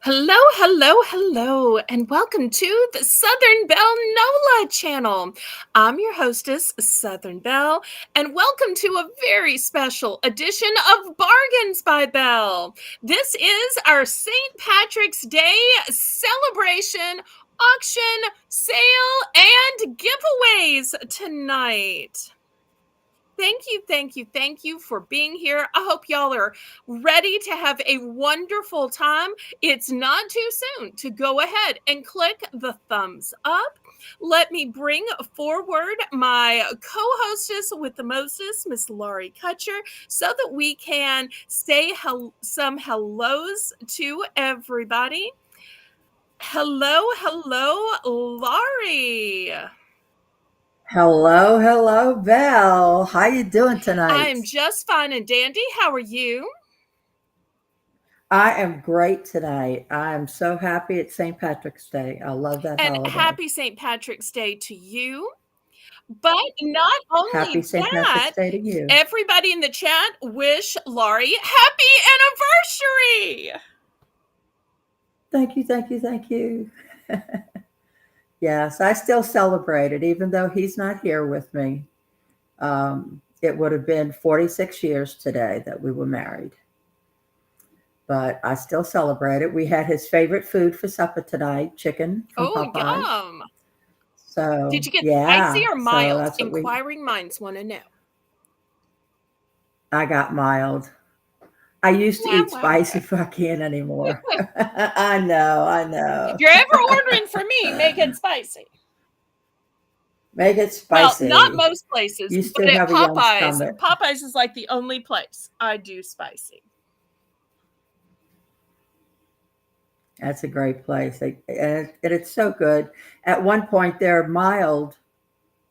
Hello, hello, hello, and welcome to the Southern Belle NOLA channel. I'm your hostess, Southern Belle, and welcome to a very special edition of Bargains by Belle. This is our St. Patrick's Day celebration, auction, sale, and giveaways tonight. Thank you for being here. I hope y'all are ready to have a wonderful time. It's not too soon to go ahead and click the thumbs up. Let me bring forward my co-hostess with the mostest, Miss Laurie Kutcher, so that we can say some hellos to everybody. Hello, Laurie. Hello, Belle. How you doing I'm tonight? just fine and dandy. How are you? I am great tonight. I am so happy it's St. Patrick's Day. I love that And holiday. happy St. Patrick's Day to you. But not Happy only St. Patrick's that, Day to you. everybody in the chat wish Laurie happy anniversary. Thank you. Yes, I still celebrate it, even though he's not here with me. It would have been 46 years today that we were married, but I still celebrate it. We had his favorite food for supper tonight, chicken from Oh, Popeyes. yum. Did So, you get spicy yeah, or so mild? that's what Inquiring minds want to know. I got mild. I used to Wow, eat wow, spicy, but I can't anymore. I If know. you're ever ordering for me, make it spicy. Make it Well, not spicy. most places, You but still at have a young Popeyes, stomach. Popeyes is like the only place I do spicy. That's a great place. And it's so good. At one point, their mild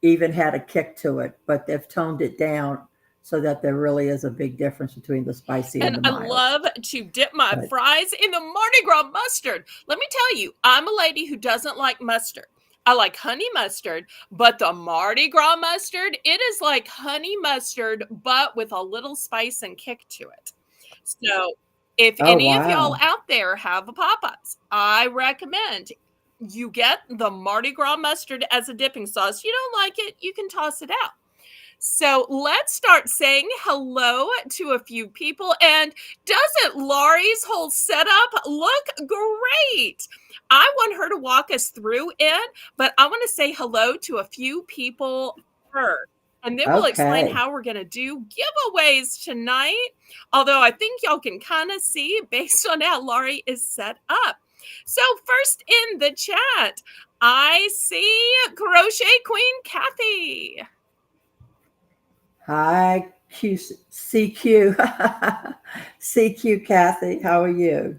even had a kick to it, but they've toned it down so that there really is a big difference between the spicy and And the I mild. love to dip my But fries in the Mardi Gras mustard. Let me tell you, I'm a lady who doesn't like mustard. I like honey mustard, but the Mardi Gras mustard, it is like honey mustard, but with a little spice and kick to it. So, if oh, any of y'all wow. out there have a Popeyes, I recommend you get the Mardi Gras mustard as a dipping sauce. You don't like it, you can toss it out. So let's start saying hello to a few people. And doesn't Laurie's whole setup look great? I want her to walk us through it, but I want to say hello to a few people first. And then we'll explain Okay. how we're going to do giveaways tonight. Although I think y'all can kind of see based on how Laurie is set up. So, first in the chat, I see Crochet Queen Kathy. Hi, CQ. CQ, Kathy. How are you?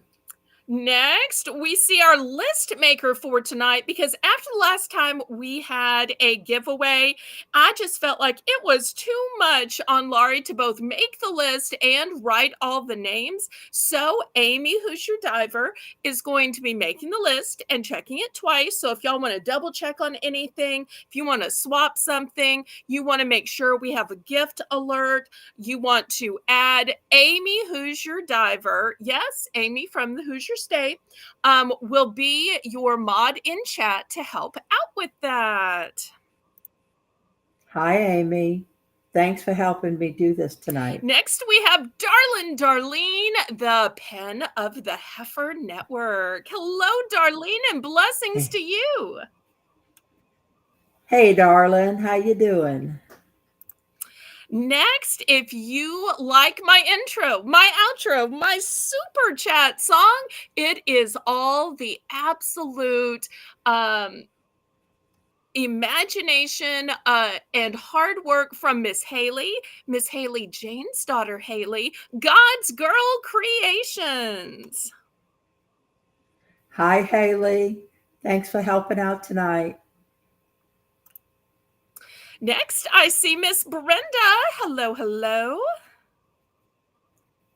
Next, we see our list maker for tonight because after the last time we had a giveaway, I just felt like it was too much on Laurie to both make the list and write all the names. So, Amy, who's your diver, is going to be making the list and checking it twice. So, if y'all want to double check on anything, if you want to swap something, you want to make sure we have a gift alert, you want to add Amy Hoosier Diver. Yes, Amy from the Hoosier State will be your mod in chat to help out with that. Hi, Amy. Thanks for helping me do this tonight. Next, we have Darlene, the pen of the Heifer Network. Hello, Darlene, and blessings to you. Hey, darling. How you doing? Next, if you like my intro, my outro, my super chat song, it is all the absolute imagination and hard work from Miss Haley Jane's daughter Haley, God's Girl Creations. Hi, Haley. Thanks for helping out tonight. Next, I see Miss Brenda. Hello.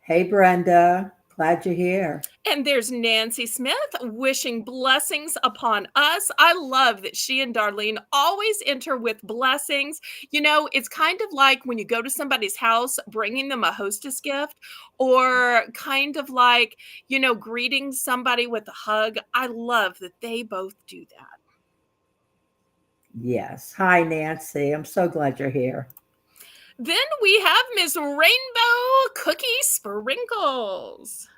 Hey, Brenda. Glad you're here. And there's Nancy Smith wishing blessings upon us. I love that she and Darlene always enter with blessings. You know, it's kind of like when you go to somebody's house, bringing them a hostess gift, or kind of like, greeting somebody with a hug. I love that they both do that. Yes. Hi, Nancy. I'm so glad you're here. Then we have Miss Rainbow Cookie Sprinkles.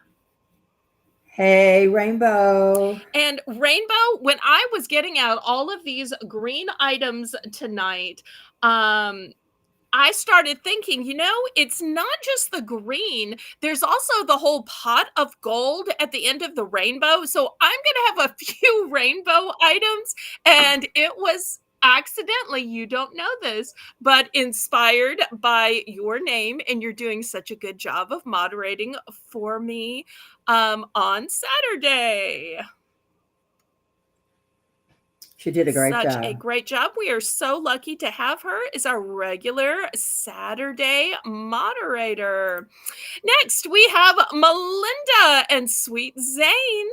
Hey, Rainbow. And Rainbow, when I was getting out all of these green items tonight, I started thinking, it's not just the green, there's also the whole pot of gold at the end of the rainbow. So I'm going to have a few rainbow items. And it was accidentally, you don't know this, but inspired by your name. And you're doing such a good job of moderating for me on Saturday. She did a great Such a job. great job. We are so lucky to have her as our regular Saturday moderator. Next, we have Melinda and Sweet Zane.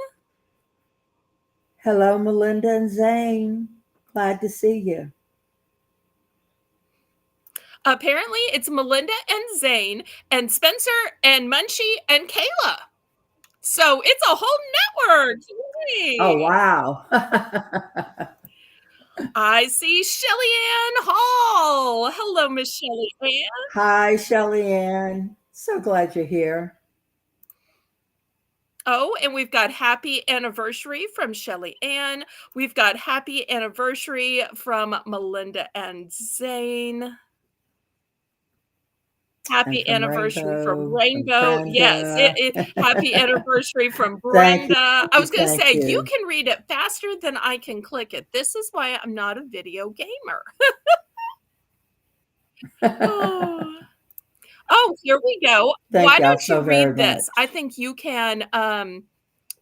Hello, Melinda and Zane. Glad to see you. Apparently, it's Melinda and Zane and Spencer and Munchie and Kayla. So it's a whole network. Oh, Yay. wow. I see Shelly Ann Hall. Hello, Miss Shelly Ann. Hi, Shelly Ann. So glad you're here. Oh, and we've got happy anniversary from Shelly Ann. We've got happy anniversary from Melinda and Zane. And Happy from anniversary from Rainbow, from Rainbow. Yes, Brenda. happy anniversary from Thank you. Brenda. I was going to Thank say, you you. can read it faster than I can click it. This is why I'm not a video gamer. Oh. Oh, here we go. Thank Why y'all don't you so very read much. this? I think you can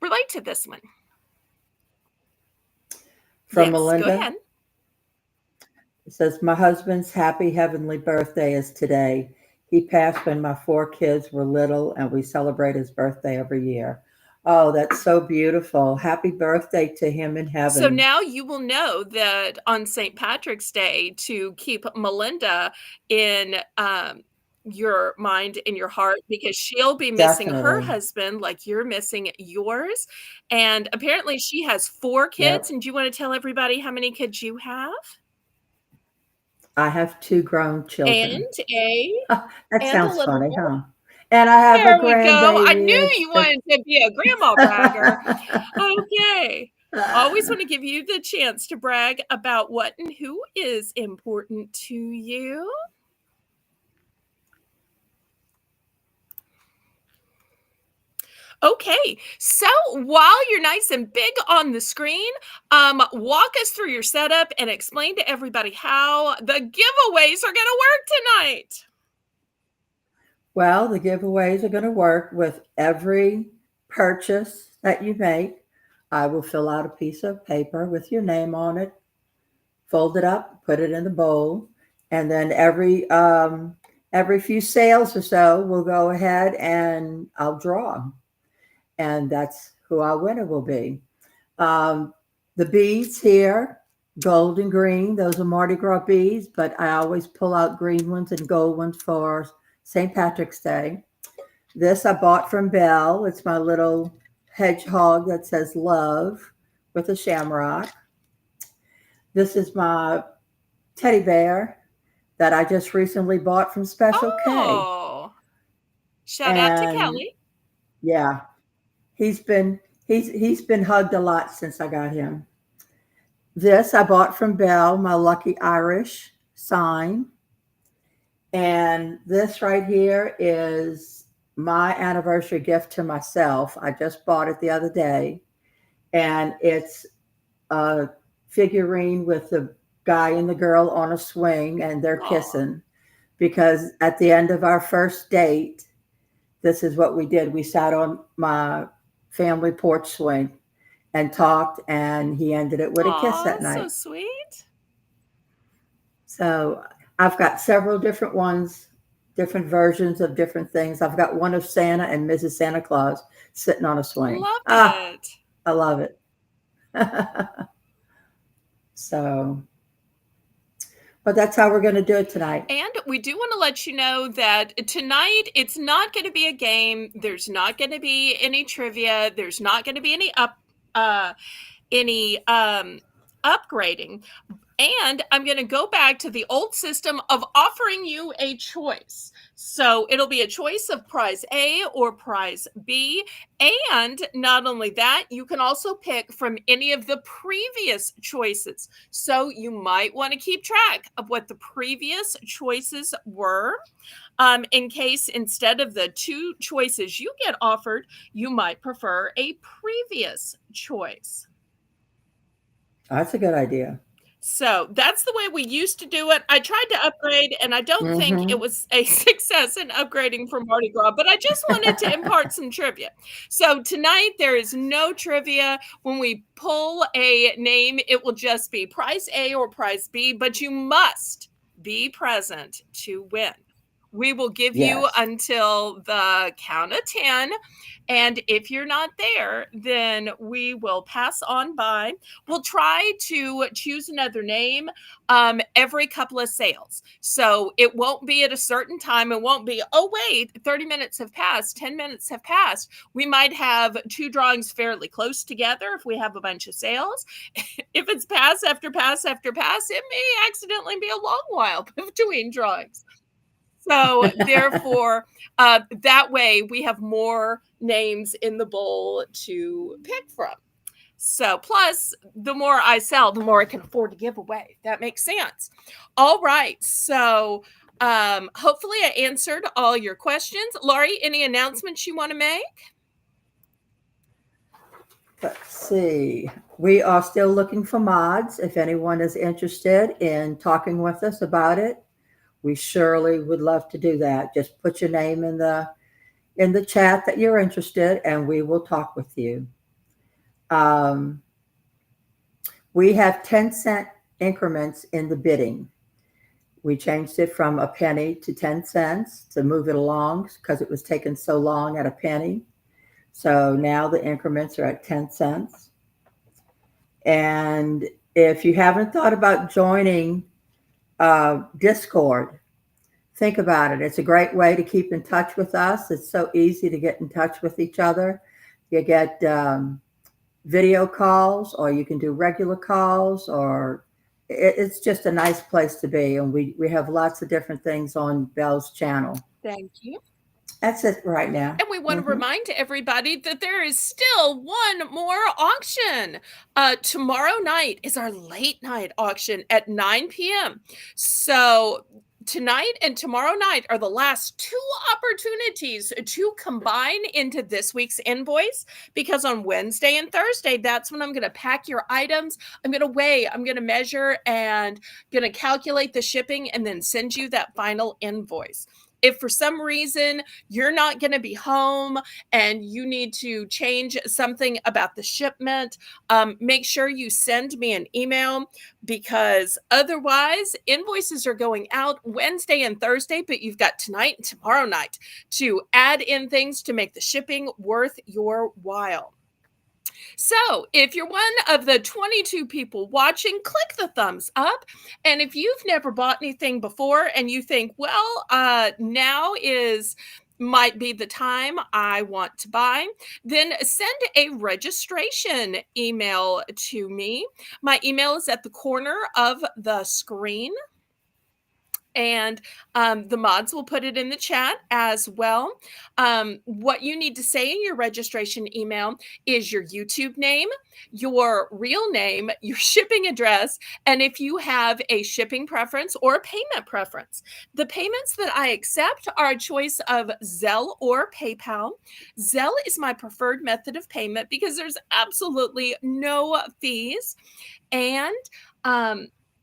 relate to this one. From Yes, go Melinda, ahead. it says, my husband's happy heavenly birthday is today. He passed when my 4 kids were little, and we celebrate his birthday every year. Oh, that's so beautiful. Happy birthday to him in So heaven. now you will know that on St. Patrick's Day to keep Melinda in your mind, in your heart, because she'll be missing her Definitely. husband like you're missing yours. And apparently she has 4 kids. Yep. And do you want to tell everybody how many kids you have? I have 2 grown And children. a That and a sounds little funny, one. huh? And I have a There we go. I grandbaby. knew you wanted to be a grandma bragger. Okay. Always want to give you the chance to brag about what and who is important to you. Okay, so while you're nice and big on the screen, walk us through your setup and explain to everybody how the giveaways are going to work tonight. Well, the giveaways are going to work with every purchase that you make. I will fill out a piece of paper with your name on it, fold it up, put it in the bowl, and then every few sales or so, we'll go ahead and I'll draw, and that's who our winner will be. Um, the beads here, gold and green, those are Mardi Gras beads, but I always pull out green ones and gold ones for St. Patrick's Day. This I bought from Belle. It's my little hedgehog that says love with a shamrock. This is my teddy bear that I just recently bought from Special K. Oh, shout out to And Kelly. yeah, he's been hugged a lot since I got him. This I bought from Belle, my lucky Irish sign. And this right here is my anniversary gift to myself. I just bought it the other day. And it's a figurine with the guy and the girl on a swing, and they're Aw. kissing. Because at the end of our first date, this is what we did. We sat on my family porch swing and talked, and he ended it with a kiss Aw, that so night. sweet. So I've got several different ones different versions of different things. I've got one of Santa and Mrs. Santa Claus sitting on a swing. Love Ah, it. I love it. So, but that's how we're going to do it tonight. And we do want to let you know that tonight it's not going to be a game. There's not going to be any trivia. There's not going to be any upgrading. And I'm going to go back to the old system of offering you a choice. So it'll be a choice of prize A or prize B. And not only that, you can also pick from any of the previous choices. So you might want to keep track of what the previous choices were. In case instead of the two choices you get offered, you might prefer a previous choice. That's a good idea. So that's the way we used to do it. I tried to upgrade, and I don't think it was a success in upgrading for Mardi Gras, but I just wanted to impart some trivia. So tonight, there is no trivia. When we pull a name, it will just be prize A or prize B, but you must be present to win. We will give you Yes. until the count of 10. And if you're not there, then we will pass on by. We'll try to choose another name every couple of sales. So it won't be at a certain time. It won't be, oh, wait, 30 minutes have passed, 10 minutes have passed. We might have two drawings fairly close together if we have a bunch of sales. If it's pass after pass after pass, it may accidentally be a long while between drawings. So therefore, that way we have more names in the bowl to pick from. So plus, the more I sell, the more I can afford to give away. That makes sense. All right. So hopefully I answered all your questions. Laurie, any announcements you want to make? Let's see. We are still looking for mods. If anyone is interested in talking with us about it, we surely would love to do that. Just put your name in the chat that you're interested, and we will talk with you. We have 10-cent increments in the bidding. We changed it from a penny to 10 cents to move it along because it was taking so long at a penny. So now the increments are at 10 cents. And if you haven't thought about joining Discord, think about it. It's a great way to keep in touch with us. It's so easy to get in touch with each other. You get video calls, or you can do regular calls, or it's just a nice place to be. And we have lots of different things on Belle's channel. Thank you. That's it right now. And we want to remind everybody that there is still one more auction. Tomorrow night is our late night auction at 9 p.m. So tonight and tomorrow night are the last two opportunities to combine into this week's invoice, because on Wednesday and Thursday, that's when I'm going to pack your items. I'm going to weigh, I'm going to measure, and going to calculate the shipping and then send you that final invoice. If for some reason you're not going to be home and you need to change something about the shipment, make sure you send me an email, because otherwise invoices are going out Wednesday and Thursday, but you've got tonight and tomorrow night to add in things to make the shipping worth your while. So if you're one of the 22 people watching, click the thumbs up. And if you've never bought anything before and you think, well, now might be the time I want to buy, then send a registration email to me. My email is at the corner of the screen. And the mods will put it in the chat as well. What you need to say in your registration email is your YouTube name, your real name, your shipping address, and if you have a shipping preference or a payment preference. The payments that I accept are a choice of Zelle or PayPal. Zelle is my preferred method of payment because there's absolutely no fees, and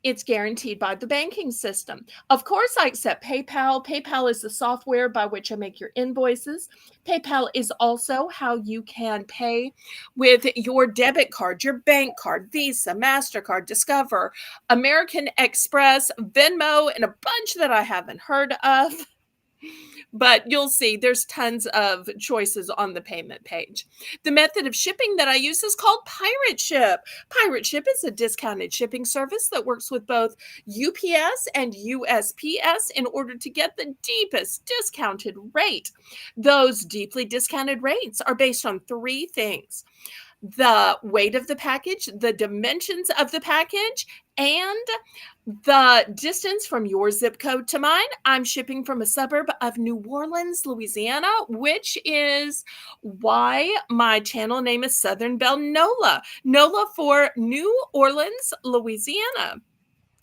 it's guaranteed by the banking system. Of course, I accept PayPal. PayPal is the software by which I make your invoices. PayPal is also how you can pay with your debit card, your bank card, Visa, MasterCard, Discover, American Express, Venmo, and a bunch that I haven't heard of. But you'll see there's tons of choices on the payment page. The method of shipping that I use is called Pirate Ship. Pirate Ship is a discounted shipping service that works with both UPS and USPS in order to get the deepest discounted rate. Those deeply discounted rates are based on three things: the weight of the package, the dimensions of the package, and the distance from your zip code to mine. I'm shipping from a suburb of New Orleans, Louisiana, which is why my channel name is Southern Belle NOLA. NOLA for New Orleans, Louisiana.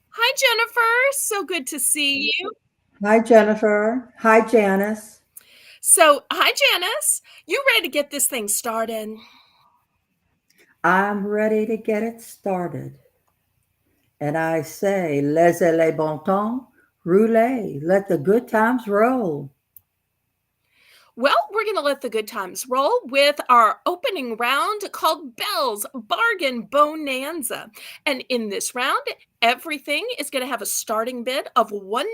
Hi, Jennifer. So good to see you. Hi, Jennifer. Hi, Janice. So, hi, Janice. You ready to get this thing started? I'm ready to get it started. And I say, laissez les bon temps rouler. Let the good times roll. Well, we're going to let the good times roll with our opening round called Belle's Bargain Bonanza. And in this round, everything is going to have a starting bid of $1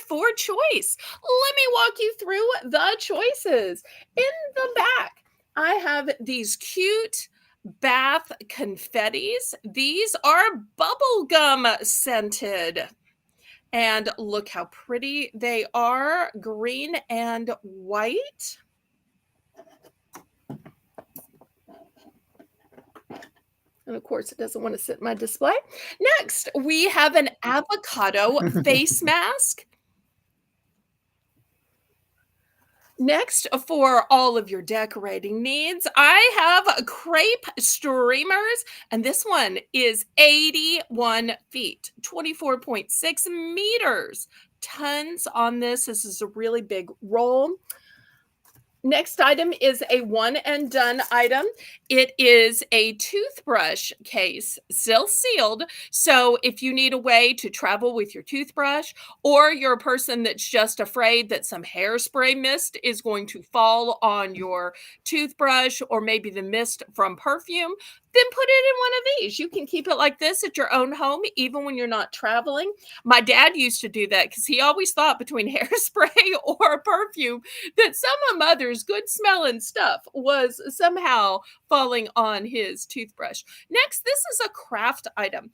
for choice. Let me walk you through the choices. In the back, I have these cute bath confettis. These are bubblegum scented. And look how pretty they are, green and white. And of course, it doesn't want to sit in my display. Next, we have an avocado face mask. Next, for all of your decorating needs, I have crepe streamers, and this one is 81 feet, 24.6 meters. Tons on this. This is a really big roll. Next item is a one and done item. It is a toothbrush case, still sealed. So if you need a way to travel with your toothbrush, or you're a person that's just afraid that some hairspray mist is going to fall on your toothbrush, or maybe the mist from perfume, then put it in one of these. You can keep it like this at your own home, even when you're not traveling. My dad used to do that because he always thought between hairspray or perfume that some of mother's good smelling stuff was somehow falling on his toothbrush. Next, this is a craft item.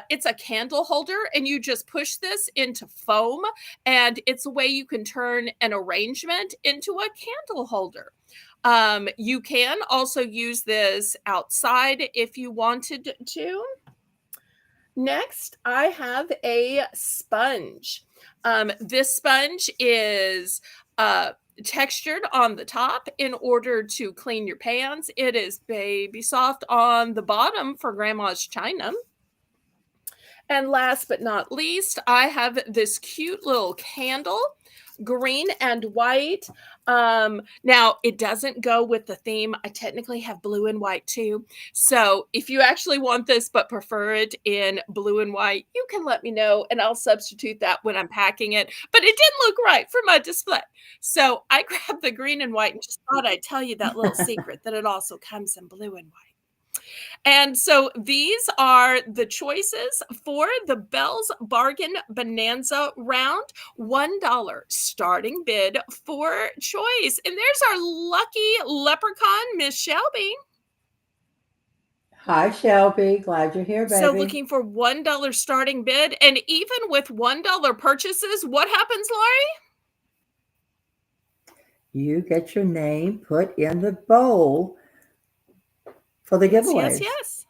It's a candle holder, and you just push this into foam, and it's a way you can turn an arrangement into a candle holder. You can also use this outside if you wanted to. Next, I have a sponge. This sponge is textured on the top in order to clean your pans. It is baby soft on the bottom for grandma's china. And last but not least, I have this cute little candle, green and white. Now, it doesn't go with the theme. I technically have blue and white too. So if you actually want this but prefer it in blue and white, you can let me know and I'll substitute that when I'm packing it. But it didn't look right for my display. So I grabbed the green and white and just thought I'd tell you that little secret that it also comes in blue and white. And so these are the choices for the Belle's Bargain Bonanza round. $1 starting bid for choice. And there's our lucky leprechaun, Miss Shelby. Hi, Shelby. Glad you're here, So baby. looking for $1 starting bid. And even with $1 purchases, what happens, Laurie? You get your name put in the bowl for the giveaways. Yes.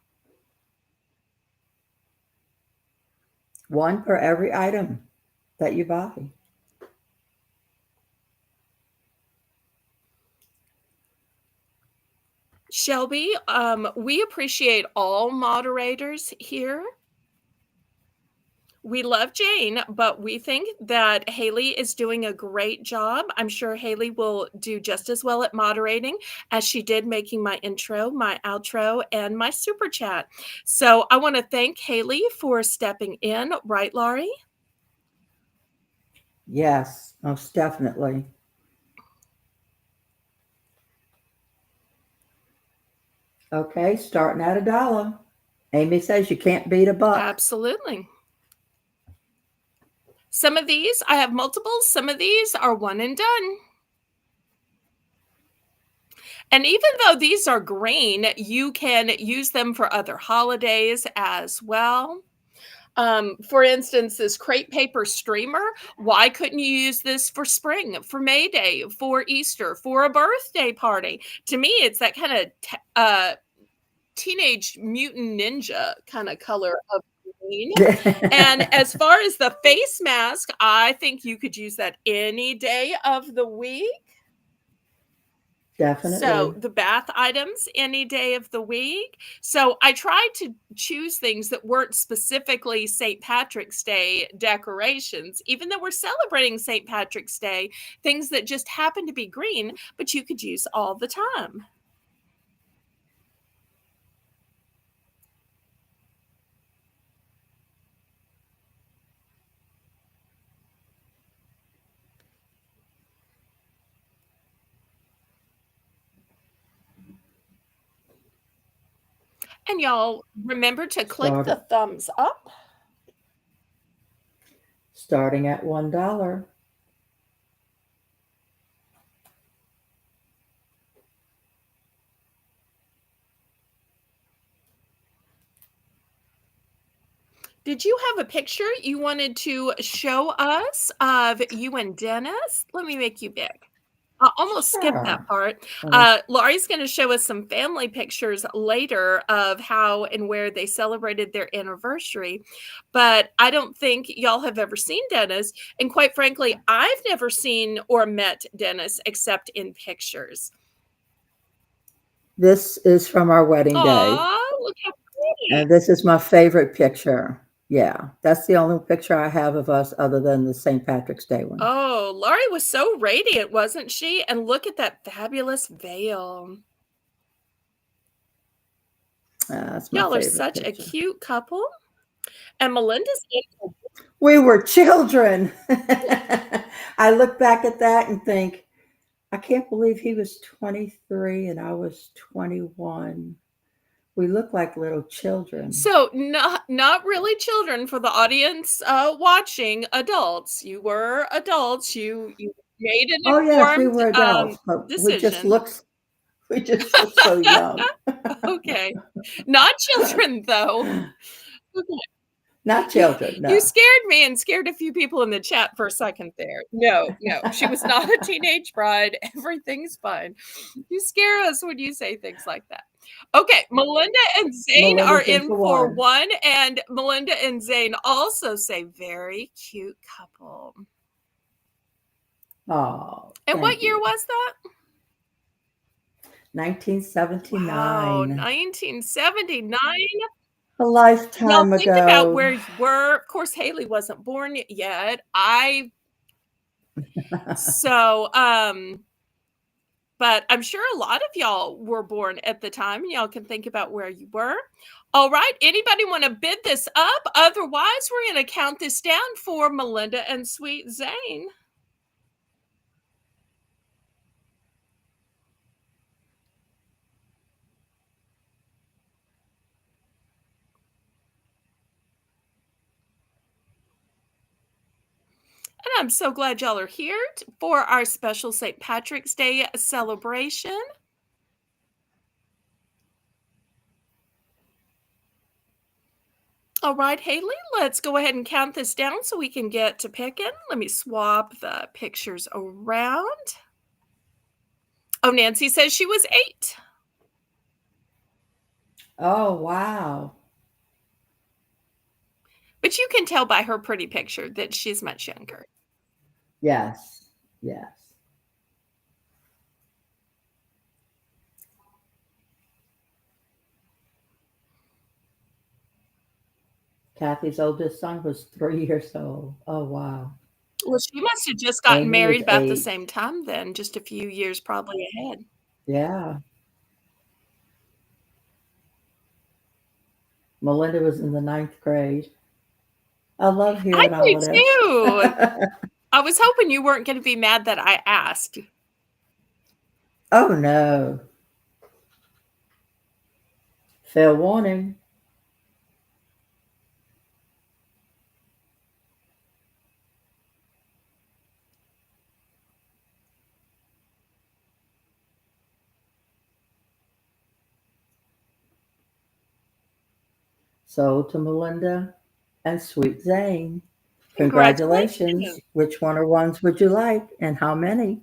One per every item that you buy. Shelby, we appreciate all moderators here. We love Jane, but we think that Haley is doing a great job. I'm sure Haley will do just as well at moderating as she did making my intro, my outro, and my super chat. So I want to thank Haley for stepping in, right, Laurie? Yes, most definitely. Okay, starting at $1. Amy says you can't beat a buck. Absolutely. Some of these, I have multiples, some of these are one and done. And even though these are green, you can use them for other holidays as well. For instance, this crepe paper streamer, why couldn't you use this for spring, for May Day, for Easter, for a birthday party? To me, it's that kind of teenage mutant ninja kind of color of green. And as far as the face mask, I think you could use that any day of the week. So Definitely. the bath items any day of the week. So I tried to choose things that weren't specifically St. Patrick's Day decorations, even though we're celebrating St. Patrick's Day, things that just happen to be green, but you could use all the time. And y'all remember to click the Started thumbs up. starting at $1. Did you have a picture you wanted to show us of you and Dennis? Let me make you big. I almost skipped that Sure. part. Let me Laurie's gonna show us some family pictures later of how and where they celebrated their anniversary, but I don't think y'all have ever seen Dennis, and quite frankly, I've never seen or met Dennis except in pictures. This is from our wedding day, Aw, look how pretty. and this is my favorite picture. Yeah, that's the only picture I have of us other than the St. Patrick's Day one. Oh, Laurie was so radiant, wasn't she? And look at that fabulous veil. That's my Y'all are favorite such a picture. cute couple. And Melinda's in. We were children. I look back at that and think, I can't believe he was 23 and I was 21. We look like little children. So, not really children for the audience, watching, adults. You were adults, you made an Oh yes, we informed, were adults, but decision. we just look so young. Okay. Not children, though. Okay. Not children, You no. scared me and scared a few people in the chat for a second there. No, no, she was not a teenage bride. Everything's fine. You scare us when you say things like that. Okay, Melinda and Zane are Melinda's in in for for one. one, and Melinda and Zane also say very cute couple. Oh, And what thank year you. was that? Wow, 1979. 1979. A Y'all lifetime think about ago. where you were. Of course, Haley wasn't born yet. I so But I'm sure a lot of y'all were born at the time, and y'all can think about where you were. All right, anybody want to bid this up? Otherwise, we're going to count this down for Melinda and Sweet Zane. And I'm so glad y'all are here for our special St. Patrick's Day celebration. All right, Haley, let's go ahead and count this down so we can get to picking. Let me swap the pictures around. Oh, Nancy says she was 8. Oh, wow. But you can tell by her pretty picture that she's much younger. Yes. Yes. Kathy's oldest son was 3 years old. Oh, wow. Well, she must have just gotten Amy married was about the 8. same time then, just a few years probably ahead. Yeah. Melinda was in the ninth grade. I love I hearing do all of this. too. I was hoping you weren't gonna be mad that I asked. Oh, no. Fair warning. So to Melinda and Sweet Zane, congratulations. Congratulations. Which one or ones would you like and how many?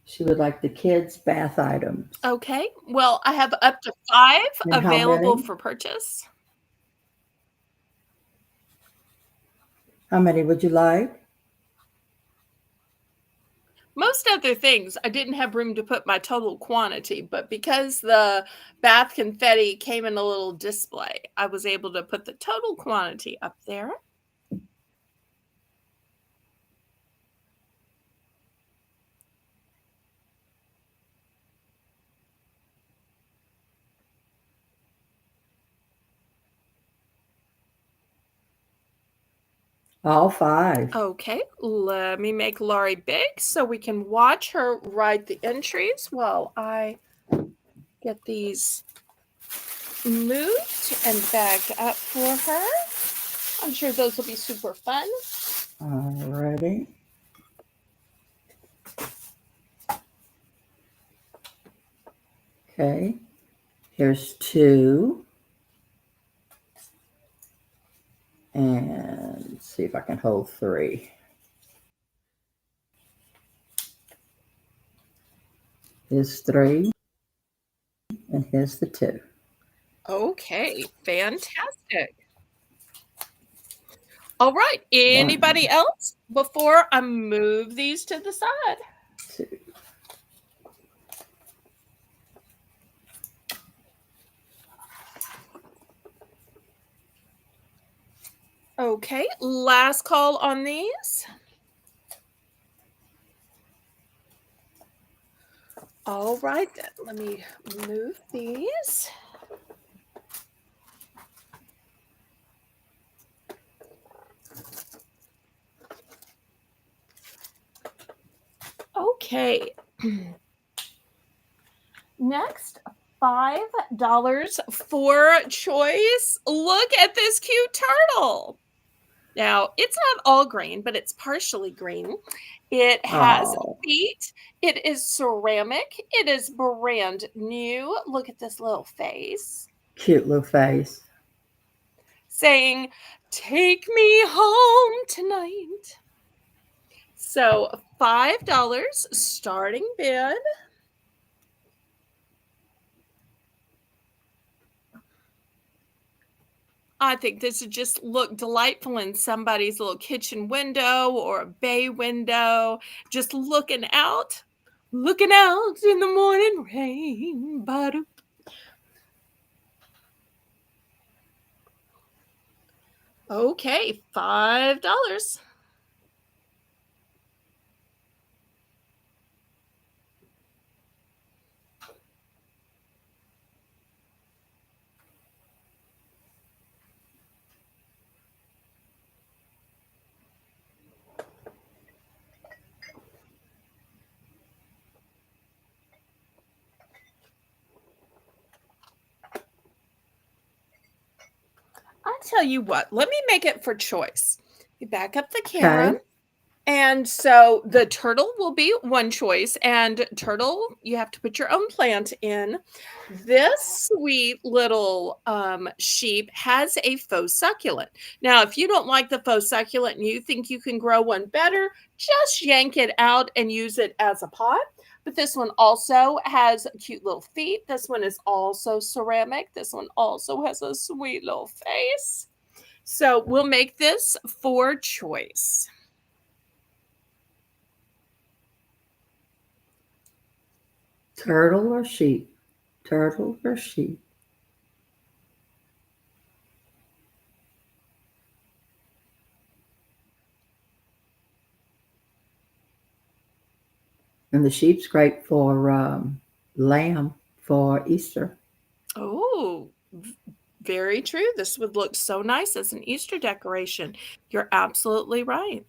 She would like the kids' bath items. Okay. Well, I have up to 5 And how available many? for purchase. How many would you like? Most other things, I didn't have room to put my total quantity, but because the bath confetti came in a little display, I was able to put the total quantity up there. All 5. Okay, let me make Laurie big so we can watch her write the entries while I get these moved and bagged up for her. I'm sure those will be super fun. Alrighty. Okay. Here's 2. And let's see if I can hold 3. Here's 3. And here's the 2. Okay, fantastic. All right, 1, anybody else before I move these to the side? 2. Okay, last call on these. All right, then, let me move these. Okay. Next, $5 for choice. Look at this cute turtle. Now, it's not all green, but it's partially green. It has Oh, feet. It is ceramic. It is brand new. Look at this little face cute little face. saying, "Take me home tonight." So, $5 starting bid. I think this would just look delightful in somebody's little kitchen window or a bay window, just looking out in the morning rain. Ba-doop. Okay, $5. I tell you what, let me make it for choice. You back up the camera. Okay. And so the turtle will be one choice, and turtle, you have to put your own plant in. This sweet little sheep has a faux succulent. Now, if you don't like the faux succulent and you think you can grow one better, just yank it out and use it as a pot. But this one also has cute little feet. This one is also ceramic. This one also has a sweet little face. So we'll make this for choice. Turtle or sheep? Turtle or sheep? And the sheep's great for lamb for Easter. Oh, Very true. This would look so nice as an Easter decoration. You're absolutely right.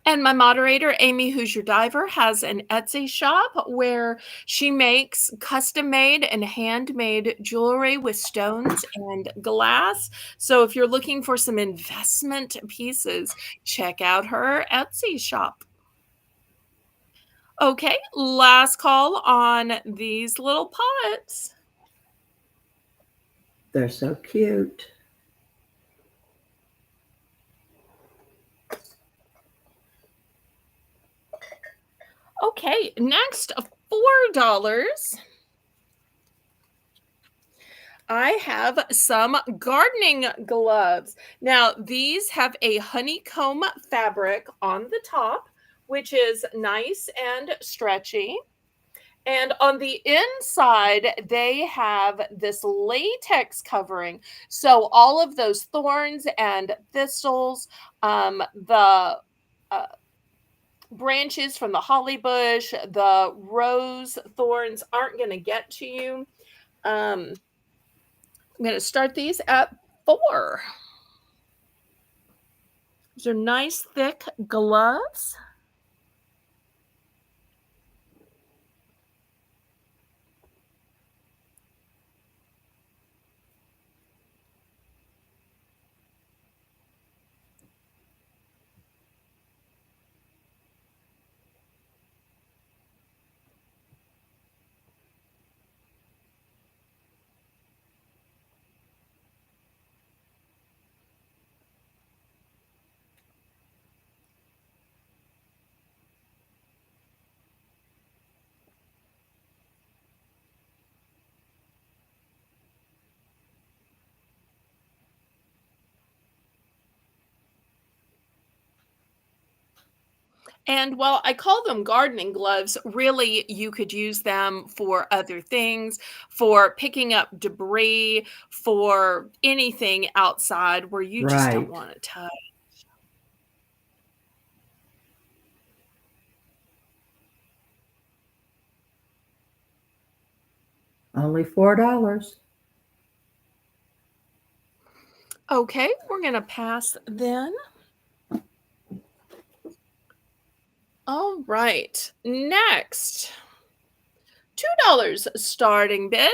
And my moderator, Amy Who's Your Diver, has an Etsy shop where she makes custom made and handmade jewelry with stones and glass. So if you're looking for some investment pieces, check out her Etsy shop. Okay, last call on these little pots. They're so cute. Okay, next, $4. I have some gardening gloves. Now, these have a honeycomb fabric on the top, which is nice and stretchy. And on the inside, they have this latex covering. So all of those thorns and thistles, the uh, branches from the holly bush, the rose thorns aren't going to get to you. I'm going to start these at 4. These are nice thick gloves. And while I call them gardening gloves, really you could use them for other things, for picking up debris, for anything outside where you just don't Right. want to touch. Only $4. Okay, we're going to pass then. All right. Next, $2 starting bid.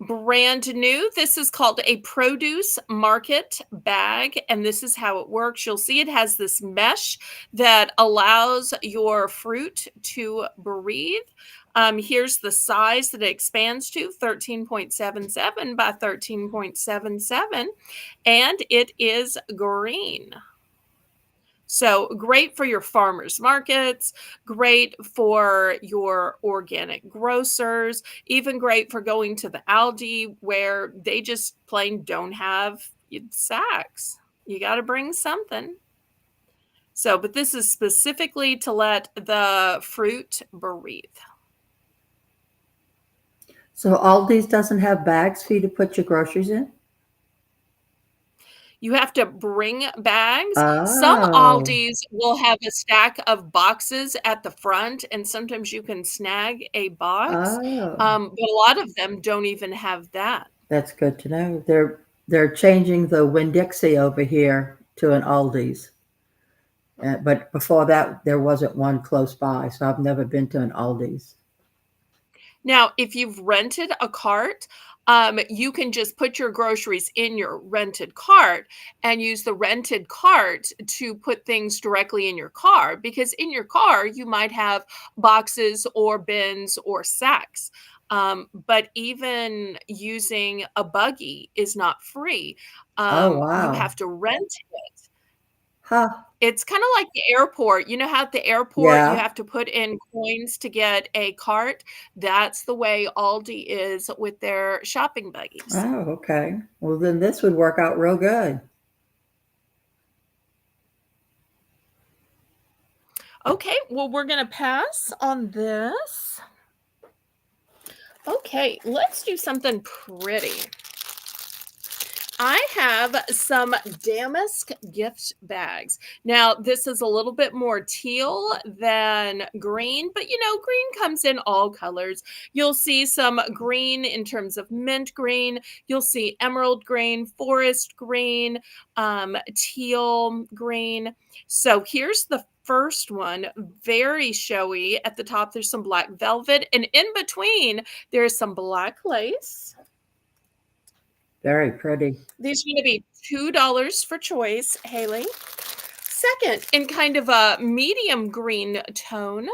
Brand new. This is called a produce market bag, and this is how it works. You'll see it has this mesh that allows your fruit to breathe. Here's the size that it expands to 13.77 by 13.77, and it is green. So great for your farmers markets, great for your organic grocers, even great for going to the Aldi where they just plain don't have sacks. You got to bring something. So, but this is specifically to let the fruit breathe. So Aldi's doesn't have bags for you to put your groceries in? You have to bring bags. Some Oh. Aldis will have a stack of boxes at the front, and sometimes you can snag a box, Oh. but a lot of them don't even have that. That's good to know. They're changing the Winn-Dixie over here to an Aldi's. But before that, there wasn't one close by, so I've never been to an Aldi's. Now, if you've rented a cart, you can just put your groceries in your rented cart and use the rented cart to put things directly in your car, because in your car, you might have boxes or bins or sacks. But even using a buggy is not free. Oh, You wow. have to rent it. Huh. It's kinda like the airport. You know how at the airport you Yeah. have to put in coins to get a cart? That's the way Aldi is with their shopping buggies. Oh, okay. Well, then this would work out real good. Okay, well, we're gonna pass on this. Okay, let's do something pretty. I have some damask gift bags. Now, this is a little bit more teal than green, but green comes in all colors. You'll see some green in terms of mint green. You'll see emerald green, forest green, teal green. So here's the first one, very showy. At the top, there's some black velvet, and in between, there's some black lace. Very pretty. These are going to be $2 for choice, Haley. Second, in kind of a medium green tone.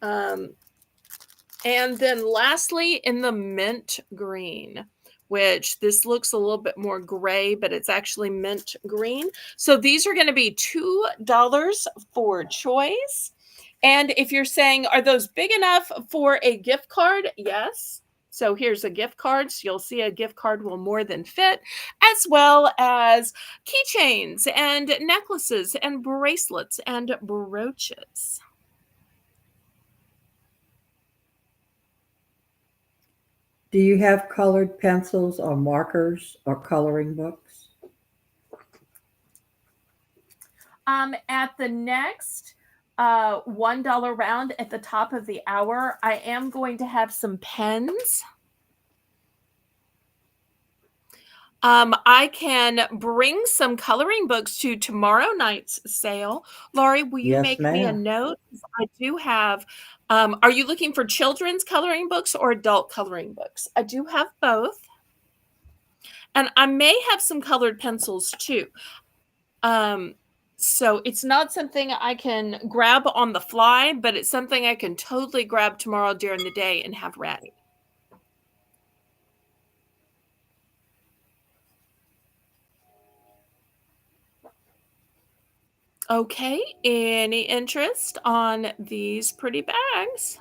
Um, and then lastly, in the mint green, which this looks a little bit more gray, but it's actually mint green. So these are going to be $2 for choice. And if you're saying, are those big enough for a gift card? Yes. So here's a gift card. So you'll see a gift card will more than fit, as well as keychains and necklaces and bracelets and brooches. Do you have colored pencils or markers or coloring books? At the next $1 round at the top of the hour, I am going to have some pens. I can bring some coloring books to tomorrow night's sale. Laurie, will you Yes, make me a ma'am. note? I do have, are you looking for children's coloring books or adult coloring books? I do have both. And I may have some colored pencils too. So it's not something I can grab on the fly, but it's something I can totally grab tomorrow during the day and have ready. Okay, any interest on these pretty bags?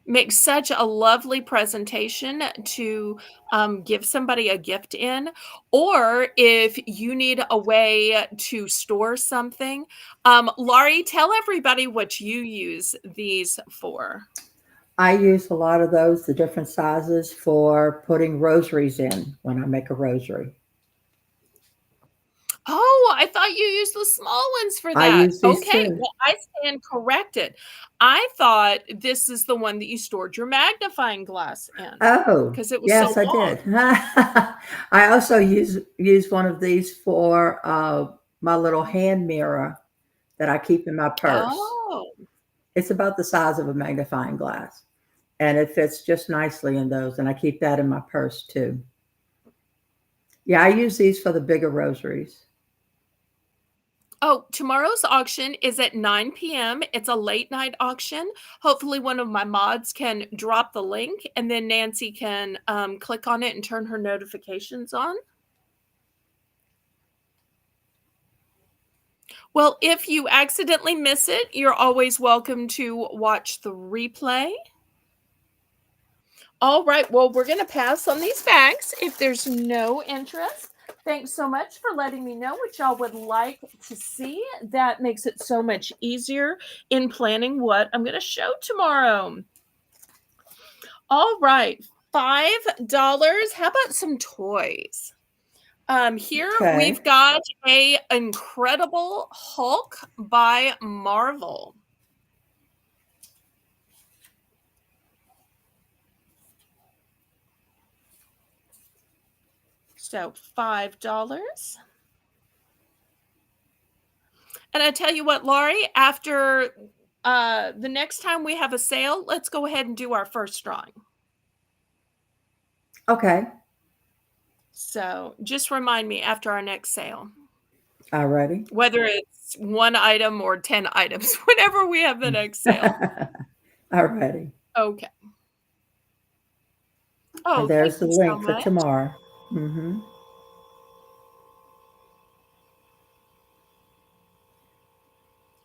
Makes such a lovely presentation to give somebody a gift in, or if you need a way to store something. Laurie, tell everybody what you use these for. I use a lot of those, the different sizes, for putting rosaries in when I make a rosary. Oh, I thought you used the small ones for I that. use these Okay, too. well, I stand corrected. I thought this is the one that you stored your magnifying glass in Oh, because it was so yes, I long. did. I also use one of these for my little hand mirror that I keep in my purse. Oh, It's about the size of a magnifying glass, and it fits just nicely in those. And I keep that in my purse too. Yeah, I use these for the bigger rosaries. oh, tomorrow's auction is at 9 p.m. It's a late night auction. Hopefully, one of my mods can drop the link and then Nancy can click on it and turn her notifications on. Well, if you accidentally miss it, you're always welcome to watch the replay. All right, well, we're going to pass on these bags if there's no interest. Thanks so much for letting me know what y'all would like to see. That makes it so much easier in planning what I'm going to show tomorrow. All right, $5. How about some toys? Here Okay. we've got a Incredible Hulk by Marvel. So $5. And I tell you what, Laurie, after the next time we have a sale, let's go ahead and do our first drawing. Okay. So just remind me after our next sale, Alrighty. whether it's one item or 10 items, whenever we have the next sale. Alrighty. Okay. And Oh, thank there's the you so link for much. tomorrow. Hmm.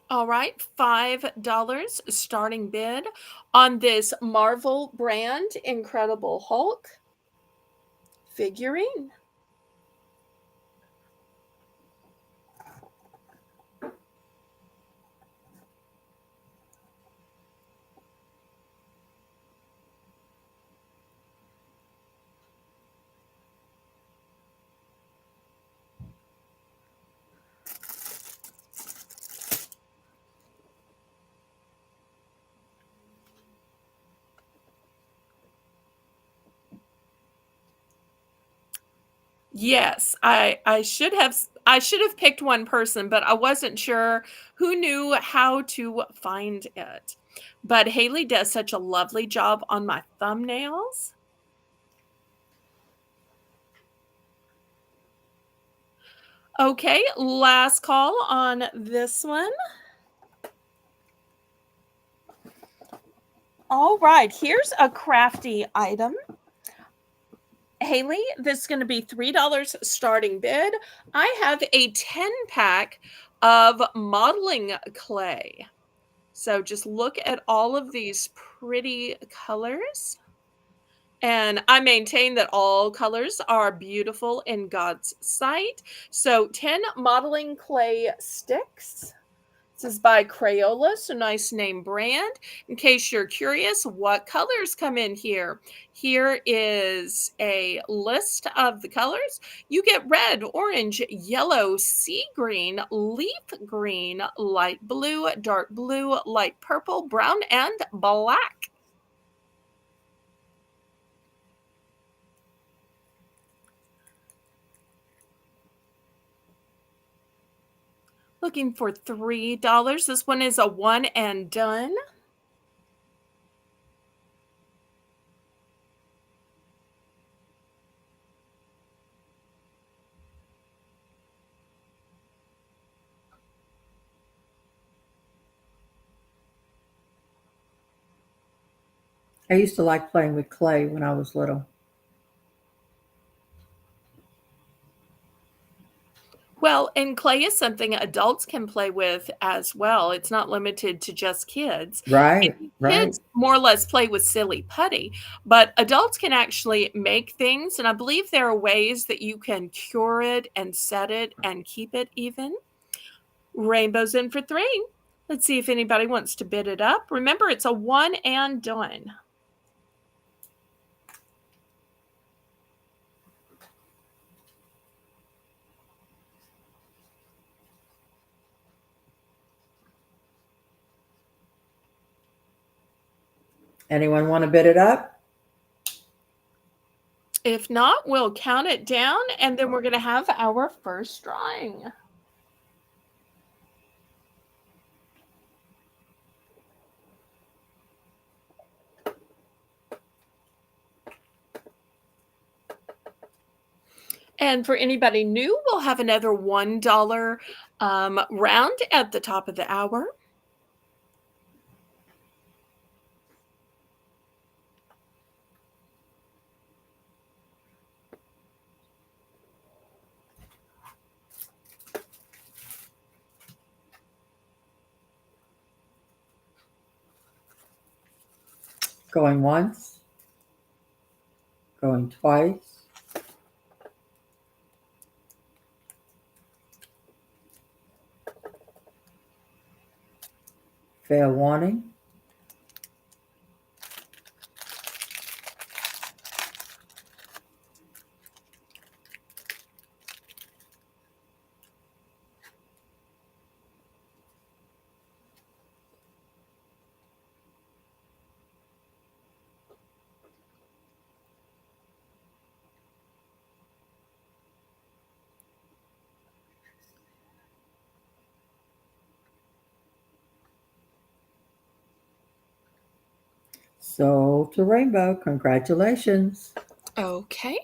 All right, $5 starting bid on this Marvel brand Incredible Hulk figurine. Yes, I should have picked one person, but I wasn't sure who knew how to find it. But Haley does such a lovely job on my thumbnails. Okay, last call on this one. All right, here's a crafty item. Haley, this is going to be $3 starting bid. I have a 10-pack of modeling clay. So just look at all of these pretty colors. And I maintain that all colors are beautiful in God's sight. So 10 modeling clay sticks. This is by Crayola, so nice name brand. In case you're curious, what colors come in here? Here is a list of the colors. You get red, orange, yellow, sea green, leaf green, light blue, dark blue, light purple, brown, and black. Looking for $3. This one is a one and done. I used to like playing with clay when I was little. Well, and clay is something adults can play with as well. It's not limited to just kids. Right, right. Kids more or less play with silly putty, but adults can actually make things. And I believe there are ways that you can cure it and set it and keep it even. Rainbows in for three. Let's see if anybody wants to bid it up. Remember, it's a one and done. Anyone want to bid it up? If not, we'll count it down and then we're going to have our first drawing. And for anybody new, we'll have another $1 round at the top of the hour. Going once, going twice. Fair warning. Sold to Rainbow. Congratulations. Okay.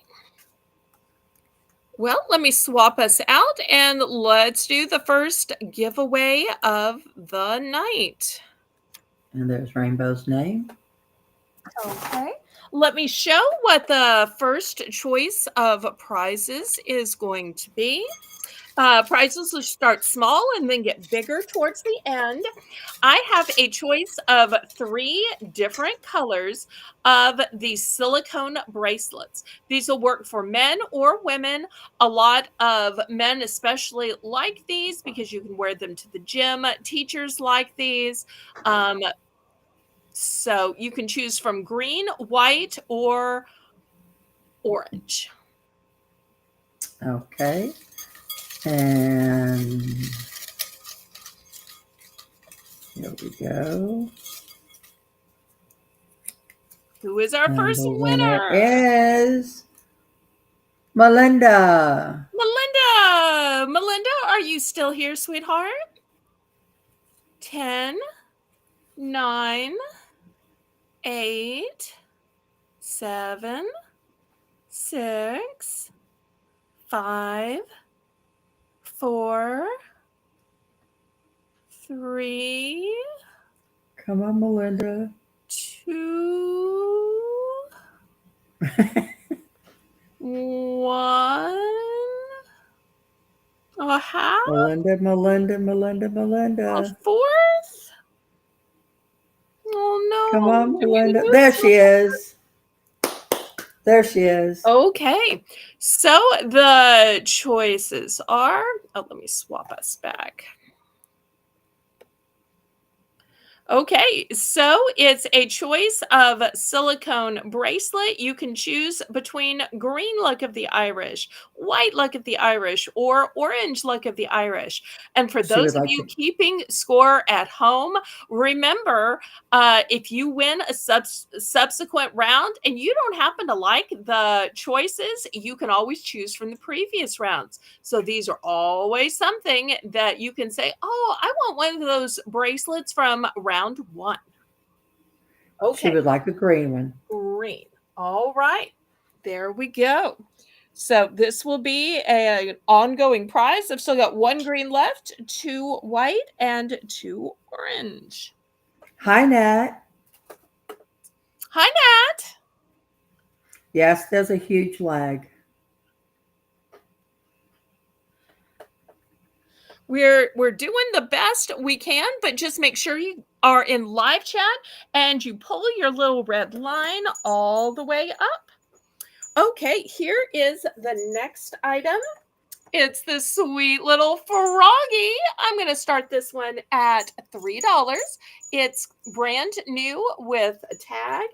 Well, let me swap us out and let's do the first giveaway of the night. And there's Rainbow's name. Okay. Let me show what the first choice of prizes is going to be. Prizes will start small and then get bigger towards the end. I have a choice of 3 different colors of these silicone bracelets. These will work for men or women. A lot of men especially like these because you can wear them to the gym. Teachers like these. So you can choose from green, white, or orange. Okay. And here we go. Who is our And first the winner winner? is Melinda. Melinda! Melinda, are you still here, sweetheart? 10, 9, 8, 7, 6, 5, 4, 3, Come on, Melinda. 2, 1. A half? Melinda, Melinda, Melinda, A Melinda. fourth? Oh Come no. on, Do we Melinda. There lose? she is. There she is. Okay. So the choices are, oh, let me swap us back. Okay, so it's a choice of silicone bracelet. You can choose between green luck of the Irish, white luck of the Irish, or orange luck of the Irish. And for She those would of like you to. keeping score at home, remember if you win a subsequent round and you don't happen to like the choices, you can always choose from the previous rounds. So these are always something that you can say, oh, I want one of those bracelets from round one. She Okay, would like a green one. green. All right, there we go. So this will be an ongoing prize. I've still got one green left, two white, and two orange. Hi, Nat. Hi, Nat. Yes, there's a huge lag. We're doing the best we can, but just make sure you are in live chat and you pull your little red line all the way up. Okay, here is the next item. It's this sweet little froggy. I'm going to start this one at $3. It's brand new with a tag.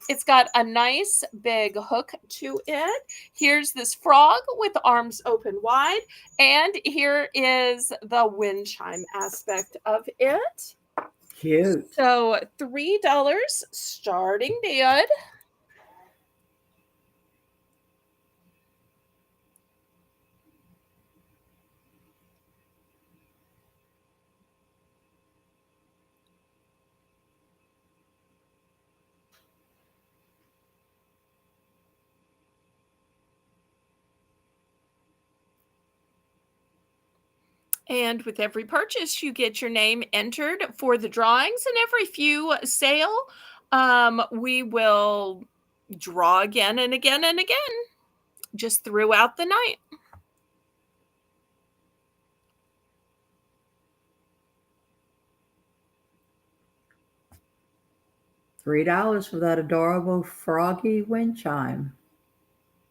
It's got a nice big hook to it. Here's this frog with arms open wide. And here is the wind chime aspect of it. Cute. So $3 starting bid. And with every purchase, you get your name entered for the drawings. And every few sale, we will draw again and again and again, just throughout the night. $3 for that adorable froggy wind chime.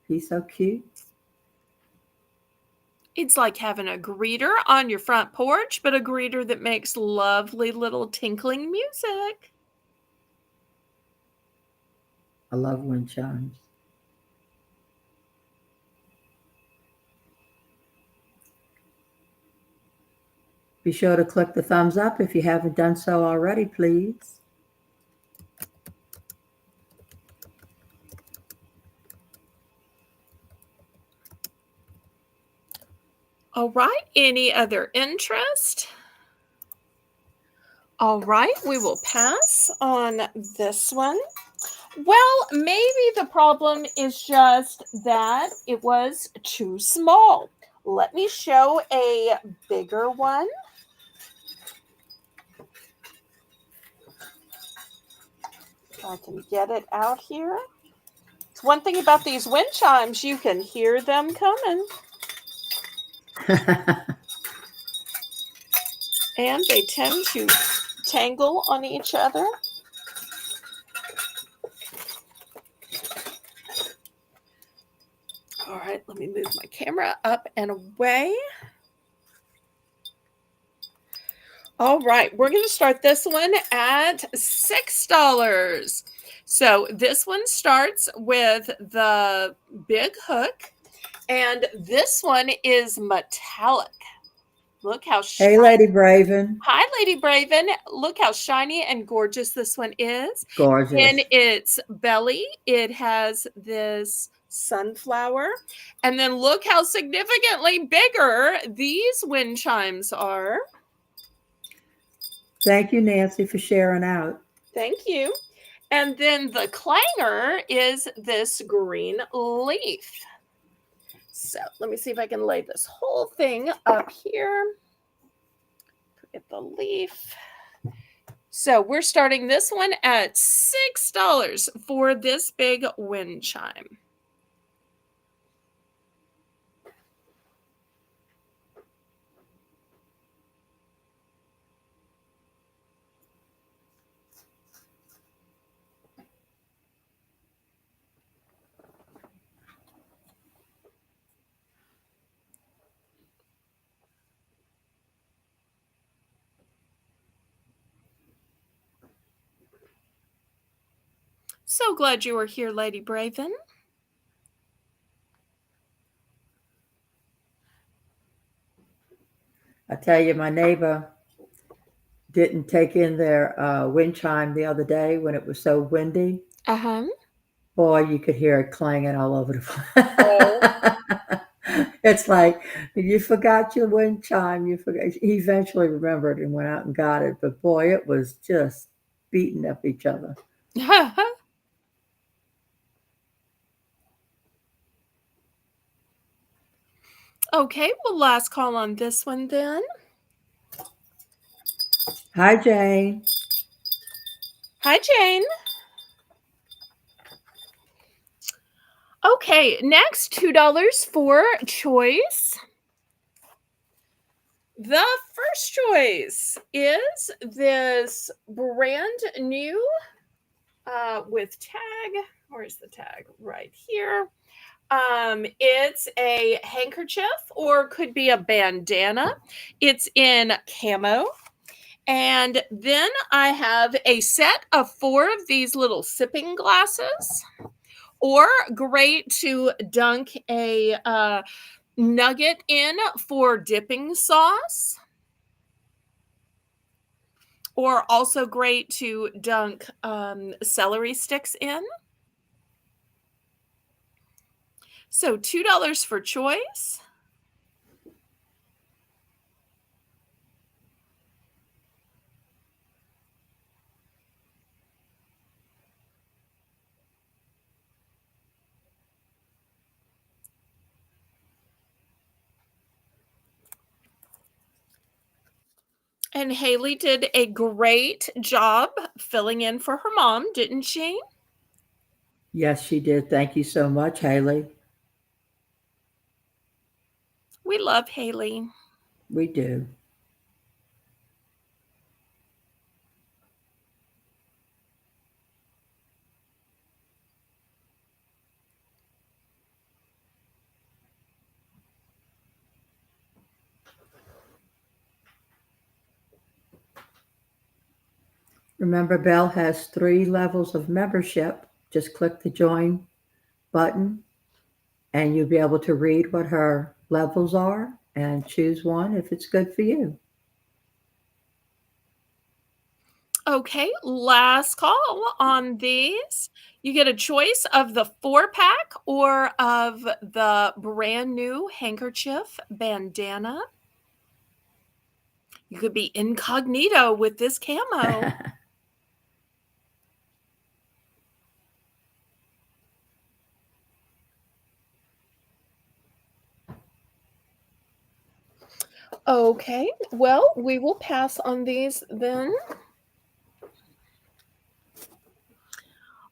He's so cute. It's like having a greeter on your front porch, but a greeter that makes lovely little tinkling music. I love wind chimes. Be sure to click the thumbs up if you haven't done so already, please. All right, any other interest? All right, we will pass on this one. Well, maybe the problem is just that it was too small. Let me show a bigger one. If I can get it out here. It's one thing about these wind chimes, you can hear them coming. And they tend to tangle on each other. All right, let me move my camera up and away. All right, we're going to start this one at $6. So this one starts with the big hook, and this one is metallic. Look how Hey, shiny. Lady Braven. Hi, Lady Braven. Look how shiny and gorgeous this one is. In Gorgeous. its belly, it has this sunflower. And then look how significantly bigger these wind chimes are. Thank you, Nancy, for sharing out. Thank you. And then the clanger is this green leaf. So let me see if I can lay this whole thing up here. Get the leaf. So we're starting this one at $6 for this big wind chime. So glad you were here, Lady Braven. I tell you, my neighbor didn't take in their wind chime the other day when it was so windy. Uh-huh. Boy, you could hear it clanging all over the Oh. place. It's like you forgot your wind chime. You forgot. He eventually remembered and went out and got it. But boy, it was just beating up each other. Okay, well, last call on this one then. Hi, Jane. Hi, Jane. Okay, next $2 for choice. The first choice is this brand new with tag. Where's the tag? Right here. It's a handkerchief or could be a bandana. It's in camo. And then I have a set of 4 of these little sipping glasses, or great to dunk a nugget in for dipping sauce, or also great to dunk celery sticks in. So $2 for choice. And Haley did a great job filling in for her mom, didn't she? Yes, she did. Thank you so much, Haley. We love Haley. We do. Remember, Belle has 3 levels of membership. Just click the join button and you'll be able to read what her levels are and choose one if it's good for you. Okay, last call on these. You get a choice of the 4-pack or of the brand new handkerchief bandana. You could be incognito with this camo. Okay, well, we will pass on these then.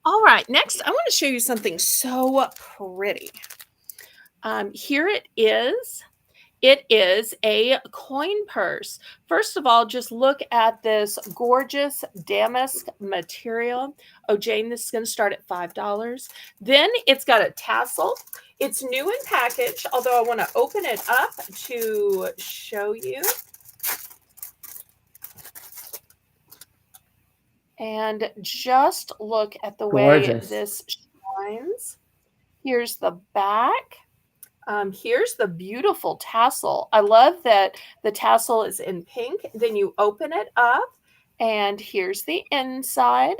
All right, next I want to show you something so pretty. Here it is. It is a coin purse. First of all, just look at this gorgeous damask material. Oh, Jane, this is going to start at $5. Then it's got a tassel. It's new in package, although I want to open it up to show you. And just look at the way Gorgeous. this shines. Here's the back. Here's the beautiful tassel. I love that the tassel is in pink. Then you open it up, and here's the inside.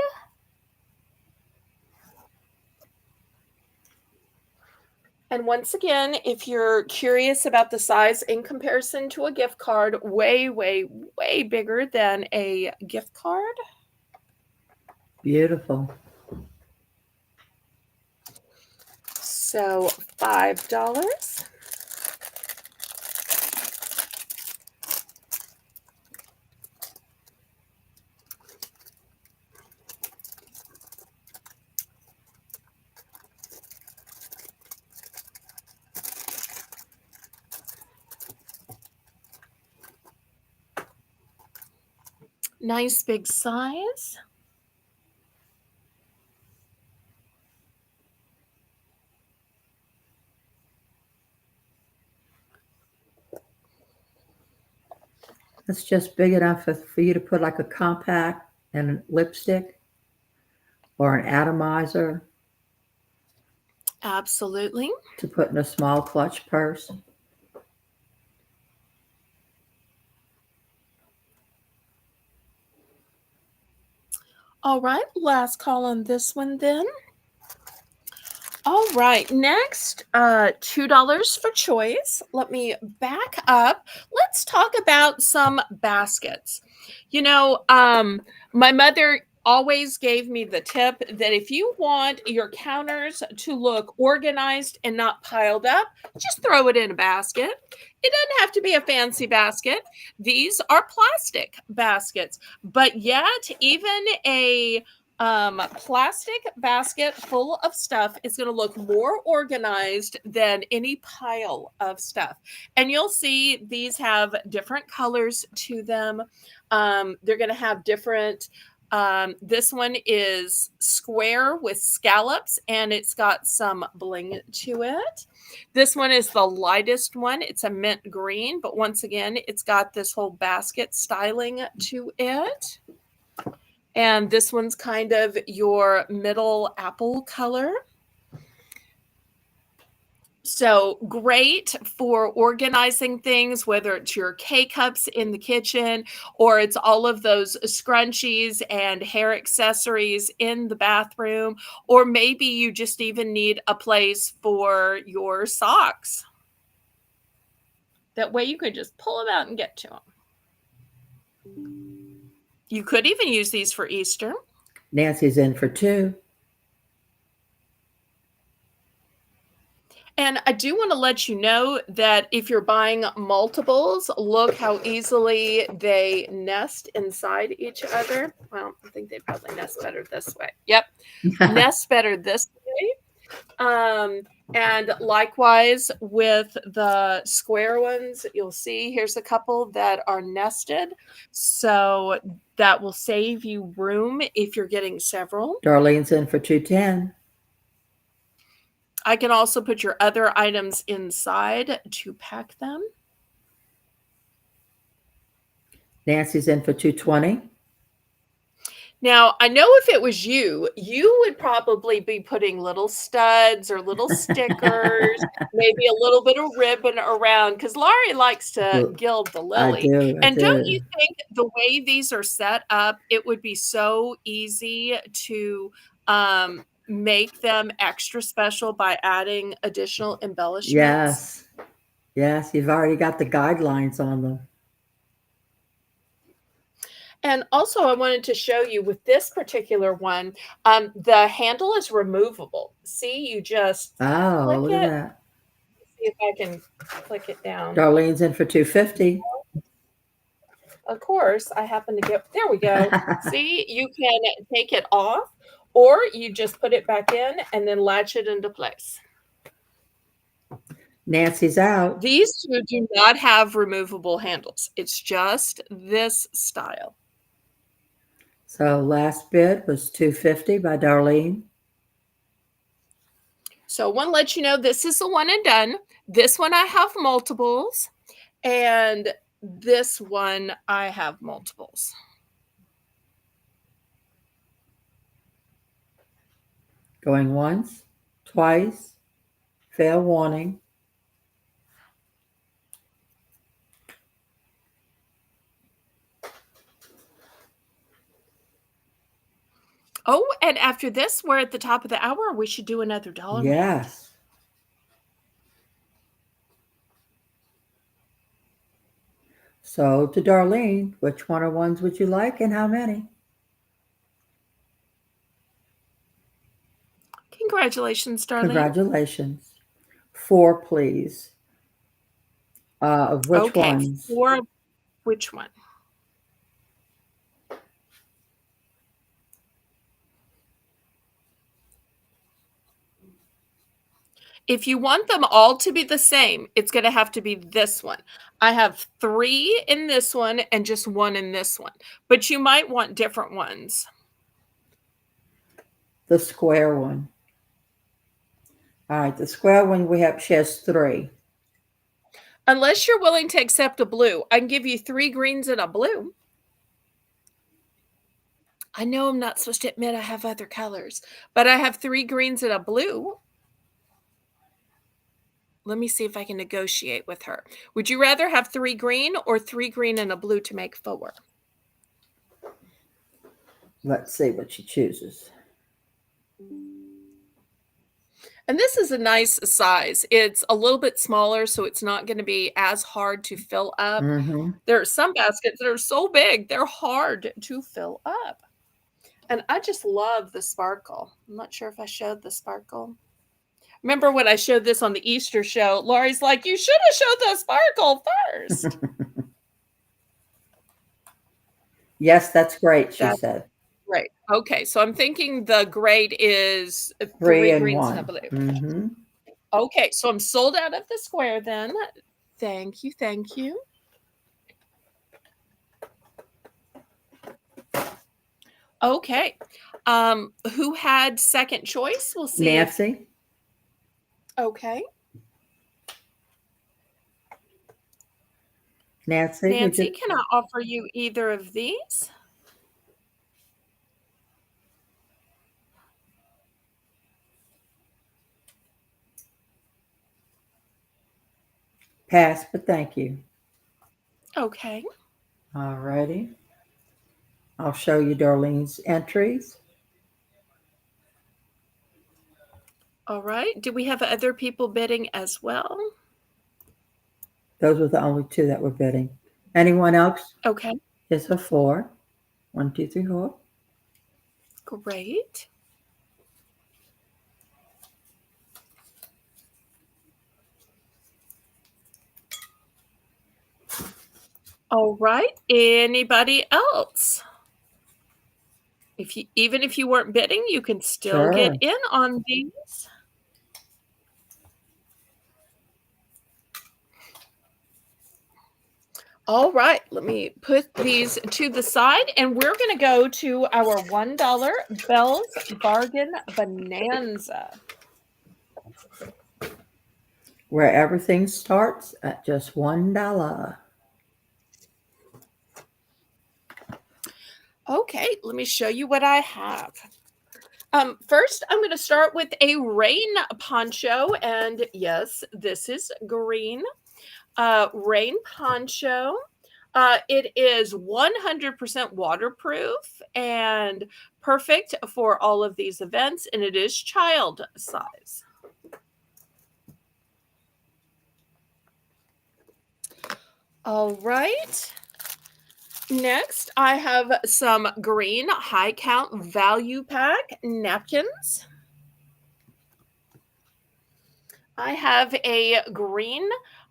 And once again, if you're curious about the size in comparison to a gift card, way, way, way bigger than a gift card. Beautiful. So $5. Nice big size. It's just big enough for you to put like a compact and a lipstick or an atomizer Absolutely. to put in a small clutch purse. All right, last call on this one then. All right, next, $2 for choice. Let me back up. Let's talk about some baskets. You know, my mother always gave me the tip that if you want your counters to look organized and not piled up, just throw it in a basket. It doesn't have to be a fancy basket. These are plastic baskets, but yet even a plastic basket full of stuff is going to look more organized than any pile of stuff. And you'll see these have different colors to them. They're going to have different. This one is square with scallops and it's got some bling to it. This one is the lightest one. It's a mint green, but once again, it's got this whole basket styling to it. And this one's kind of your middle apple color. So great for organizing things, whether it's your K-cups in the kitchen or it's all of those scrunchies and hair accessories in the bathroom, or maybe you just even need a place for your socks. That way you could just pull them out and get to them. You could even use these for Easter. Nancy's in for 2. And I do want to let you know that if you're buying multiples, look how easily they nest inside each other. Well, I think they probably nest better this way. Yep, nest better this way. And likewise with the square ones, you'll see here's a couple that are nested. So that will save you room if you're getting several. Darlene's in for 210. I can also put your other items inside to pack them. Nancy's in for 220. Now, I know if it was you, you would probably be putting little studs or little stickers, maybe a little bit of ribbon around, because Laurie likes to gild the lily. I And do. don't you think the way these are set up, it would be so easy to make them extra special by adding additional embellishments? Yes. Yes, you've already got the guidelines on them. And also I wanted to show you with this particular one, the handle is removable. See, you just click look it. at that. See if I can click it down. Darlene's in for 250. Of course, I happen to get, there we go. See, you can take it off or you just put it back in and then latch it into place. Nancy's out. These two do not have removable handles. It's just this style. So last bid was 250 by Darlene. So I want to let you know this is the one and done. This one I have multiples, and this one I have multiples. Going once, twice, fair warning. Oh, and after this, we're at the top of the hour. We should do another dollar round. Yes. So to Darlene, which one of ones would you like and how many? Congratulations, Darlene. Congratulations. 4, please. Of which Okay, ones? 4 which one? If you want them all to be the same, it's gonna have to be this one. I have 3 in this one and just 1 in this one, but you might want different ones. The square one. All right, the square one she has 3. Unless you're willing to accept a blue, I can give you 3 greens and a blue. I know I'm not supposed to admit I have other colors, but I have 3 greens and a blue. Let me see if I can negotiate with her. Would you rather have 3 green or 3 green and a blue to make 4? Let's see what she chooses. And this is a nice size. It's a little bit smaller, so it's not gonna be as hard to fill up. Mm-hmm. There are some baskets that are so big, they're hard to fill up. And I just love the sparkle. I'm not sure if I showed the sparkle. Remember when I showed this on the Easter show, Laurie's like, "You should have showed the sparkle first." Yes, that's great, she That's said. great. Okay, so I'm thinking the grade is 3 3 and greens and a 1. blue. Mm-hmm. Okay, so I'm sold out of the square then. Thank you, thank you. Okay. Who had second choice? We'll see. Nancy. Okay. Nancy, Nancy, can I offer you either of these? pass, but thank you. Okay. All righty. I'll show you Darlene's entries. All right. Do we have other people bidding as well? Those were the only 2 that were bidding. Anyone else? Okay. Is a 4. 1, 2, 3, 4. Great. All right. Anybody else? Even if you weren't bidding, you can still get Sure. in on these. All right, let me put these to the side, and we're going to go to our $1 Belle's Bargain Bonanza. Where everything starts at just $1. Okay, let me show you what I have. First, I'm going to start with a rain poncho, and yes, this is green. Rain poncho. It is 100% waterproof and perfect for all of these events, and it is child size. All right. Next, I have some green high count value pack napkins. I have a green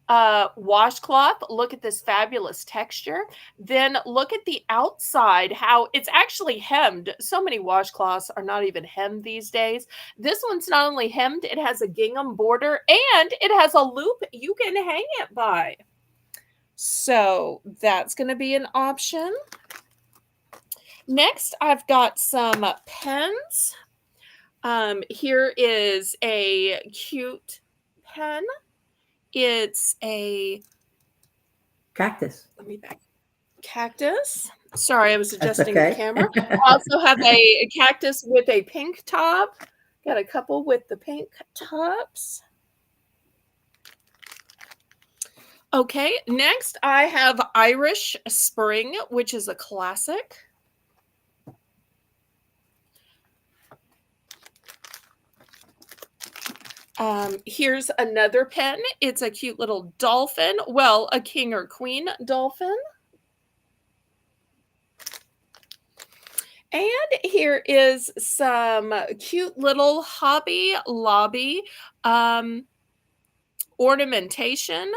washcloth. Look at this fabulous texture. Then look at the outside, how it's actually hemmed. So many washcloths are not even hemmed these days. This one's not only hemmed, it has a gingham border and it has a loop you can hang it by. So that's going to be an option. Next, I've got some pens. Here is a cute pen. It's a Cactus. let me back cactus. Sorry, I was That's adjusting okay. the camera. I also have a cactus with a pink top. Got a couple with the pink tops. Okay, next I have Irish Spring, which is a classic. Here's another pen. It's a cute little dolphin. Well, a king or queen dolphin. And here is some cute little Hobby Lobby ornamentation.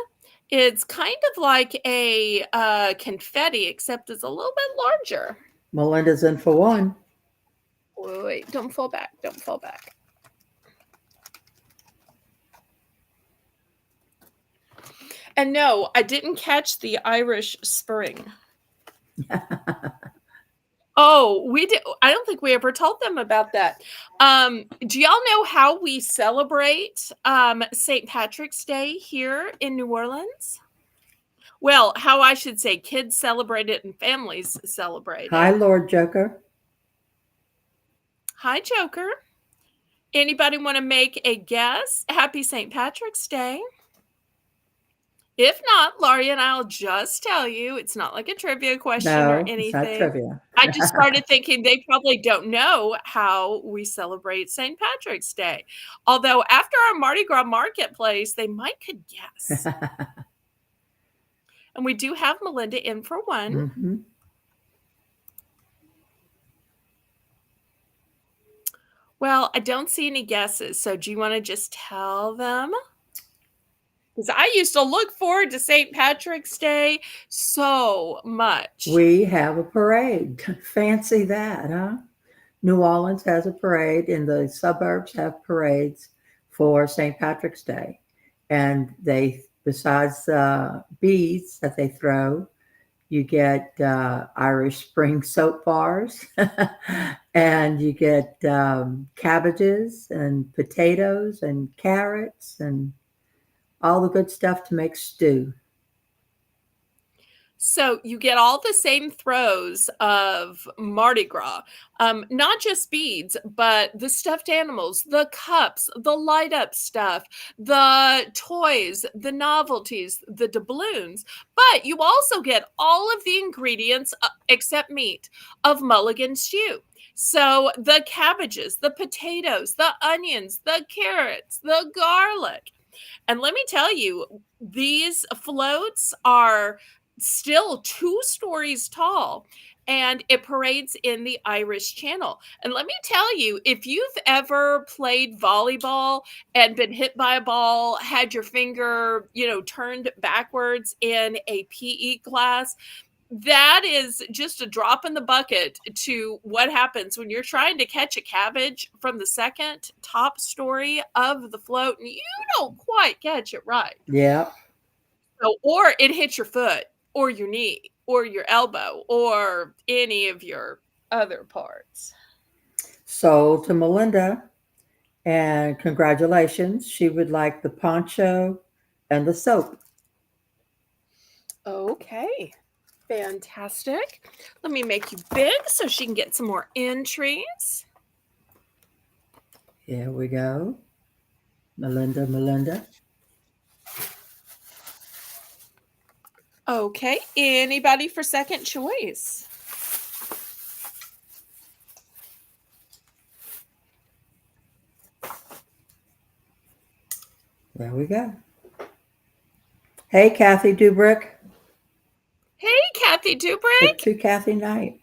It's kind of like a confetti, except it's a little bit larger. Melinda's in for one. Wait, don't fall back. Don't fall back. And no, I didn't catch the Irish Spring. Oh, we did. I don't think we ever told them about that. Do y'all know how we celebrate St. Patrick's Day here in New Orleans? Well, how I should say kids celebrate it and families celebrate Hi, it. Lord Joker. Hi, Joker. Anybody want to make a guess? Happy St. Patrick's Day. If not, Laurie and I'll just tell you. It's not like a trivia question or No, it's not anything. trivia. I just started thinking they probably don't know how we celebrate St. Patrick's Day. Although after our Mardi Gras marketplace, they might could guess. And we do have Melinda in for one. Mm-hmm. Well, I don't see any guesses. So do you want to just tell them? Because I used to look forward to St. Patrick's Day so much. We have a parade. Fancy that, huh? New Orleans has a parade, and the suburbs have parades for St. Patrick's Day. And they, besides beads that they throw, you get Irish Spring soap bars, and you get cabbages and potatoes and carrots and all the good stuff to make stew. So you get all the same throws of Mardi Gras, not just beads, but the stuffed animals, the cups, the light up stuff, the toys, the novelties, the doubloons. But you also get all of the ingredients, except meat, of mulligan stew. So the cabbages, the potatoes, the onions, the carrots, the garlic. And let me tell you, these floats are still 2 stories tall, and it parades in the Irish Channel. And let me tell you, if you've ever played volleyball and been hit by a ball, had your finger, turned backwards in a PE class, that is just a drop in the bucket to what happens when you're trying to catch a cabbage from the second top story of the float and you don't quite catch it right. Yeah. So, or it hits your foot or your knee or your elbow or any of your other parts. So to Melinda, and congratulations. She would like the poncho and the soap. Okay. Fantastic. Let me make you big so she can get some more entries. Here we go. Melinda. Okay. Anybody for second choice? There we go. Hey, Kathy Dubrick. Hey, Kathy Hip Dubrick. to Kathy Knight.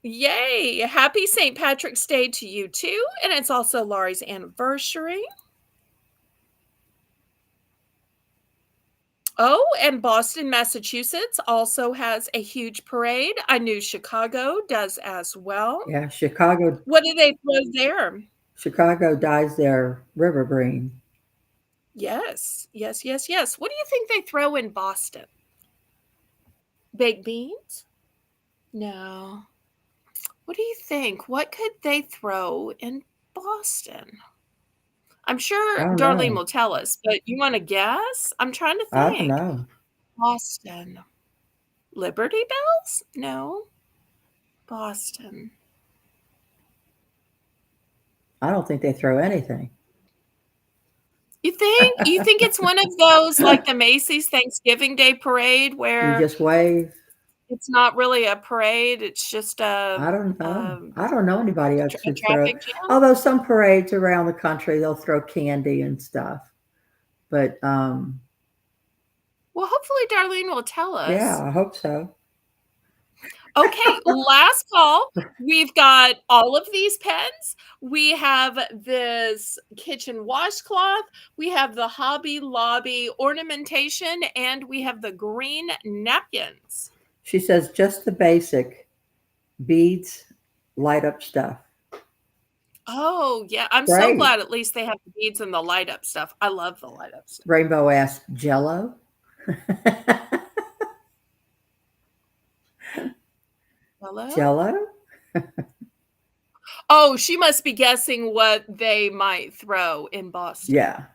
Yay. Happy St. Patrick's Day to you too. And it's also Laurie's anniversary. Oh, and Boston, Massachusetts also has a huge parade. I knew Chicago does as well. Yeah, Chicago. What do they throw there? Chicago dyes their river green. Yes. What do you think they throw in Boston? Baked beans? No. What do you think? What could they throw in Boston? I'm sure Darlene will tell us, but you want to guess? I'm trying to think. I don't know. Boston. Liberty Bells? No. Boston. I don't think they throw anything. You think? You think it's one of those like the Macy's Thanksgiving Day parade where you just wave? It's not really a parade, it's just I don't know. um, I don't know anybody else a who throw, traffic jam? although some parades around the country, they'll throw candy and stuff. But, Well, hopefully Darlene will tell yeah, us. I hope so. Okay, last call. We've got all of these pens. We have this kitchen washcloth. We have the Hobby Lobby ornamentation, and we have the green napkins. She says just the basic beads, light up stuff. Oh, yeah. I'm so Great. glad at least they have the beads and the light up stuff. I love the light up stuff. Rainbow asked Jello. Hello? Jello? Oh, she must be guessing what they might throw in Boston. Yeah,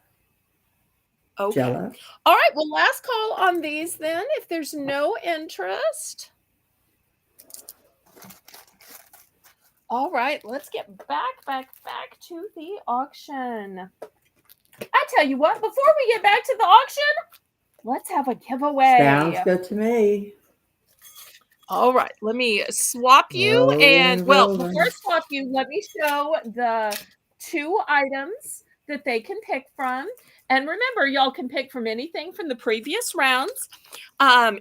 Okay. Jello. All right. Well, last call on these then, if there's no interest. All right, let's get back to the auction. I tell you what, before we get back to the auction, let's have a giveaway. Sounds good to me. All right, let me swap you. And well, before I swap you, let me show the 2 items that they can pick from. And remember, y'all can pick from anything from the previous rounds.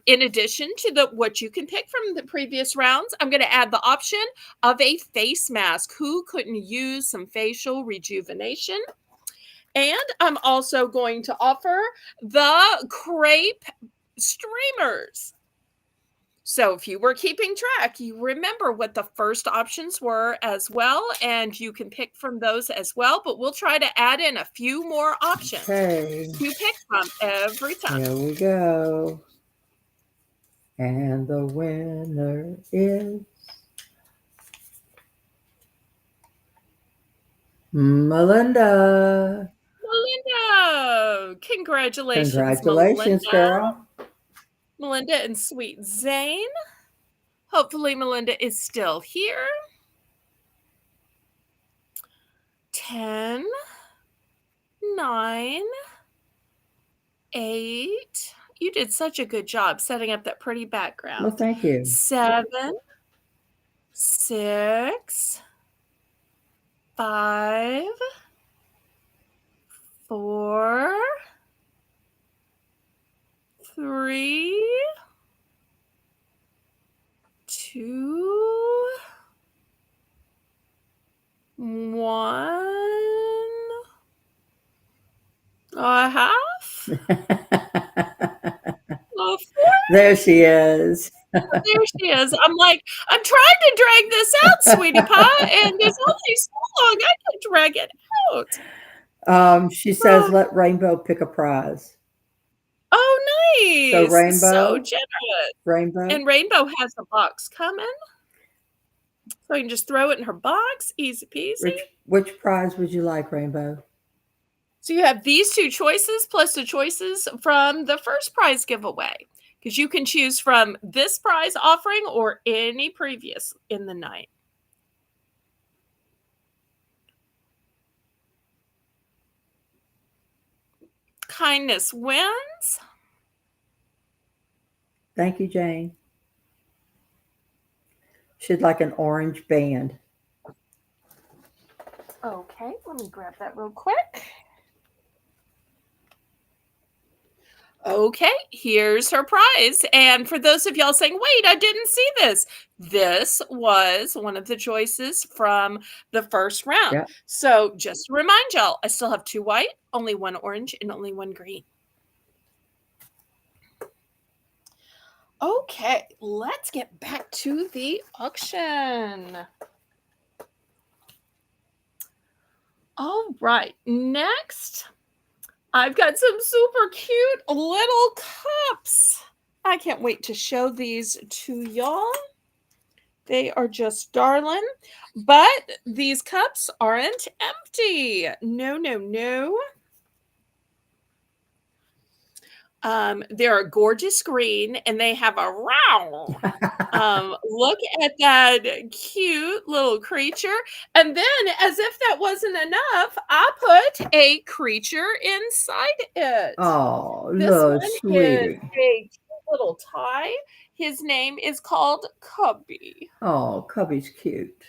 In addition to what you can pick from the previous rounds, I'm going to add the option of a face mask. Who couldn't use some facial rejuvenation? And I'm also going to offer the crepe streamers. So if you were keeping track, you remember what the first options were as well, and you can pick from those as well, but we'll try to add in a few more options Okay. to pick from every time. Here we go. And the winner is Melinda. Melinda! Congratulations, Congratulations, Melinda. girl. Melinda and Sweet Zane. Hopefully Melinda is still here. 10, 9, 8. You did such a good job setting up that pretty background. Well, thank you. 7, 6, 5, 4, 3, 2, 1. A half? A fourth? There she is. There she is. I'm like, I'm trying to drag this out, sweetie pie, and there's only so long I can drag it out. She says, let Rainbow pick a prize. Oh, nice. So Rainbow, generous. Rainbow. And Rainbow has a box coming. So I can just throw it in her box. Easy peasy. Which prize would you like, Rainbow? So you have these 2 choices plus the choices from the first prize giveaway. Because you can choose from this prize offering or any previous in the night. Kindness wins. Thank you, Jane. She'd like an orange band. Okay, let me grab that real quick. Okay, here's her prize. And for those of y'all saying, wait, I didn't see this. This was one of the choices from the first round. Yeah. So just to remind y'all, I still have 2 white, only 1 orange, and only 1 green. Okay, let's get back to the auction. All right, next, I've got some super cute little cups. I can't wait to show these to y'all. They are just darling, but these cups aren't empty. No, no, no. They're a gorgeous green, and they have a round. Look at that cute little creature. And then, as if that wasn't enough, I put a creature inside it. Oh, This look, one sweetie. is a cute little tie. His name is called Cubby. Oh, Cubby's cute.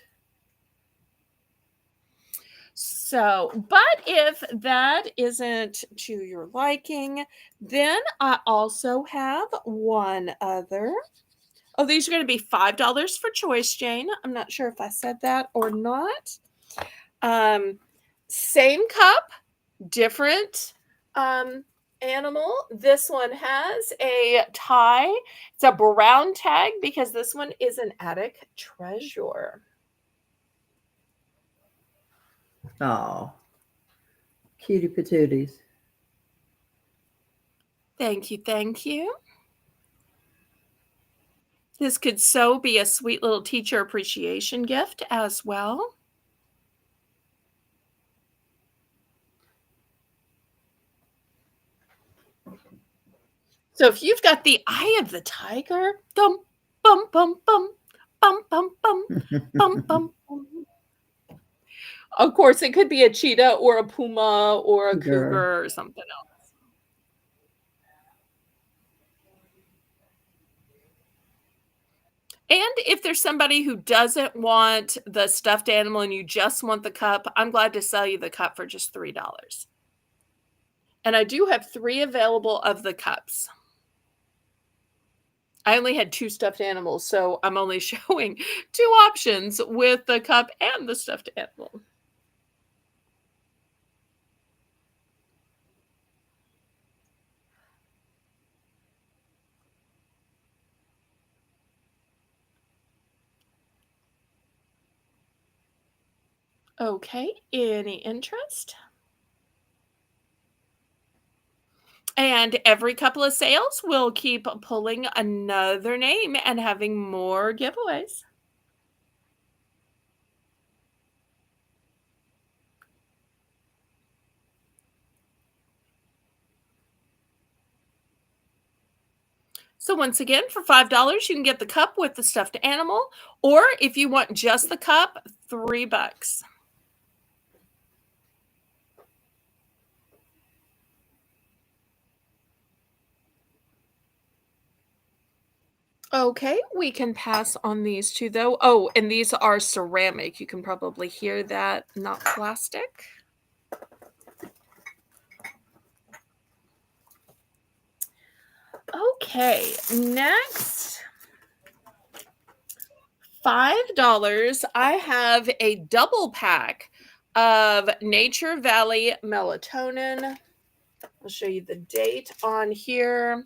So, but if that isn't to your liking, then I also have one other. Oh, these are going to be $5 for choice, Jane. I'm not sure if I said that or not. Same cup, different animal. This one has a tie. It's a brown tag because this one is an attic treasure. Oh, cutie patooties. Thank you, thank you. This could so be a sweet little teacher appreciation gift as well. So if you've got the eye of the tiger, dum bum bum bum bum bum bum bum bum bum. Of course, it could be a cheetah or a puma or a cougar or something else. And if there's somebody who doesn't want the stuffed animal and you just want the cup, I'm glad to sell you the cup for just $3. And I do have 3 available of the cups. I only had 2 stuffed animals, so I'm only showing 2 options with the cup and the stuffed animal. Okay, any interest? And every couple of sales, we'll keep pulling another name and having more giveaways. So once again, for $5, you can get the cup with the stuffed animal, or if you want just the cup, $3. Okay, we can pass on these 2 though. Oh, and these are ceramic. You can probably hear that, not plastic. Okay, next, $5. I have a double pack of Nature Valley melatonin. I'll show you the date on here.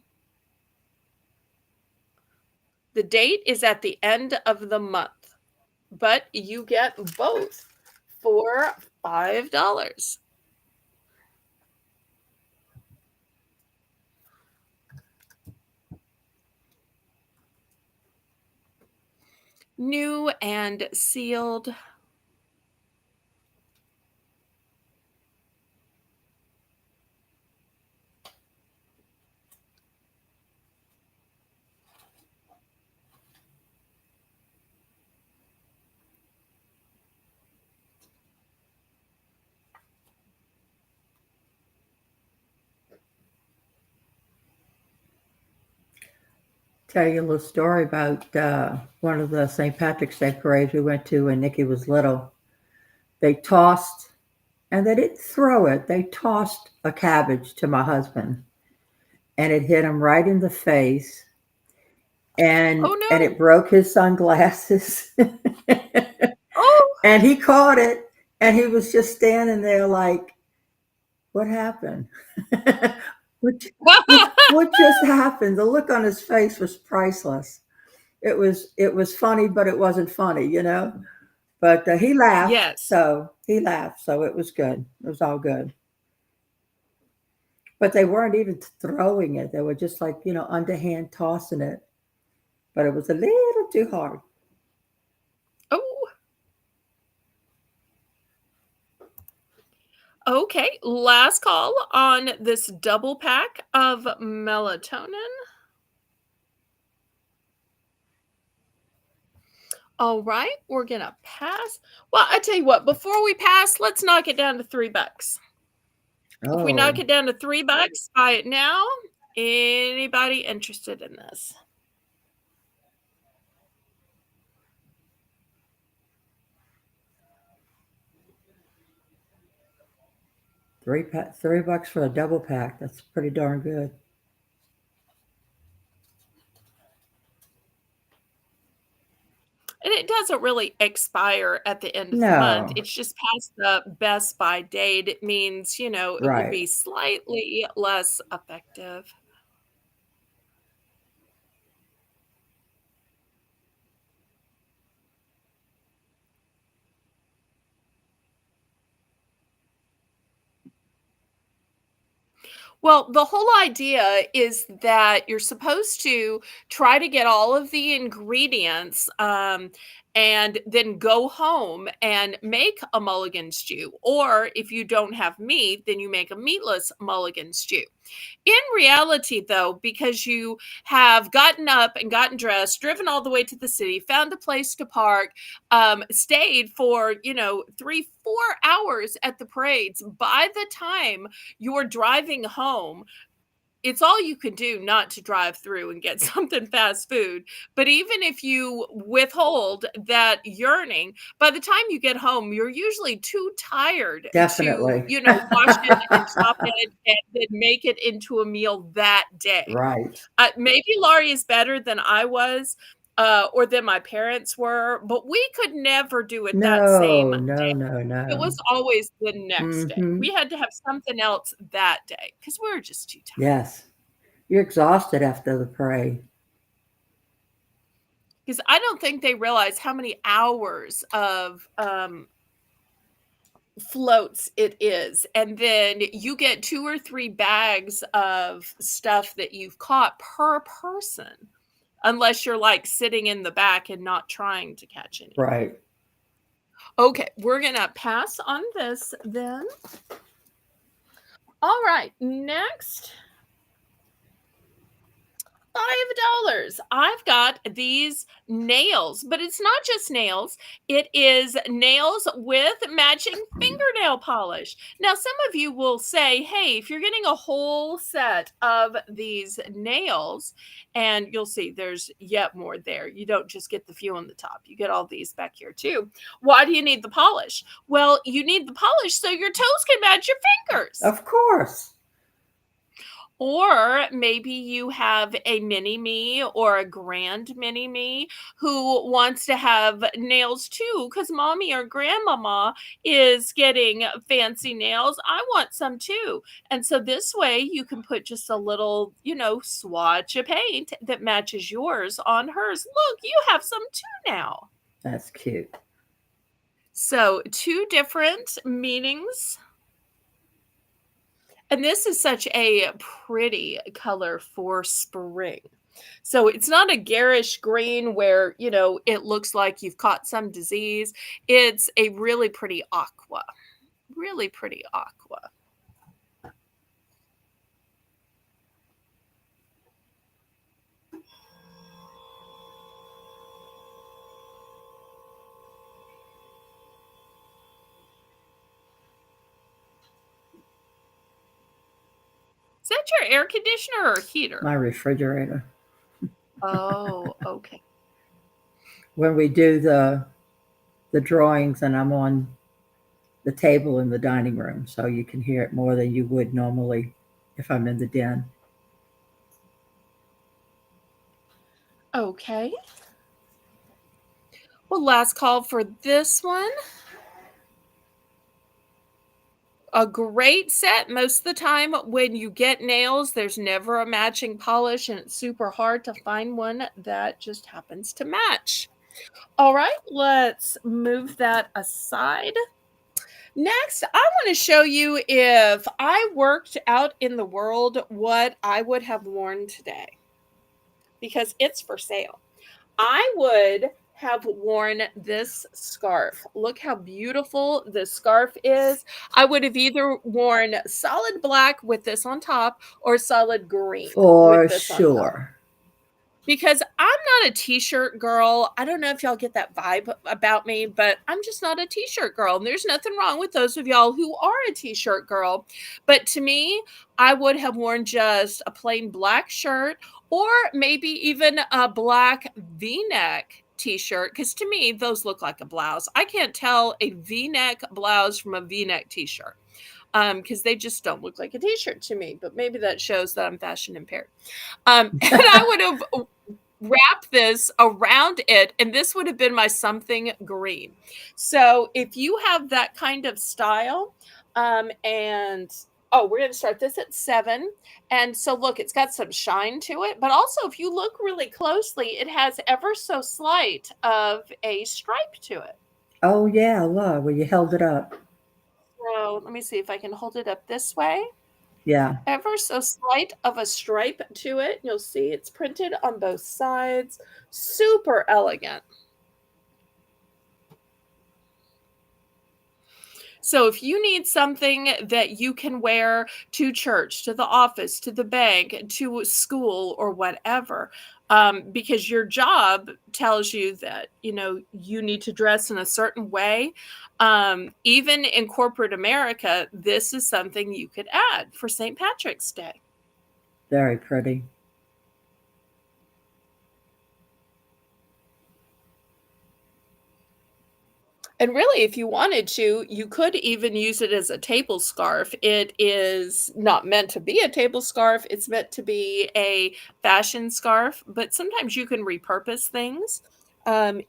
The date is at the end of the month, but you get both for $5. New and sealed. Tell you a little story about one of the St. Patrick's Day parades we went to when Nikki was little. They tossed, and they didn't throw it, they tossed a cabbage to my husband, and it hit him right in the face, and Oh and no. it broke his sunglasses. Oh. And he caught it, and he was just standing there like, what happened? what, what just happened? The look on his face was priceless. It was funny, but it wasn't funny, you know. But he laughed, Yes. so it was good. It was all good. But they weren't even throwing it; they were just like underhand tossing it. But it was a little too hard. Oh. Okay, last call on this double pack of melatonin. All right, we're gonna pass. Well, I tell you what, before we pass, let's knock it down to $3. If we knock Oh, it down to $3, buy it now. Anybody interested in this? $3 for a double pack. That's pretty darn good. And it doesn't really expire at the end of the month. No, It's just past the best by date. It means, it will right. be slightly less effective. Well, the whole idea is that you're supposed to try to get all of the ingredients, and then go home and make a mulligan stew. Or if you don't have meat, then you make a meatless mulligan stew. In reality, though, because you have gotten up and gotten dressed, driven all the way to the city, found a place to park, stayed for, 3, 4 hours at the parades, by the time you're driving home, it's all you can do not to drive through and get something fast food. But even if you withhold that yearning, by the time you get home, you're usually too tired to, Definitely. wash it and chop it and then make it into a meal that day. Right. Maybe Laurie is better than I was, or than my parents were, but we could never do it that same No, day. no, no, It was no. always the next day. Hmm. We had to have something else that day because we were just too tired. Yes. You're exhausted after the parade. Because I don't think they realize how many hours of floats it is. And then you get 2 or 3 bags of stuff that you've caught per person, unless you're like sitting in the back and not trying to catch any. Right. Okay, we're going to pass on this then. All right, next. $5. I've got these nails, but it's not just nails. It is nails with matching fingernail polish. Now, some of you will say, hey, if you're getting a whole set of these nails, and you'll see there's yet more there. You don't just get the few on the top. You get all these back here too. Why do you need the polish? Well, you need the polish so your toes can match your fingers. Of course. Or maybe you have a mini me or a grand mini me who wants to have nails too because mommy or grandmama is getting fancy nails. I want some too. And so this way you can put just a little, swatch of paint that matches yours on hers. Look, you have some too now. That's cute. So 2 different meanings. And this is such a pretty color for spring. So it's not a garish green where, it looks like you've caught some disease. It's a really pretty aqua. Really pretty aqua. Is that your air conditioner or heater? My refrigerator. Oh, okay. When we do the drawings and I'm on the table in the dining room, so you can hear it more than you would normally if I'm in the den. Okay. Well, last call for this one. A great set. Most of the time when you get nails, there's never a matching polish, and it's super hard to find one that just happens to match. All right, let's move that aside. Next, I want to show you if I worked out in the world what I would have worn today, because it's for sale. I would have worn this scarf. Look how beautiful this scarf is. I would have either worn solid black with this on top or solid green For with this on top. sure. Because I'm not a t-shirt girl. I don't know if y'all get that vibe about me, but I'm just not a t-shirt girl. And there's nothing wrong with those of y'all who are a t-shirt girl. But to me, I would have worn just a plain black shirt or maybe even a black V-neck t-shirt, because to me, those look like a blouse. I can't tell a v-neck blouse from a v-neck t-shirt because they just don't look like a t-shirt to me, but maybe that shows that I'm fashion impaired. And I would have wrapped this around it, and this would have been my something green. So if you have that kind of style, and oh, we're going to start this at 7. And so look, it's got some shine to it, but also if you look really closely, it has ever so slight of a stripe to it. Oh, yeah, look, well, you held it up. So let me see if I can hold it up this way. Yeah. Ever so slight of a stripe to it. You'll see it's printed on both sides. Super elegant. So if you need something that you can wear to church, to the office, to the bank, to school, or whatever, because your job tells you that, you need to dress in a certain way, even in corporate America, this is something you could add for St. Patrick's Day. Very pretty. And really, if you wanted to, you could even use it as a table scarf. It is not meant to be a table scarf. It's meant to be a fashion scarf, but sometimes you can repurpose things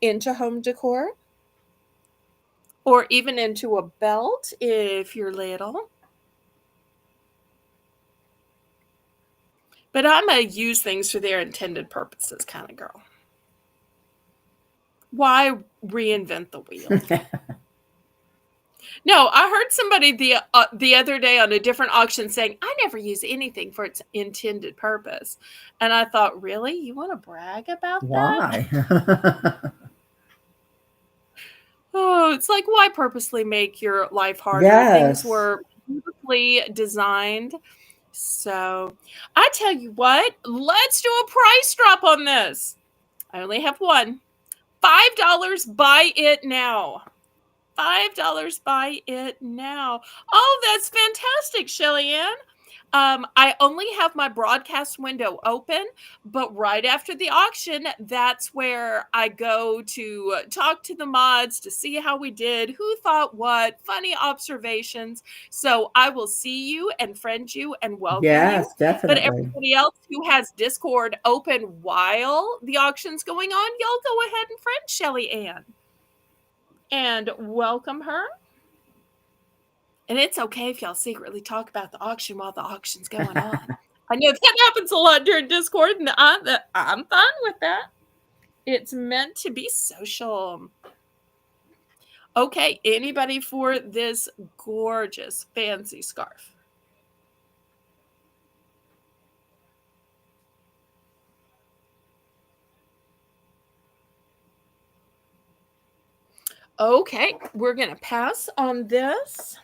into home decor or even into a belt if you're little. But I'm a use things for their intended purposes kind of girl. Why reinvent the wheel? No, I heard somebody the other day on a different auction saying, "I never use anything for its intended purpose." And I thought, "Really? You want to brag about that?" Why? Oh, it's like, why purposely make your life harder? Things Yes. were beautifully designed. So, I tell you what, let's do a price drop on this. I only have one. $5, buy it now. $5, buy it now. Oh, that's fantastic, Shelly Ann. I only have my broadcast window open, but right after the auction, that's where I go to talk to the mods to see how we did, who thought what, funny observations. So I will see you and friend you and welcome you. Yes, But definitely. everybody else who has Discord open while the auction's going on, y'all go ahead and friend Shelly Ann and welcome her. And it's okay if y'all secretly talk about the auction while the auction's going on. I know that happens a lot during Discord, and I'm fine with that. It's meant to be social. Okay, anybody for this gorgeous fancy scarf? Okay, we're going to pass on this.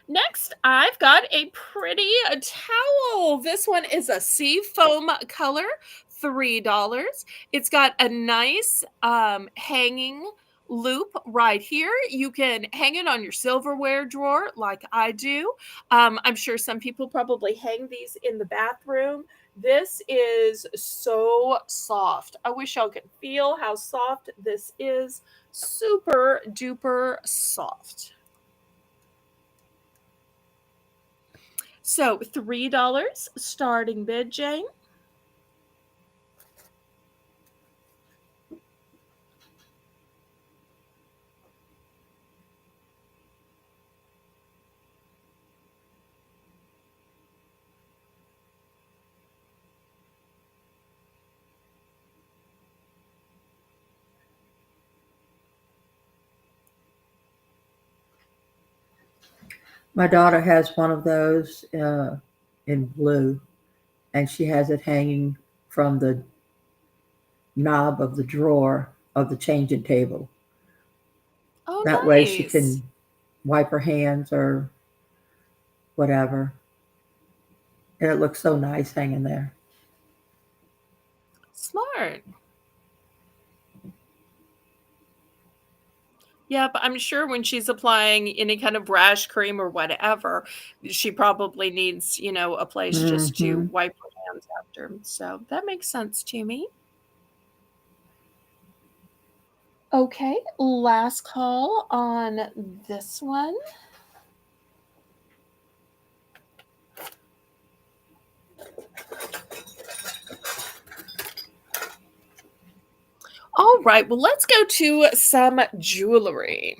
Next, I've got a pretty towel. This one is a sea foam color, $3. It's got a nice hanging loop right here. You can hang it on your silverware drawer like I do. I'm sure some people probably hang these in the bathroom. This is so soft. I wish y'all could feel how soft this is. Super duper soft. So $3 starting bid, Jane. My daughter has one of those in blue, and she has it hanging from the knob of the drawer of the changing table. Oh, That way she nice. can wipe her hands or whatever. And it looks so nice hanging there. Smart. Yeah, but I'm sure when she's applying any kind of rash cream or whatever, she probably needs, a place just to Hmm. wipe her hands after. So that makes sense to me. Okay, last call on this one. All right, well, let's go to some jewelry.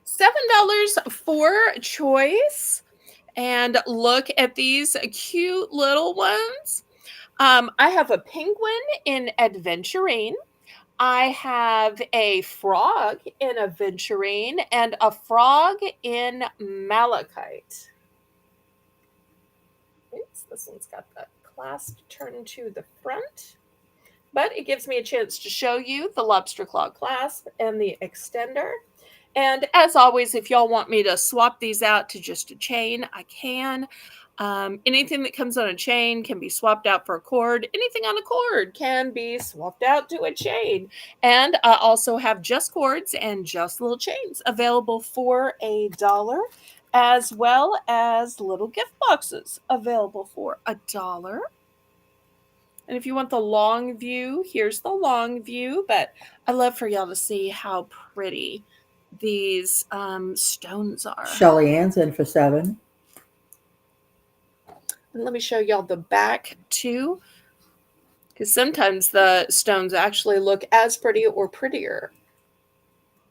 $7 for choice. And look at these cute little ones. I have a penguin in aventurine. I have a frog in aventurine and a frog in malachite. Oops, this one's got the clasp turned to the front, but it gives me a chance to show you the lobster claw clasp and the extender. And as always, if y'all want me to swap these out to just a chain, I can. Anything that comes on a chain can be swapped out for a cord. Anything on a cord can be swapped out to a chain. And I also have just cords and just little chains available for $1, as well as little gift boxes available for $1. And if you want the long view, here's the long view. But I love for y'all to see how pretty these stones are. Shelly Ann's in for 7. And let me show y'all the back too, because sometimes the stones actually look as pretty or prettier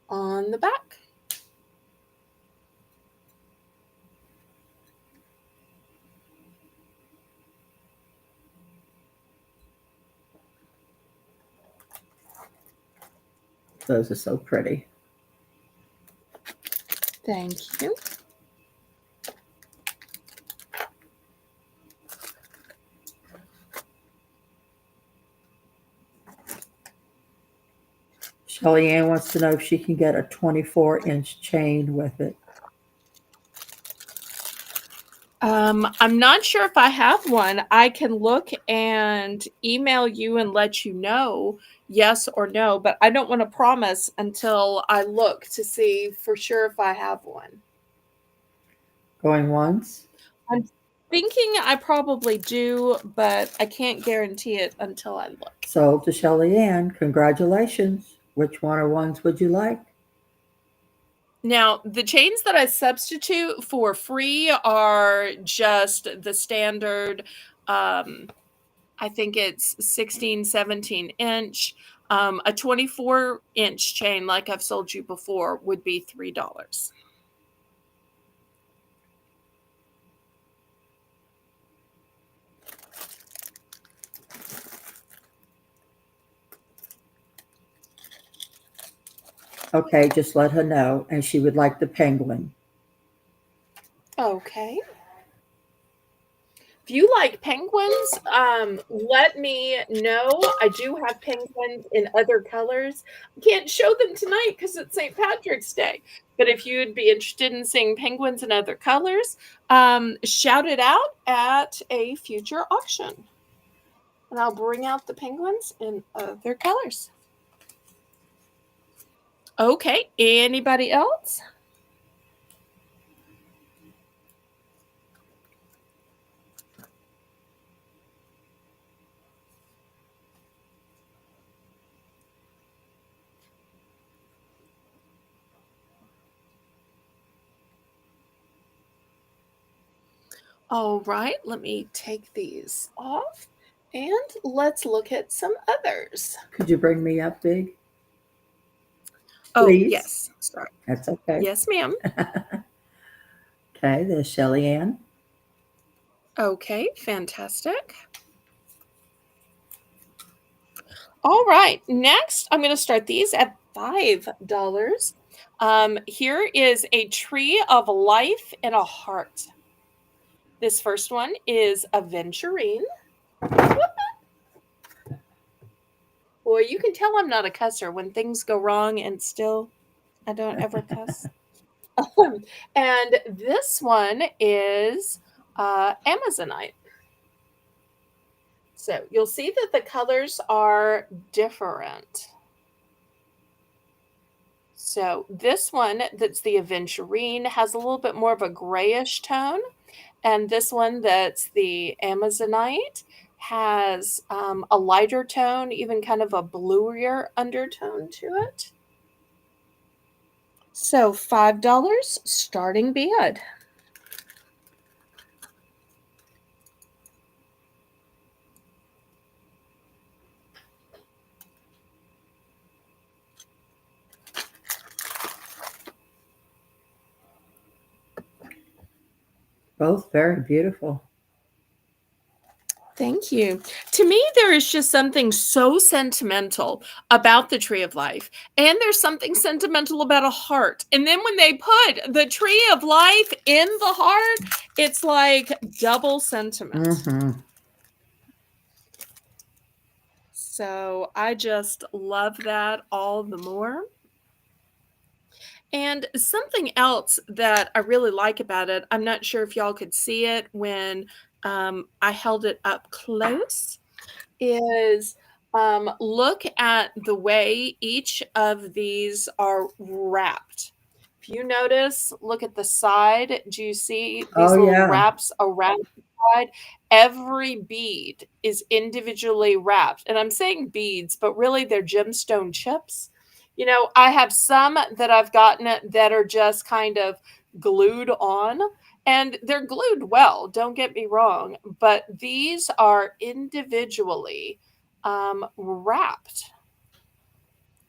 on the back. Those are so pretty. Thank you. Shelly Ann wants to know if she can get a 24-inch chain with it. I'm not sure if I have one. I can look and email you and let you know yes or no, but I don't want to promise until I look to see for sure if I have one. Going once? I'm thinking I probably do, but I can't guarantee it until I look. Sold to Shelly Ann. Congratulations. Which one or ones would you like? Now, the chains that I substitute for free are just the standard, I think it's 16, 17 inch. A 24-inch chain, like I've sold you before, would be $3. Okay, just let her know. And she would like the penguin. Okay. If you like penguins, let me know. I do have penguins in other colors. I can't show them tonight because it's St. Patrick's Day. But if you'd be interested in seeing penguins in other colors, shout it out at a future auction. And I'll bring out the penguins in other colors. Okay, anybody else? All right, let me take these off and let's look at some others. Could you bring me up, Big? Oh, Please? yes. Sorry. That's okay. Yes, ma'am. Okay, there's Shelly Ann. Okay, fantastic. All right, next I'm going to start these at $5. Here is a tree of life and a heart. This first one is aventurine. Boy, you can tell I'm not a cusser when things go wrong, and still I don't ever cuss. And this one is Amazonite. So you'll see that the colors are different. So this one that's the aventurine has a little bit more of a grayish tone. And this one that's the Amazonite has a lighter tone, even kind of a bluier undertone to it. So $5 starting bid. Both very beautiful. Thank you. To me, there is just something so sentimental about the tree of life, and there's something sentimental about a heart. And then when they put the tree of life in the heart, it's like double sentiment. Mm-hmm. So I just love that all the more. And something else that I really like about it, I'm not sure if y'all could see it when I held it up close, is look at the way each of these are wrapped. If you notice, look at the side. Do you see Oh, these little yeah. wraps around the side? Every bead is individually wrapped. And I'm saying beads, but really they're gemstone chips. You know, I have some that I've gotten that are just kind of glued on, and they're glued well, don't get me wrong, but these are individually wrapped.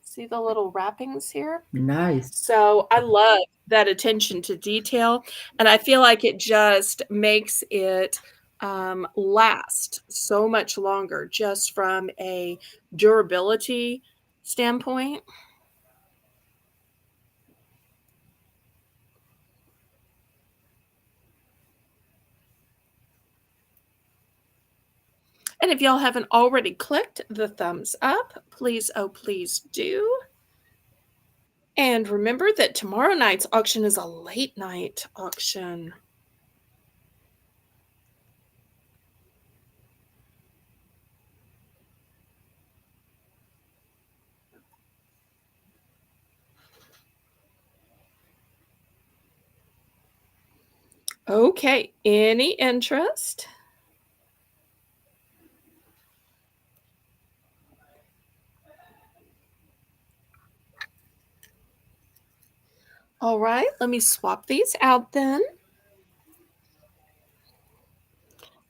See the little wrappings here? Nice. So I love that attention to detail, and I feel like it just makes it last so much longer just from a durability standpoint. And if y'all haven't already clicked the thumbs up, please, oh, please do. And remember that tomorrow night's auction is a late night auction. Okay, any interest? All right, let me swap these out then.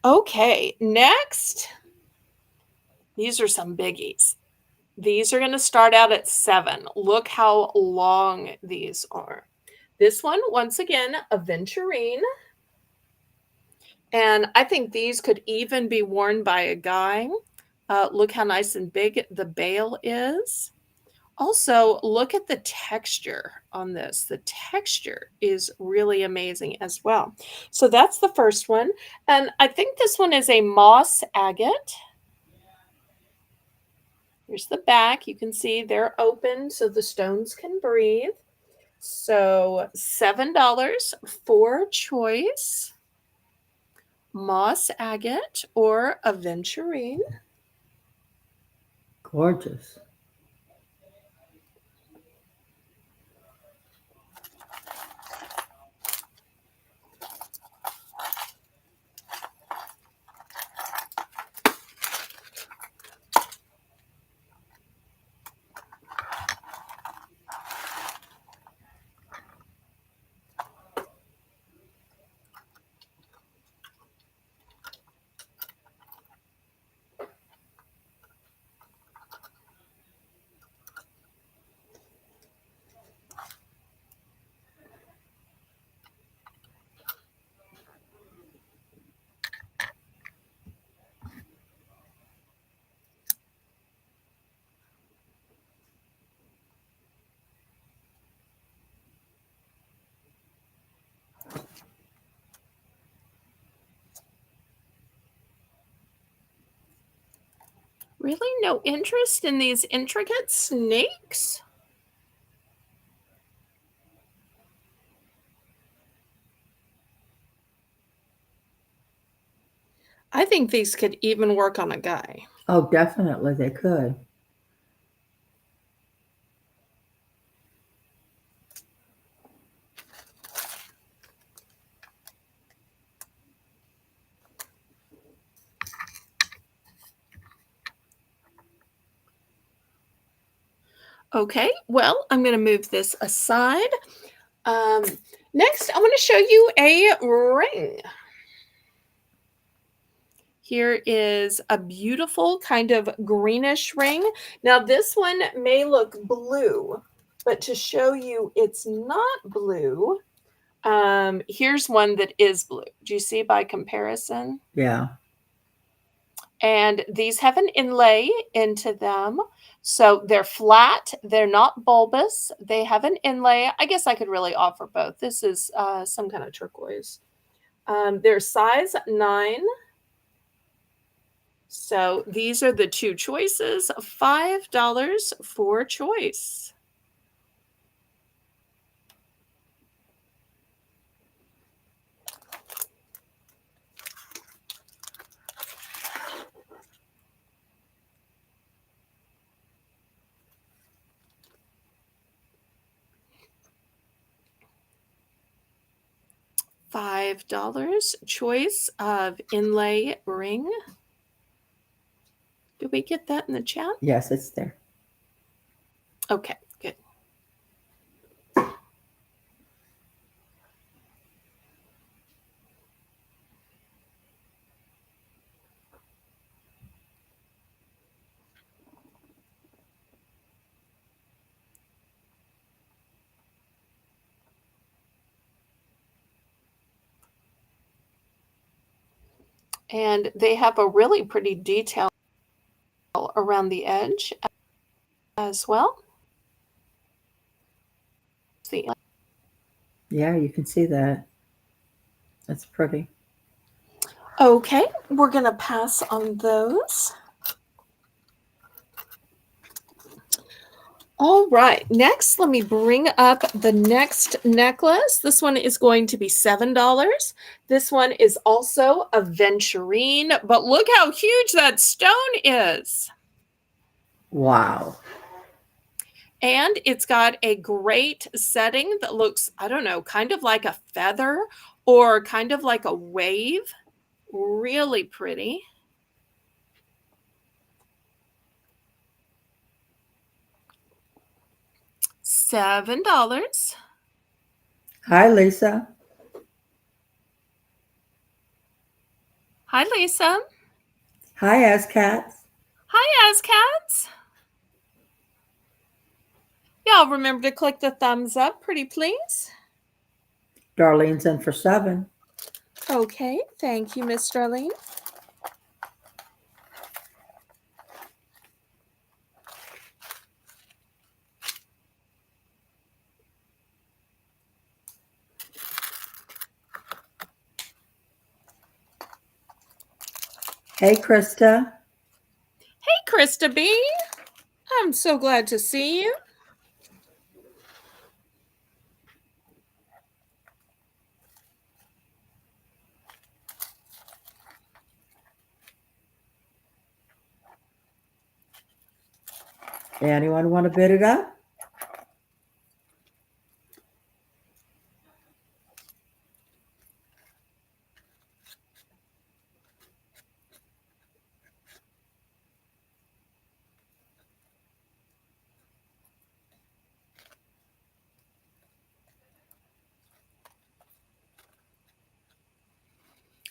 Okay, next, these are some biggies. These are going to start out at 7. Look how long these are. This one, once again, aventurine. And I think these could even be worn by a guy. Look how nice and big the bail is. Also, look at the texture on this. The texture is really amazing as well. So that's the first one. And I think this one is a moss agate. Here's the back. You can see they're open so the stones can breathe. So $7 for choice. Moss agate or aventurine. Gorgeous. Really no interest in these intricate snakes? I think these could even work on a guy. Oh, definitely they could. Okay, well, I'm going to move this aside. Um, Next, I want to show you a ring. Here is a beautiful kind of greenish ring. Now, this one may look blue, but to show you it's not blue, here's one that is blue. Do you see by comparison? Yeah. And these have an inlay into them. So they're flat, they're not bulbous, they have an inlay. I guess I could really offer both. This is some kind of turquoise. They're size 9. So these are the two choices, $5 for choice. $5 choice of inlay ring. Did we get that in the chat? Yes, it's there. Okay, good. And they have a really pretty detail around the edge as well. See, Yeah, you can see that. That's pretty. okay, we're going to pass on those. All right, next, let me bring up the next necklace. This one is going to be $7. This one is also a aventurine, but look how huge that stone is. Wow. And it's got a great setting that looks, I don't know, kind of like a feather or kind of like a wave. Really pretty. $7. Hi, Lisa. Hi, Lisa. Hi, ASCATs. Hi, ASCATs. Y'all remember to click the thumbs up, pretty please. Darlene's in for 7. Okay, thank you, Miss Darlene. Hey, Krista. Hey, Krista B. I'm so glad to see you. Anyone want to bid it up?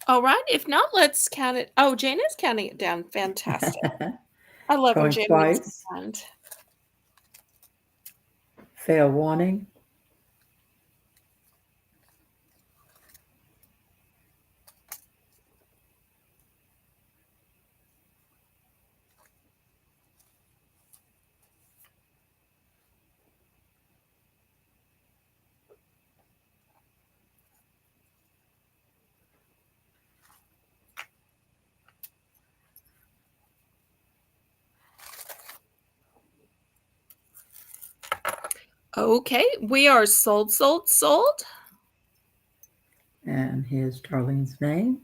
All right, if not, let's count it. Oh, Jane is counting it down. Fantastic. I love when Going Jane makes twice. a count. Fair warning. Okay, we are sold, sold, sold. And here's Darlene's name.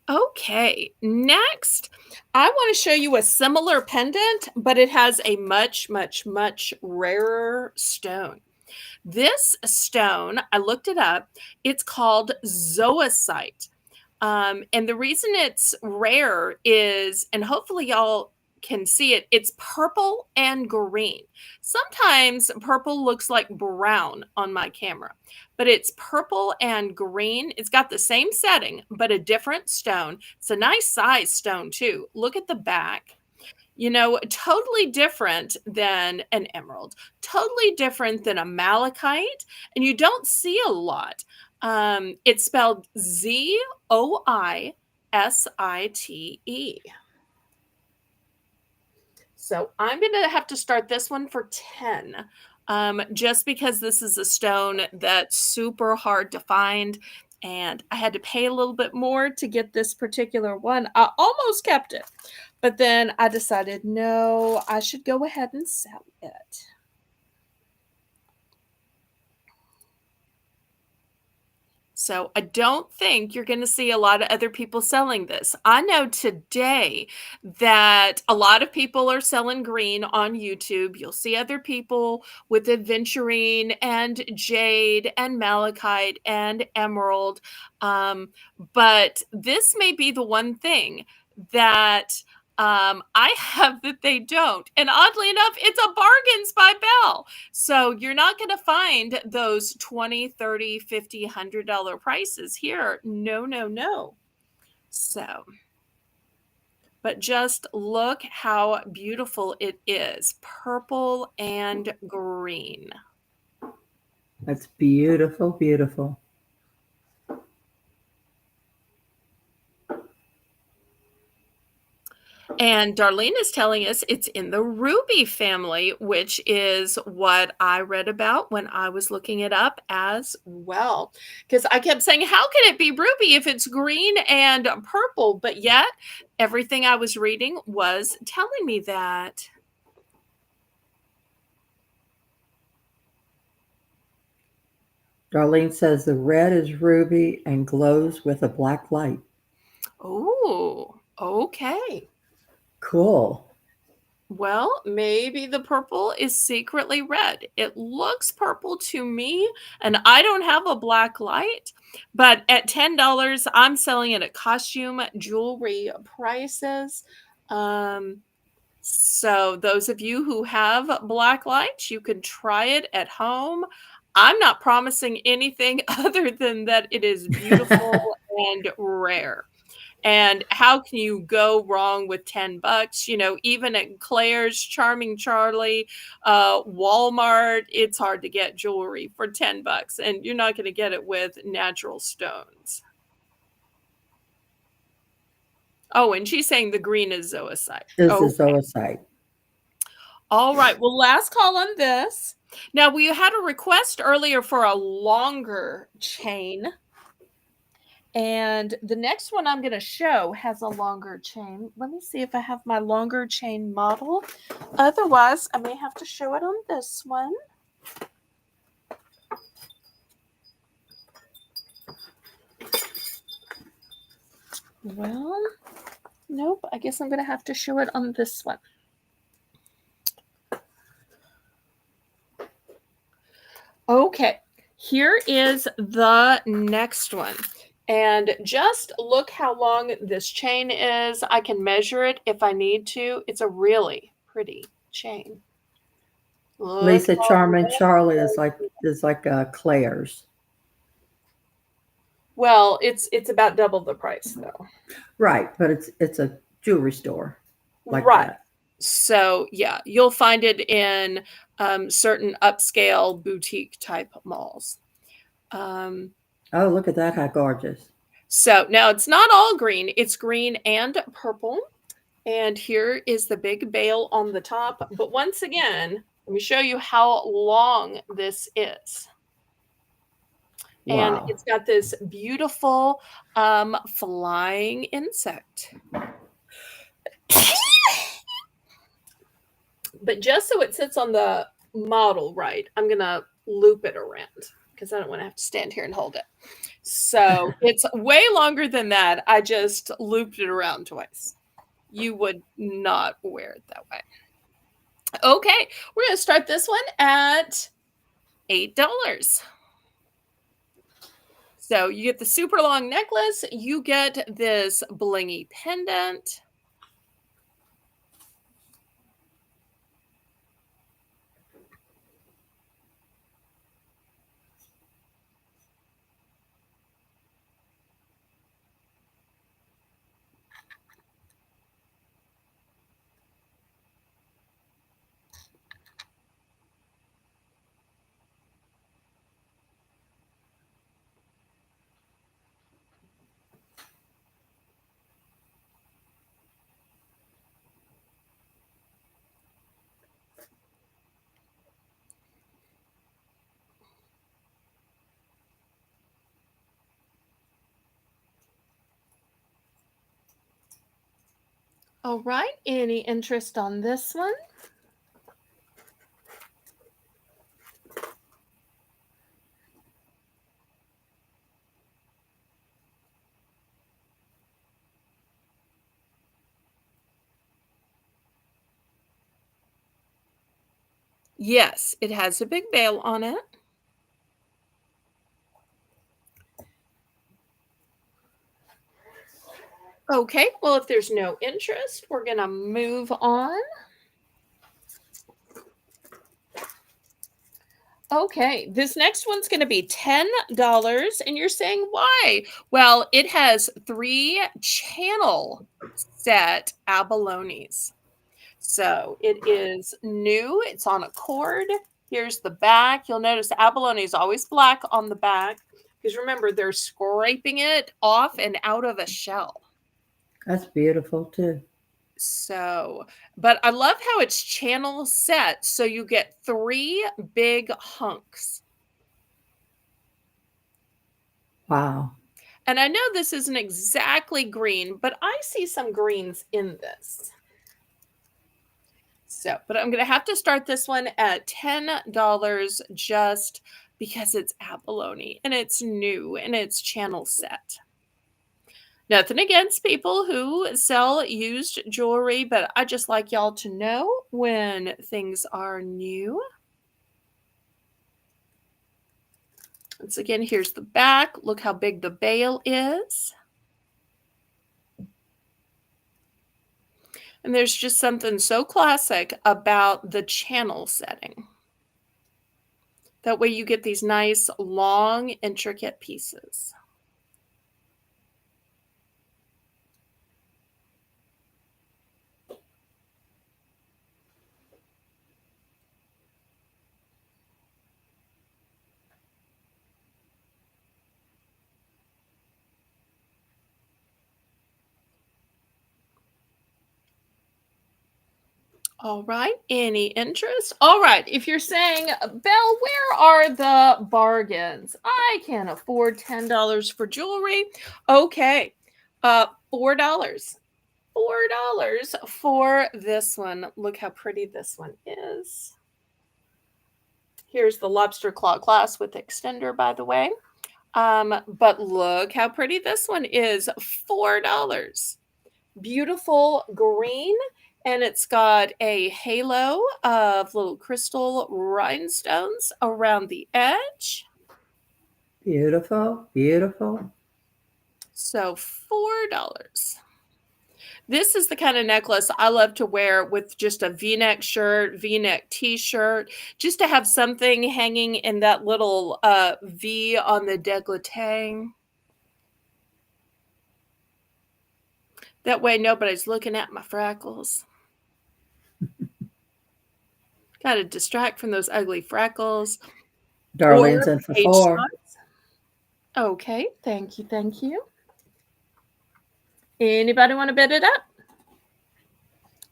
Okay, next, I want to show you a similar pendant, but it has a much, much, much rarer stone. This stone, I looked it up, it's called zoisite. And the reason it's rare is, and hopefully y'all can see it, it's purple and green. Sometimes purple looks like brown on my camera, but it's purple and green. It's got the same setting, but a different stone. It's a nice size stone too. Look at the back. Totally different than an emerald, totally different than a malachite, and you don't see a lot. It's spelled Zoisite. So I'm going to have to start this one for 10, just because this is a stone that's super hard to find. And I had to pay a little bit more to get this particular one. I almost kept it, but then I decided, no, I should go ahead and sell it. So I don't think you're going to see a lot of other people selling this. I know today that a lot of people are selling green on YouTube. You'll see other people with aventurine and jade and malachite and emerald. But this may be the one thing that I have that they don't. And oddly enough, it's a Bargains by Belle. So you're not going to find those $20, $30, $50, $100 prices here. No, no, no. So, but just look how beautiful it is. Purple and green. That's beautiful, beautiful. And Darlene is telling us it's in the ruby family, which is what I read about when I was looking it up as well. Because I kept saying, how can it be ruby if it's green and purple? But yet, everything I was reading was telling me that. Darlene says the red is ruby and glows with a black light. Oh, okay. Cool. Well, maybe the purple is secretly red. It looks purple to me, and I don't have a black light, but at $10, I'm selling it at costume jewelry prices. So those of you who have black lights, you can try it at home. I'm not promising anything other than that it is beautiful and rare. And how can you go wrong with $10? Even at Claire's, Charming Charlie, Walmart, it's hard to get jewelry for $10, and you're not going to get it with natural stones. Oh, and she's saying the green is zoisite. This Okay. is zoisite. All right. Well, last call on this. Now, we had a request earlier for a longer chain. And the next one I'm going to show has a longer chain. Let me see if I have my longer chain model. Otherwise, I may have to show it on this one. Well, nope. I guess I'm going to have to show it on this one. Okay. Here is the next one. And just look how long this chain is. I can measure it if I need to. It's a really pretty chain. Look Lisa, Charming Charlie is like Claire's. Well, it's about double the price though. Right, but it's a jewelry store. Like right. That. So yeah, you'll find it in certain upscale boutique type malls. Oh, look at that! How gorgeous! So now it's not all green; it's green and purple. And here is the big bale on the top. But once again, let me show you how long this is. Wow. And it's got this beautiful flying insect. But just so it sits on the model right, I'm going to loop it around because I don't want to have to stand here and hold it. So it's way longer than that. I just looped it around twice. You would not wear it that way. Okay, we're going to start this one at $8. So you get the super long necklace, you get this blingy pendant. All right, any interest on this one? Yes, it has a big bail on it. Okay, well, if there's no interest, we're gonna move on. Okay, this next one's gonna be $10, and you're saying, "Why?" Well, it has 3 channel set abalones. So, it is new, it's on a cord. Here's the back. You'll notice abalone is always black on the back, because remember, they're scraping it off and out of a shell. That's beautiful too. So, but I love how it's channel set, so you get 3 big hunks. Wow. And I know this isn't exactly green, but I see some greens in this. So, but I'm gonna have to start this one at $10 just because it's abalone and it's new and it's channel set. Nothing against people who sell used jewelry, but I just like y'all to know when things are new. Once again, here's the back. Look how big the bail is. And there's just something so classic about the channel setting. That way you get these nice, long, intricate pieces. All right. Any interest? All right. If you're saying, Belle, where are the bargains? I can't afford $10 for jewelry. Okay. $4. $4 for this one. Look how pretty this one is. Here's the lobster claw clasp with extender, by the way. But look how pretty this one is. $4. Beautiful green, and it's got a halo of little crystal rhinestones around the edge. Beautiful. Beautiful. So $4. This is the kind of necklace I love to wear with just a V-neck shirt, V-neck t-shirt, just to have something hanging in that little V on the décolleté. That way nobody's looking at my freckles. Gotta distract from those ugly freckles. Darlene's Or in for page 4. shots. Okay, thank you, thank you. Anybody wanna bid it up?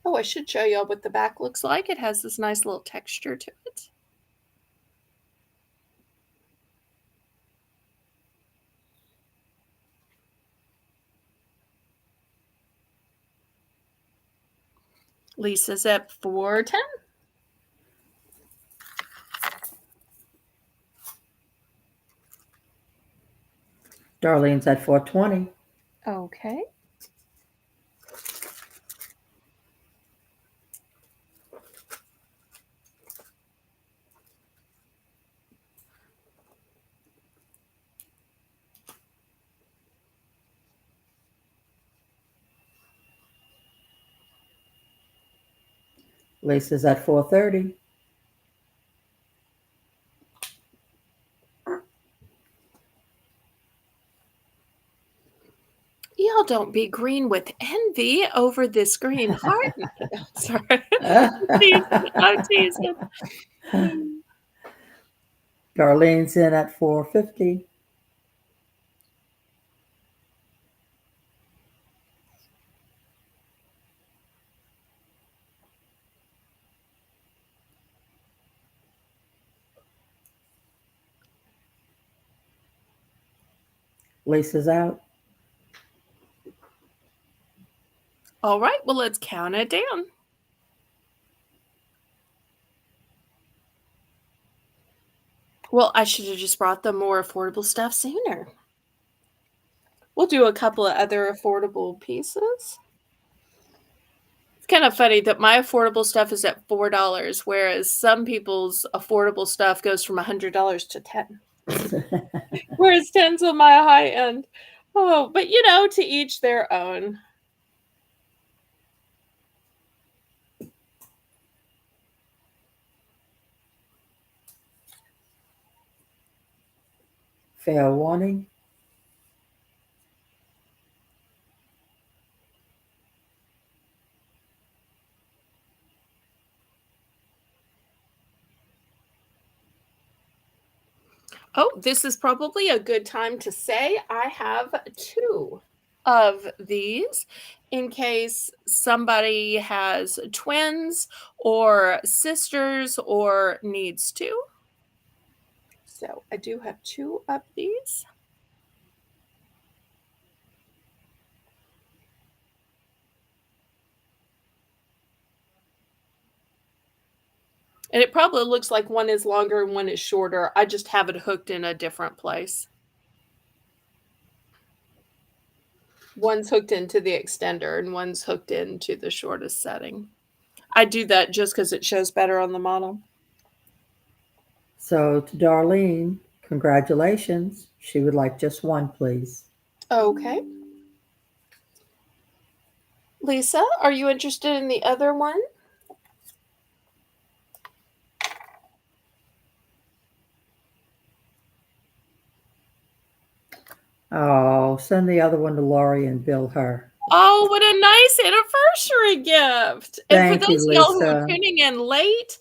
Oh, I should show y'all what the back looks like. It has this nice little texture to it. Lisa's at 410. Darlene's at 420. Okay. Lisa's at 4:30. Y'all don't be green with envy over this green heart. Sorry. I'm teasing. Darlene's in at 4:50. Lisa's out. All right, well, let's count it down. Well, I should have just brought the more affordable stuff sooner. We'll do a couple of other affordable pieces. It's kind of funny that my affordable stuff is at $4, whereas some people's affordable stuff goes from $100 to 10. Whereas 10's on my high end. Oh, but to each their own. Fair warning. Oh, this is probably a good time to say I have 2 of these in case somebody has twins or sisters or needs to. So I do have 2 of these. And it probably looks like one is longer and one is shorter. I just have it hooked in a different place. One's hooked into the extender and one's hooked into the shortest setting. I do that just because it shows better on the model. So to Darlene, congratulations. She would like just one, please. Okay. Lisa, are you interested in the other one? Oh, send the other one to Lori and bill her. Oh, what a nice anniversary gift. And for Thank you, those of y'all who are Lisa. tuning in late,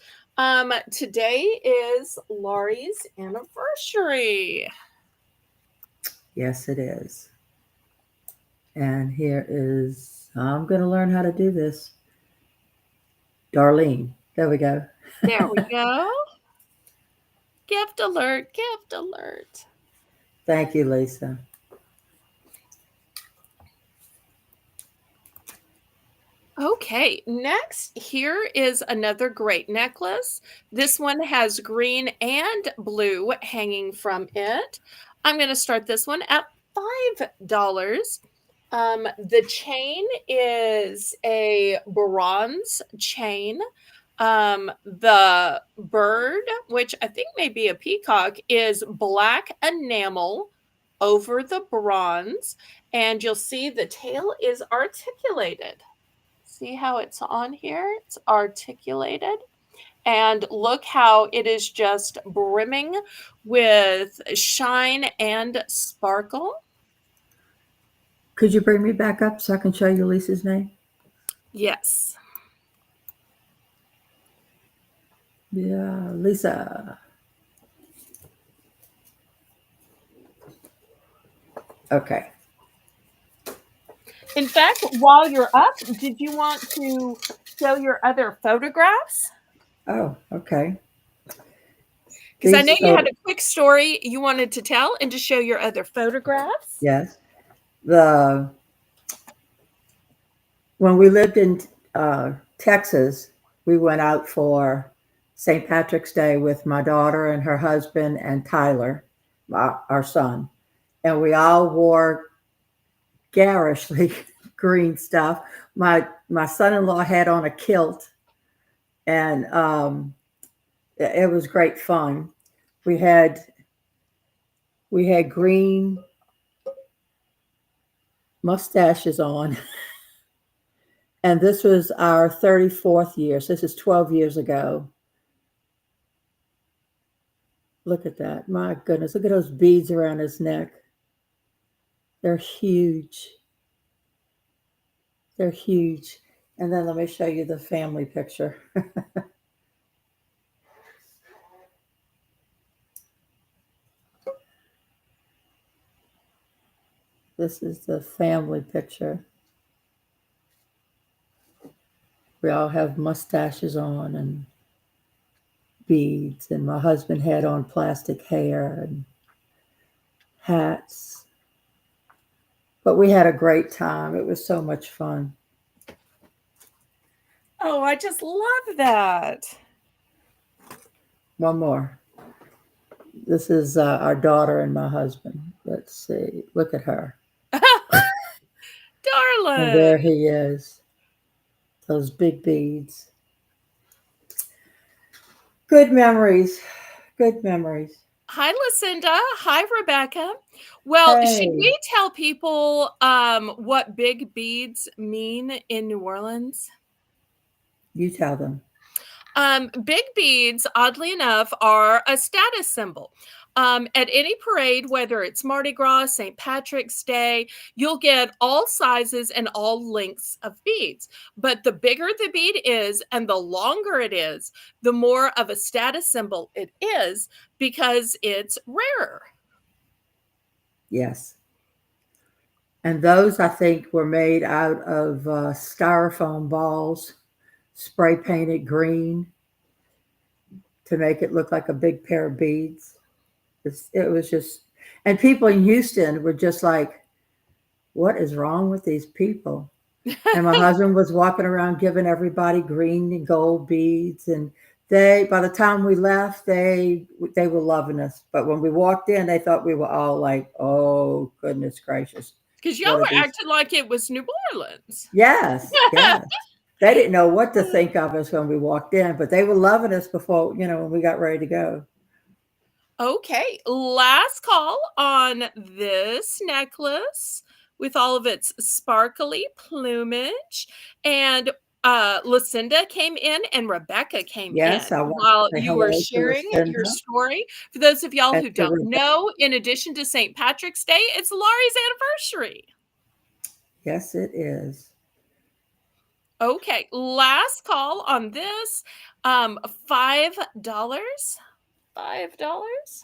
today is Laurie's anniversary. Yes, it is. And here is, I'm going to learn how to do this. Darlene. There we go. There we go. Gift alert, gift alert. Thank you, Lisa. Okay, next, here is another great necklace. This one has green and blue hanging from it. I'm going to start this one at $5. The chain is a bronze chain. The bird, which I think may be a peacock, is black enamel over the bronze. And you'll see the tail is articulated. See how it's on here? It's articulated. And look how it is just brimming with shine and sparkle. Could you bring me back up so I can show you Lisa's name? Yes. Yeah, Lisa. Okay. In fact, while you're up, did you want to show your other photographs? Oh, okay. Because I know you had a quick story you wanted to tell and to show your other photographs. Yes. When we lived in Texas, we went out for St. Patrick's Day with my daughter and her husband and Tyler, our son. And we all wore garishly green stuff. My son-in-law had on a kilt, and it was great fun. We had green mustaches on And this was our 34th year. So this is 12 years ago. Look at that. My goodness. Look at those beads around his neck. They're huge. They're huge. And then let me show you the family picture. This is the family picture. We all have mustaches on and beads, and my husband had on plastic hair and hats. But we had a great time. It was so much fun. Oh, I just love that. One more. This is our daughter and my husband. Let's see. Look at her. And Darling. there he is. Those big beads. Good memories. Good memories. Hi, Lucinda. Hi, Rebecca. Well, should Hey, we tell people what big beads mean in New Orleans? you tell them. Big beads, oddly enough, are a status symbol. At any parade, whether it's Mardi Gras, St. Patrick's Day, you'll get all sizes and all lengths of beads. But the bigger the bead is and the longer it is, the more of a status symbol it is because it's rarer. Yes. And those, I think, were made out of styrofoam balls, spray painted green to make it look like a big pair of beads. It was just, and people in Houston were just like, what is wrong with these people? And my husband was walking around giving everybody green and gold beads. And by the time we left, they were loving us. But when we walked in, they thought we were all like, oh, goodness gracious. Because y'all What are were these? acting like it was New Orleans. Yes, yes. They didn't know what to think of us when we walked in, but they were loving us before, when we got ready to go. Okay, last call on this necklace with all of its sparkly plumage. And Lucinda came in and Rebecca came in Yes, I want while to say you were hello to sharing your Lucinda story. For those of y'all and who to don't Rebecca. know, in addition to St. Patrick's Day, it's Laurie's anniversary. Yes, it is. Okay, last call on this. $5. $5.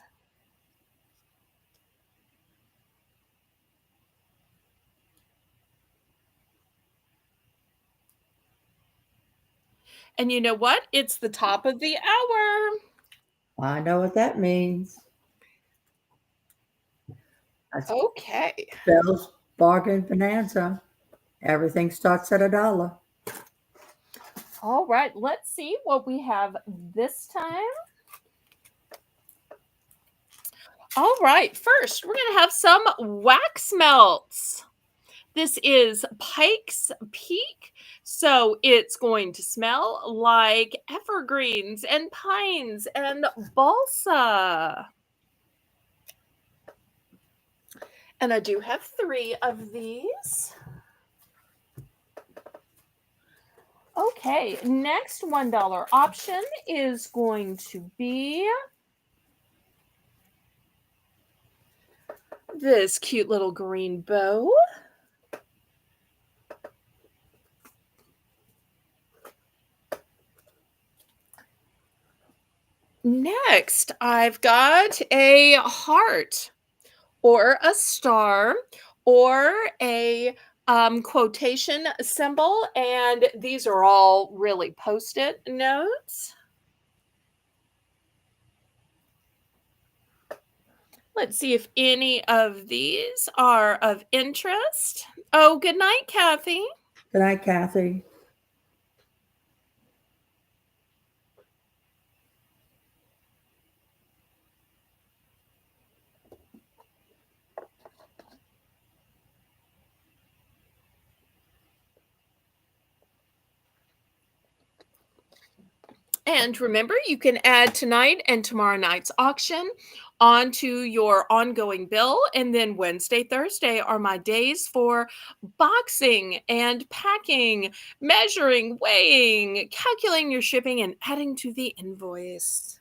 And you know what? It's the top of the hour. I know what that means. That's Okay. Bell's Bargain Bonanza. Everything starts at $1. All right. Let's see what we have this time. All right. First, we're going to have some wax melts. This is Pike's Peak. So it's going to smell like evergreens and pines and balsa. And I do have 3 of these. Okay, next $1 option is going to be this cute little green bow. Next, I've got a heart or a star or a quotation symbol, and these are all really post-it notes. Let's see if any of these are of interest. Oh, good night, Kathy. Good night, Kathy. And remember, you can add tonight and tomorrow night's auction onto your ongoing bill. And then Wednesday, Thursday are my days for boxing and packing, measuring, weighing, calculating your shipping, and adding to the invoice.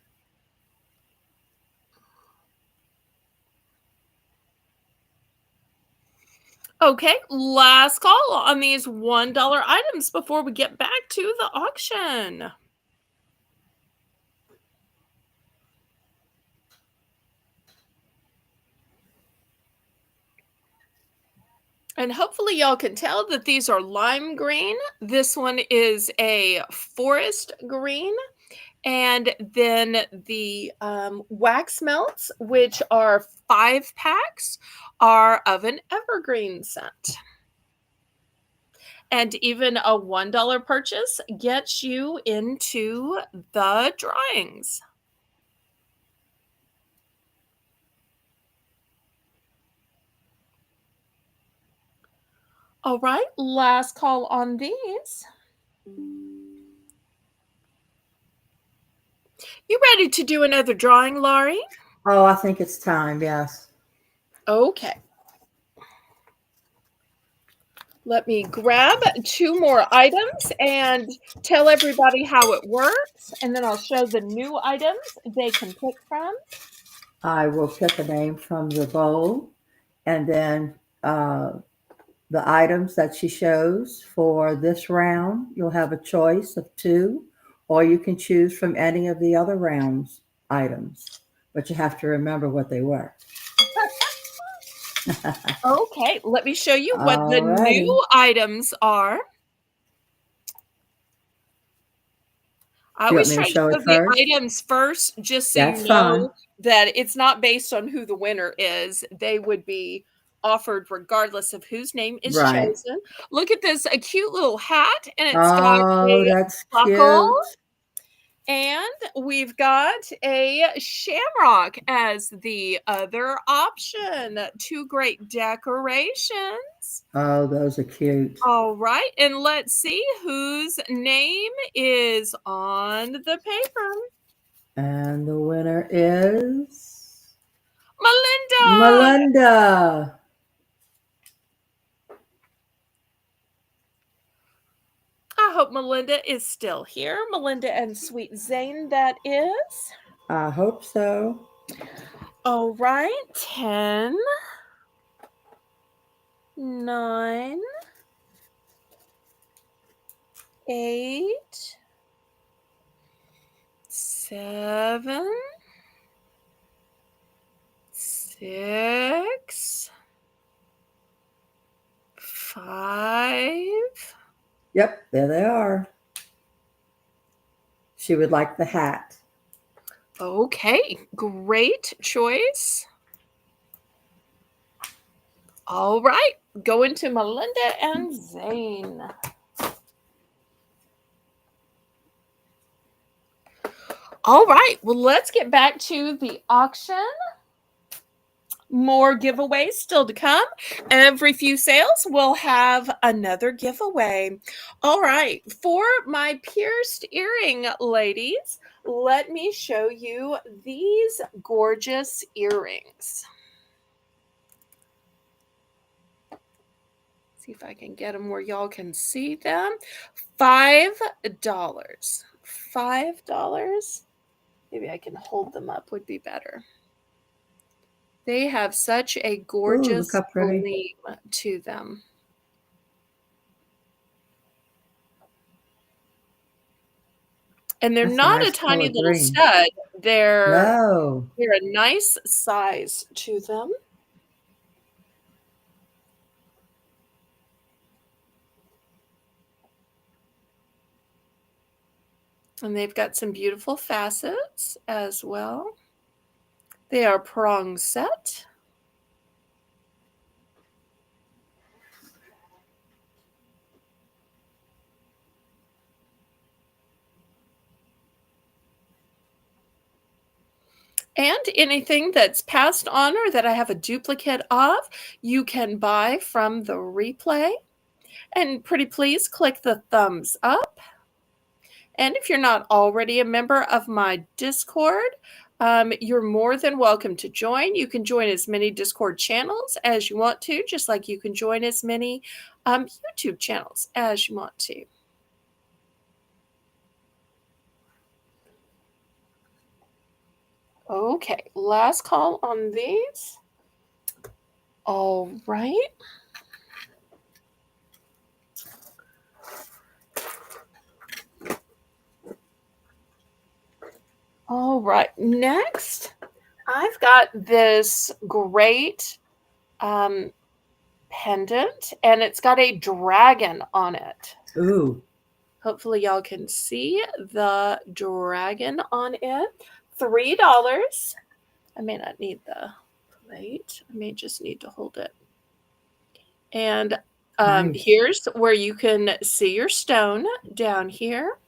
Okay, last call on these $1 items before we get back to the auction. And hopefully y'all can tell that these are lime green. This one is a forest green. And then the wax melts, which are 5 packs, are of an evergreen scent. And even a $1 purchase gets you into the drawings. All right, last call on these. You ready to do another drawing, Laurie? Oh, I think it's time. Yes. Okay. Let me grab 2 more items and tell everybody how it works, and then I'll show the new items they can pick from. I will pick a name from the bowl, and then the items that she shows for this round, you'll have a choice of 2, or you can choose from any of the other rounds items, but you have to remember what they were. Okay, let me show you what the All righty. new items are. I Do you want always me try to to show show it the first? items first just so you That's fine. know that it's not based on who the winner is. They would be offered regardless of whose name is Right. chosen. Look at this, a cute little hat, and it's got Oh, a that's buckle. cute. And we've got a shamrock as the other option. 2 great decorations. Oh, those are cute. All right, and let's see whose name is on the paper. And the winner is Melinda! Melinda. I hope Melinda is still here. Melinda and Sweet Zane, that is. I hope so. All right, 10, 9, 8, 7, 6, 5. Yep, there they are. She would like the hat. Okay, great choice. All right, going to Melinda and Zane. All right, well, let's get back to the auction. More giveaways still to come. Every few sales, we'll have another giveaway. All right, for my pierced earring ladies, let me show you these gorgeous earrings. See if I can get them where y'all can see them. $5. $5. Maybe I can hold them up, would be better. They have such a Ooh, gorgeous look how pretty. gleam to them. And they're That's a not a nice tiny color little green. stud. They're No. a nice size to them. And they've got some beautiful facets as well. They are prong set. And anything that's passed on or that I have a duplicate of, you can buy from the replay. And pretty please click the thumbs up And if you're not already a member of my Discord, you're more than welcome to join. You can join as many Discord channels as you want to, just like you can join as many YouTube channels as you want to. Okay, last call on these. All right. All right, next, I've got this great pendant, and it's got a dragon on it. Ooh. Hopefully y'all can see the dragon on it. $3. I may not need the plate. I may just need to hold it. And Nice. here's where you can see your stone down here.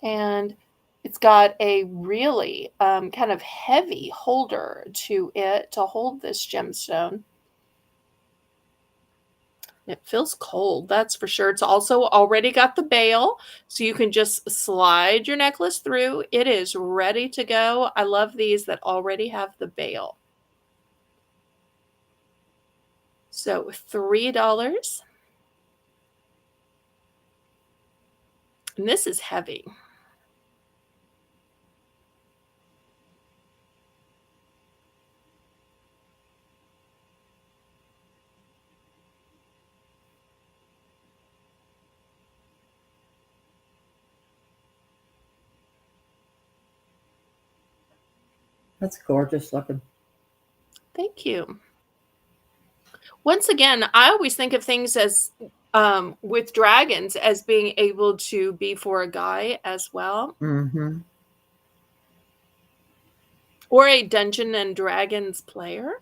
And it's got a really kind of heavy holder to it to hold this gemstone. It feels cold, that's for sure. It's also already got the bail, so you can just slide your necklace through. It is ready to go. I love these that already have the bail. So $3. And this is heavy. That's gorgeous looking. Thank you. Once again, I always think of things as with dragons as being able to be for a guy as well, Mm-hmm. or a Dungeon and Dragons player.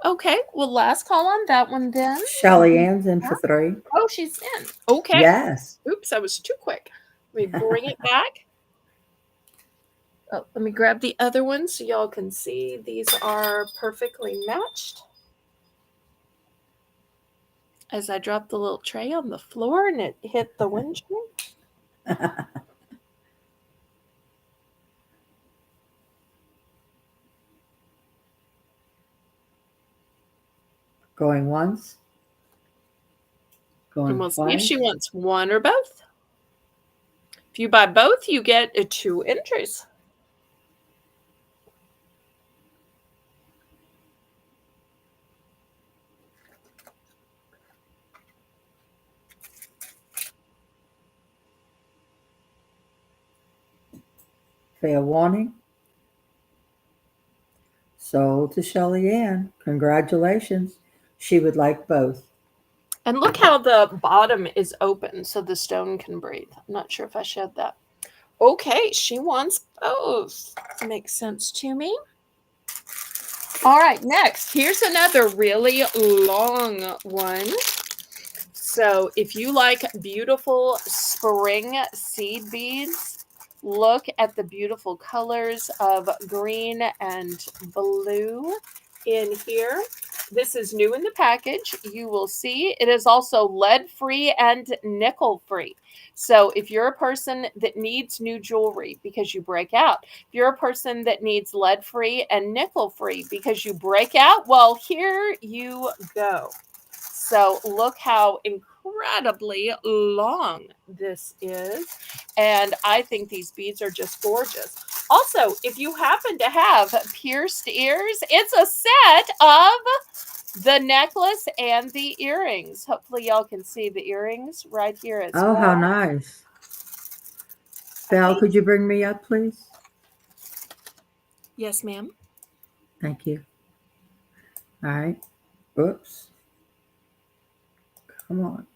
Okay, well, last call on that one then. Shelly Ann's in for 3. Oh, she's in. Okay. Yes. Oops, I was too quick. Let me bring it back. Oh, let me grab the other one so y'all can see. These are perfectly matched. As I dropped the little tray on the floor and it hit the windshield. Going once. Going And we'll see if twice. she wants one or both. If you buy both, you get 2 entries. Fair warning. Sold to Shelly Ann. Congratulations. She would like both. And look how the bottom is open so the stone can breathe. I'm not sure if I showed that. Okay, she wants both. Makes sense to me. All right, next, here's another really long one. So if you like beautiful spring seed beads, look at the beautiful colors of green and blue in here. This is new in the package. You will see it is also lead-free and nickel-free. So if you're a person that needs new jewelry because you break out, if you're a person that needs lead-free and nickel-free because you break out, well, here you go. So look how incredibly long this is. And I think these beads are just gorgeous. Also, if you happen to have pierced ears, it's a set of the necklace and the earrings. Hopefully y'all can see the earrings right here as Oh, well. how nice. Belle, could you bring me up, please? Yes, ma'am. Thank you. All right. Oops. Come on.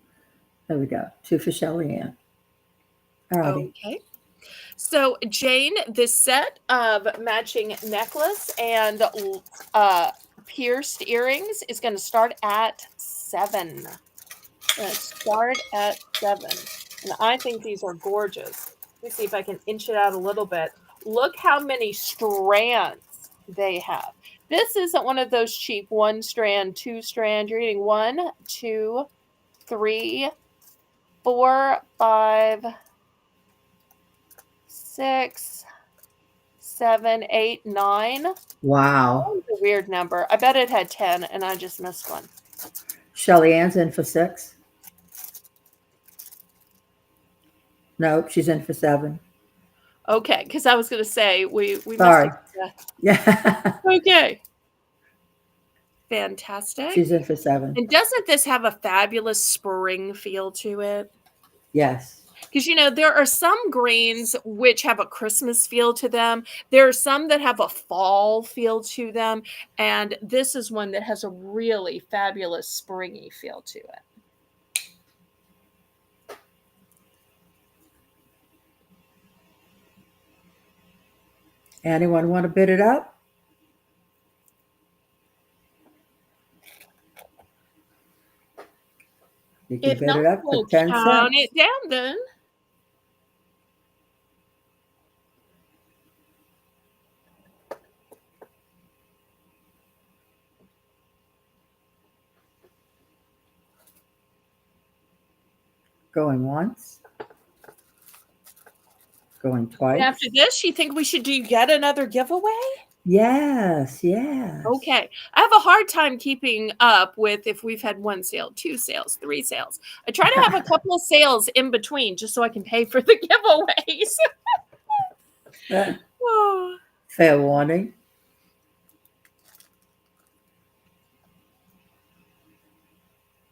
There we go. 2 for Shelly Ann. All righty. Okay. So, Jane, this set of matching necklace and pierced earrings is going to start at $7. Start at $7. And I think these are gorgeous. Let me see if I can inch it out a little bit. Look how many strands they have. This isn't one of those cheap 1-strand, 2-strand. You're getting 1, 2, 3, 4, 5, 6, 7, 8, 9. Wow. That was a weird number. I bet it had 10 and I just missed one. Shelly Ann's in for 6. Nope, she's in for 7. Okay, because I was going to say we must Sorry. have. Yeah. Okay. Fantastic. She's in for 7. And doesn't this have a fabulous spring feel to it? Yes. Because, there are some greens which have a Christmas feel to them. There are some that have a fall feel to them. And this is one that has a really fabulous springy feel to it. Anyone want to bid it up? You can If bid not, it up for we'll 10 count cents. it down then. Going once. Going twice. And after this, you think we should do yet another giveaway? Yes, yes. Okay. I have a hard time keeping up with if we've had 1 sale, 2 sales, 3 sales. I try to have a couple of sales in between just so I can pay for the giveaways. Oh. Fair warning.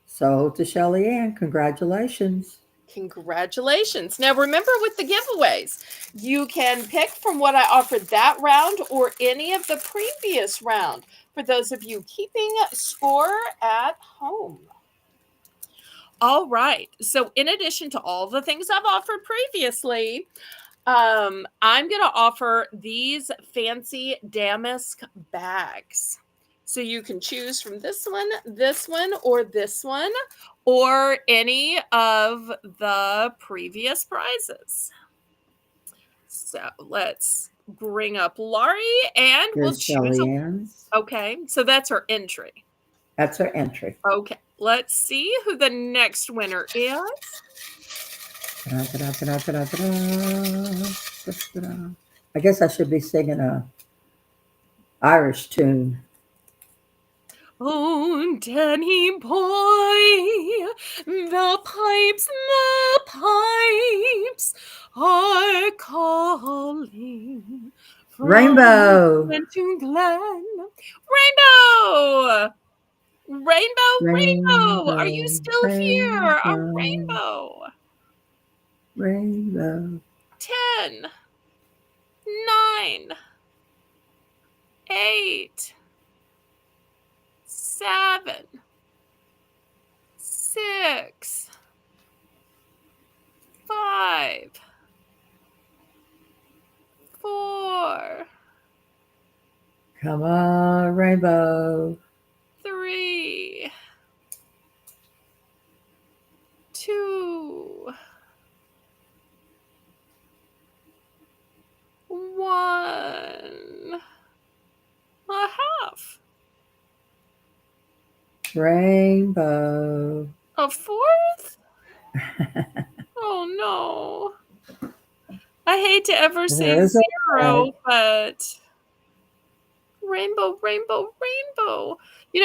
So to Shelly Ann, congratulations. Congratulations. Now remember with the giveaways, you can pick from what I offered that round or any of the previous round for those of you keeping score at home. All right. So in addition to all the things I've offered previously, I'm going to offer these fancy damask bags. So you can choose from this one, or any of the previous prizes. So let's bring up Laurie and we'll Here's choose. Shelly Ann's. Okay, so that's her entry. That's her entry. Okay, let's see who the next winner is. I guess I should be singing a Irish tune. Oh, Danny boy, the pipes are calling. From Rainbow. glen to glen. Rainbow! Rainbow! Are you still here? A rainbow. Rainbow. 10, 9, 8, 7, 6, 5, 4, Come on, Rainbow. 3, 2, 1. A half. Rainbow. A 4th? Oh no. I hate to ever say There's a 0, but rainbow, rainbow, rainbow.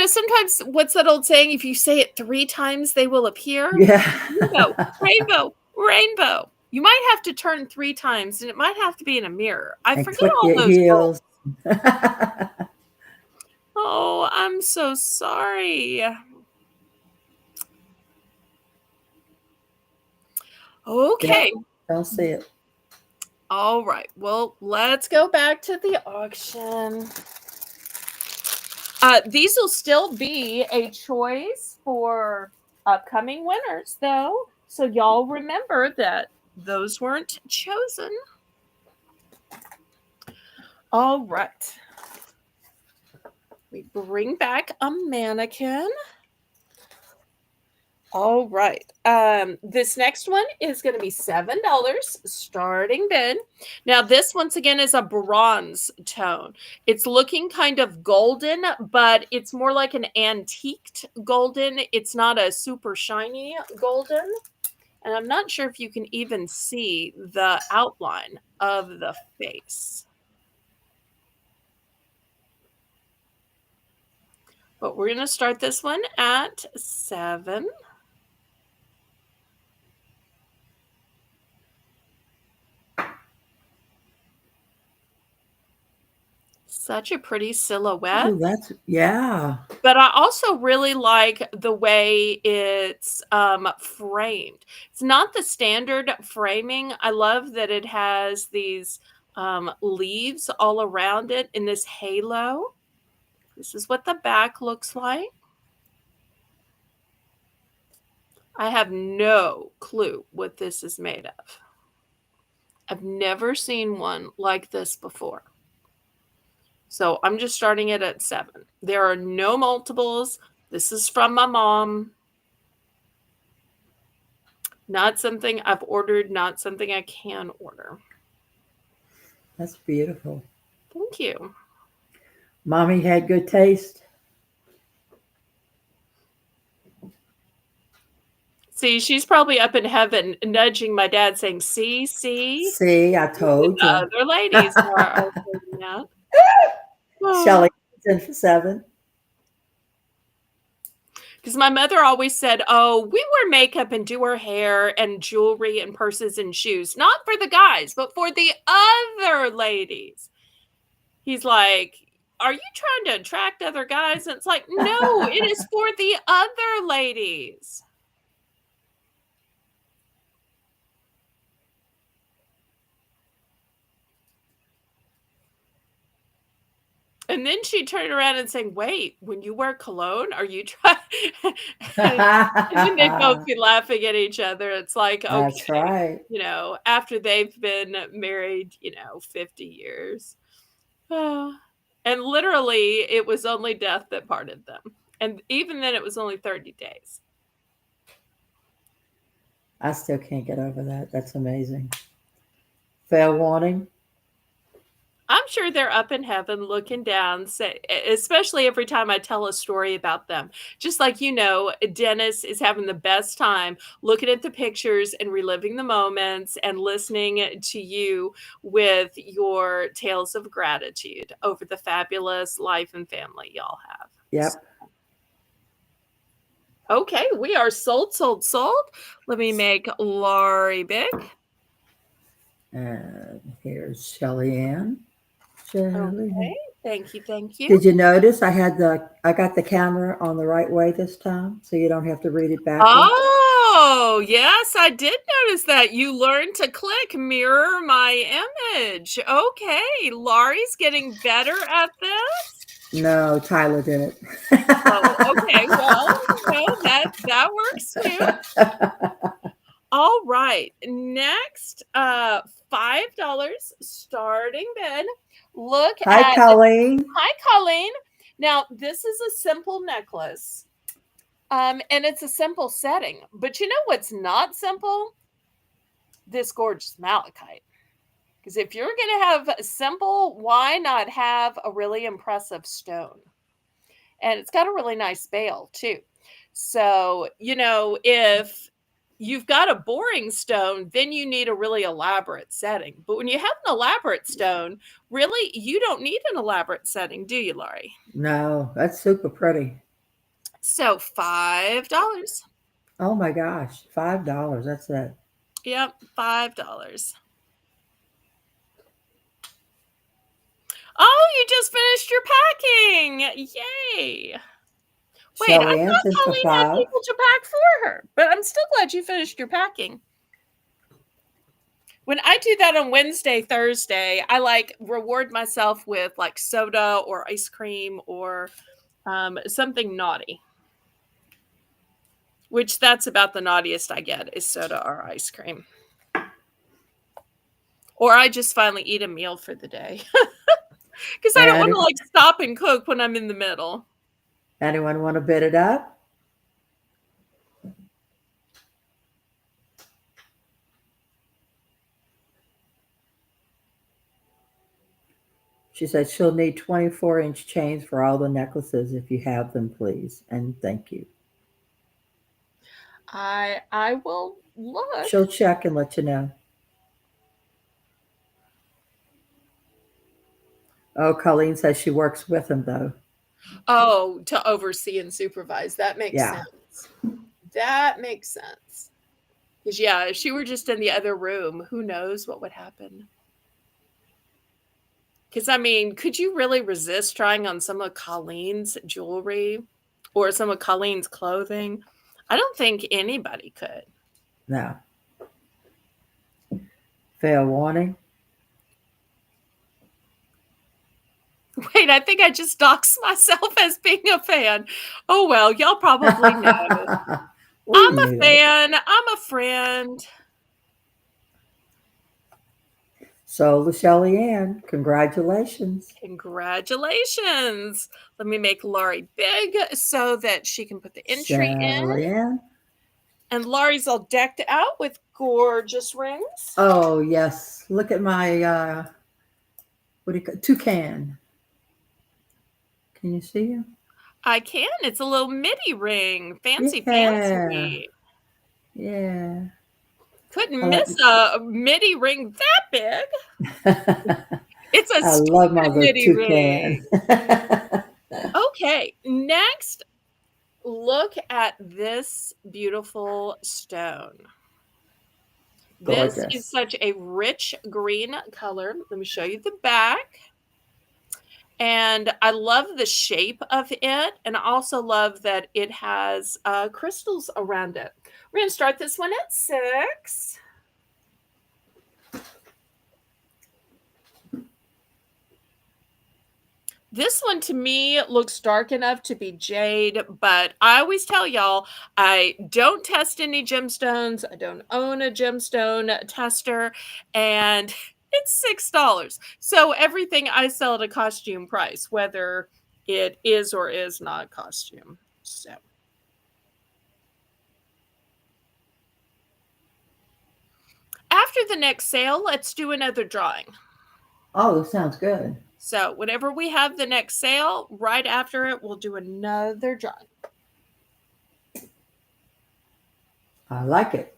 Sometimes what's that old saying? If you say it 3 times, they will appear. Yeah. Rainbow, rainbow, rainbow. You might have to turn 3 times, and it might have to be in a mirror. I And forget click all your those heels. rules. Oh, I'm so sorry. Okay. Yep, don't see it. All right. Well, let's go back to the auction. These will still be a choice for upcoming winners, though. So y'all remember that those weren't chosen. All right. We bring back a mannequin. All right. This next one is going to be $7 starting bid. Now, this once again is a bronze tone. It's looking kind of golden, but it's more like an antiqued golden. It's not a super shiny golden. And I'm not sure if you can even see the outline of the face. But we're going to start this one at 7. Such a pretty silhouette. Oh, that's, yeah. But I also really like the way it's framed. It's not the standard framing. I love that it has these leaves all around it in this halo. This is what the back looks like. I have no clue what this is made of. I've never seen one like this before. So I'm just starting it at 7. There are no multiples. This is from my mom. Not something I've ordered, not something I can order. That's beautiful. Thank you. Mommy had good taste. See, she's probably up in heaven nudging my dad saying, see, See, I told the you. other ladies are saying that. Shelly in for 7. Because my mother always said, oh, we wear makeup and do our hair and jewelry and purses and shoes, not for the guys, but for the other ladies. He's like, are you trying to attract other guys? And it's like, no, it is for the other ladies. And then she'd turn around and say, wait, when you wear cologne, are you trying? And then they both be laughing at each other. It's like, okay, That's right. after they've been married, 50 years. And literally, it was only death that parted them. And even then, it was only 30 days. I still can't get over that. That's amazing. Fair warning. I'm sure they're up in heaven looking down, especially every time I tell a story about them. Just like, Dennis is having the best time looking at the pictures and reliving the moments and listening to you with your tales of gratitude over the fabulous life and family y'all have. Yep. Okay, we are sold. Let me make Laurie big. And here's Shelly Ann. Shelly. Okay, thank you. Did you notice I got the camera on the right way this time, so you don't have to read it backwards? Oh, yes, I did notice that. You learned to click mirror my image. Okay, Laurie's getting better at this. No, Tyler did it. Oh, okay. Well, that works too. All right. Next, $5 starting bid. Hi, Colleen. Hi, Colleen. Now, this is a simple necklace. And it's a simple setting. But you know what's not simple? This gorgeous malachite. Because if you're going to have simple, why not have a really impressive stone? And it's got a really nice bail, too. So, if you've got a boring stone, then you need a really elaborate setting. But when you have an elaborate stone, really, you don't need an elaborate setting, do you, Laurie? No, that's super pretty. So $5. Oh my gosh, $5. That's it. Yep, $5. Oh, you just finished your packing. Yay. Wait, Shelly I Ann's thought in for Colleen had 5. people to pack for her, but I'm still glad you finished your packing. When I do that on Wednesday, Thursday, I reward myself with soda or ice cream or something naughty. Which that's about the naughtiest I get is soda or ice cream. Or I just finally eat a meal for the day. Because I don't want to stop and cook when I'm in the middle. Anyone want to bid it up? She said she'll need 24-inch chains for all the necklaces if you have them, please. And thank you. I will look. She'll check and let you know. Oh, Colleen says she works with him, though. Oh, to oversee and supervise. That makes Yeah. sense. That makes sense. Because, yeah, if she were just in the other room, who knows what would happen? Because, I mean, could you really resist trying on some of Colleen's jewelry or some of Colleen's clothing? I don't think anybody could. No. Fair warning. Wait, I think I just doxed myself as being a fan. Oh, well, y'all probably know. We I'm a knew it. fan. I'm a friend. So, Shelly Ann, congratulations. Congratulations. Let me make Laurie big so that she can put the entry in. Shelly Ann. And Laurie's all decked out with gorgeous rings. Oh, yes. Look at my, what do you call toucan. Can you see him? I can. It's a little midi ring. Fancy, Yeah. fancy. Yeah. Couldn't I like miss a midi ring that big. It's a I love my stupid little midi ring. toucan. Okay, next, look at this beautiful stone. This is Gorgeous. such a rich green color. Let me show you the back. And I love the shape of it, and I also love that it has crystals around it. We're going to start this one at 6. This one to me looks dark enough to be jade, but I always tell y'all I don't test any gemstones. I don't own a gemstone tester, and it's $6. So everything I sell at a costume price, whether it is or is not costume. So after the next sale, let's do another drawing. Oh, that sounds good. So whenever we have the next sale, right after it, we'll do another drawing. I like it.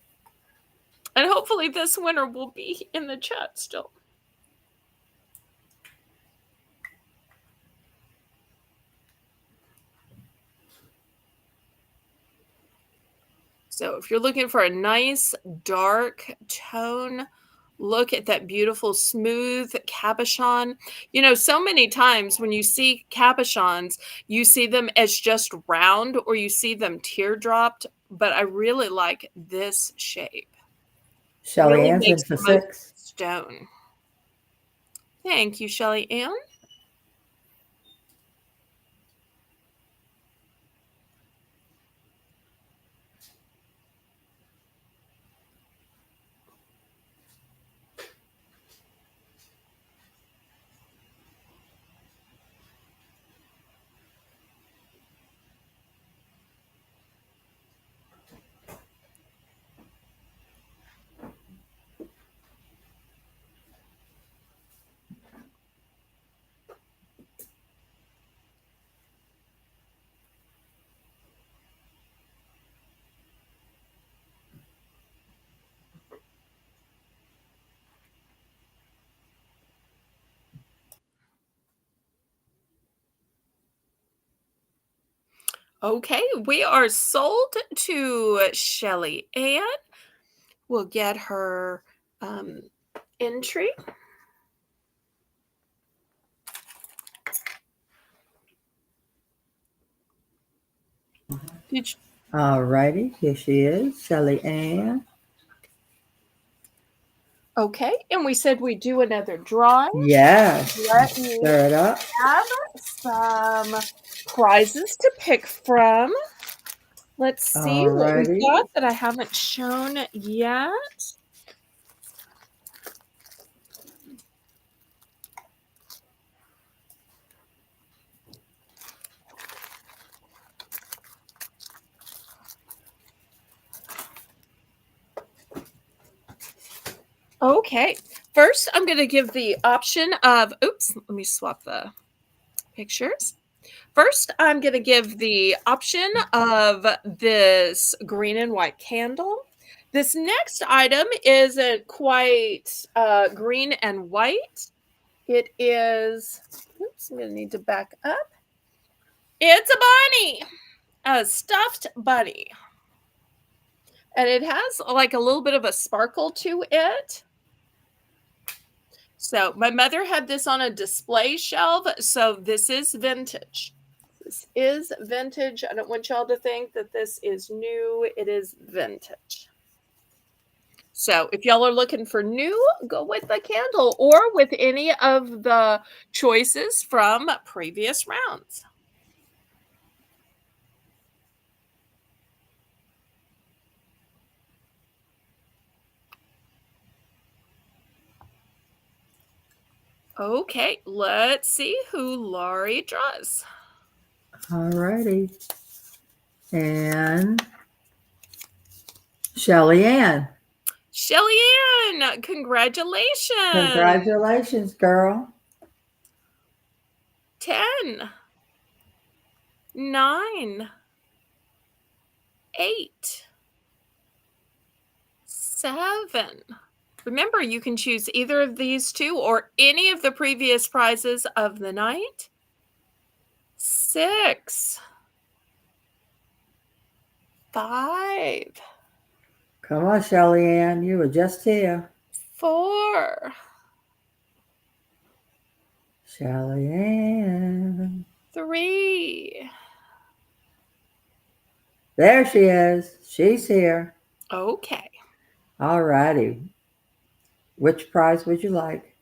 And hopefully this winner will be in the chat still. So if you're looking for a nice dark tone, look at that beautiful smooth cabochon. You know, so many times when you see cabochons, you see them as just round or you see them teardropped, but I really like this shape. Shelly Really Ann's in makes for the most 6. stone. Thank you, Shelly Ann. Okay, we are sold to Shelly Ann. We'll get her entry. Did you, All righty. Here she is, Shelly Ann. okay, and we said we do another drawing. Yes. Let me Stir it up. have some prizes to pick from. Let's see what we've Alrighty. got that I haven't shown yet. Okay, First, I'm going to give the option of, oops, let me swap the pictures. First, I'm going to give the option of this green and white candle. This next item isn't quite green and white. It is, oops, I'm going to need to back up. It's a bunny, a stuffed bunny. And it has like a little bit of a sparkle to it. So my mother had this on a display shelf. So this is vintage. This is vintage. I don't want y'all to think that this is new. It is vintage. So if y'all are looking for new, go with the candle or with any of the choices from previous rounds. Okay, let's see who Laurie draws. All righty. And Shelly Ann. Shelly Ann, congratulations. Congratulations, girl. 10, 9, 8, 7. Remember, you can choose either of these two or any of the previous prizes of the night. 6, 5, Come on, Shelly Ann. You were just here. 4, Shelly Ann. 3. There she is. She's here. Okay. All righty. Which prize would you like?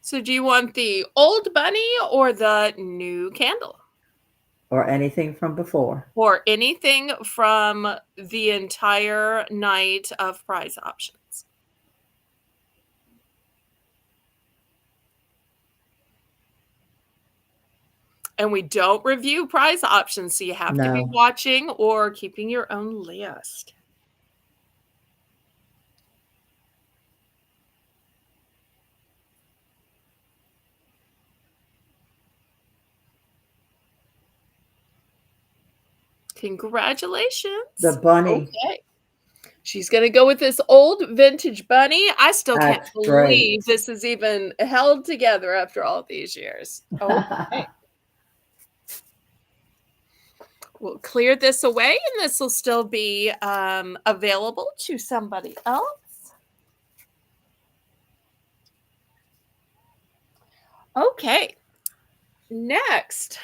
So do you want the old bunny or the new candle? Or anything from before? Or anything from the entire night of prize options. And we don't review prize options, so you have to be watching or keeping your own list. Congratulations. The bunny. Okay. She's going to go with this old vintage bunny. I still can't believe this is even held together after all these years. Okay. We'll clear this away, and this will still be available to somebody else. Okay. Next,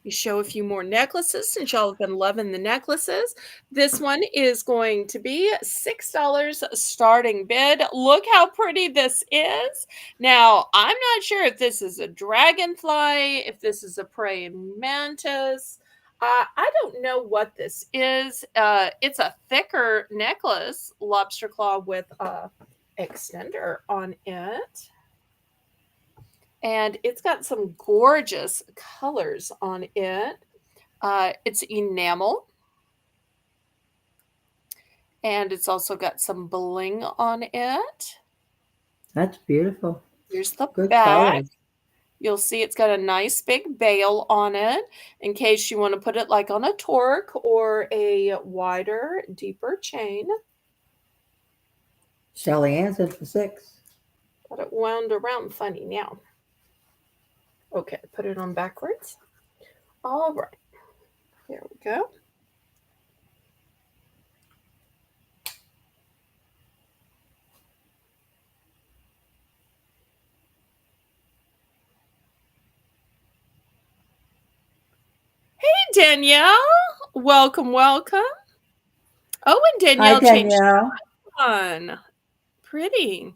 we show a few more necklaces since y'all have been loving the necklaces. This one is going to be $6 starting bid. Look how pretty this is. Now, I'm not sure if this is a dragonfly, if this is a praying mantis. I don't know what this is. It's a thicker necklace, lobster claw with a extender on it. And it's got some gorgeous colors on it. It's enamel. And it's also got some bling on it. That's beautiful. Here's the Good back. colors. You'll see it's got a nice big bail on it in case you want to put it like on a torque or a wider, deeper chain. Shelly Ann's in for 6. Got it wound around funny now. Okay, put it on backwards. All right. There we go. Hey, Danielle. Welcome, welcome. Oh, and Danielle changed her icon. Pretty.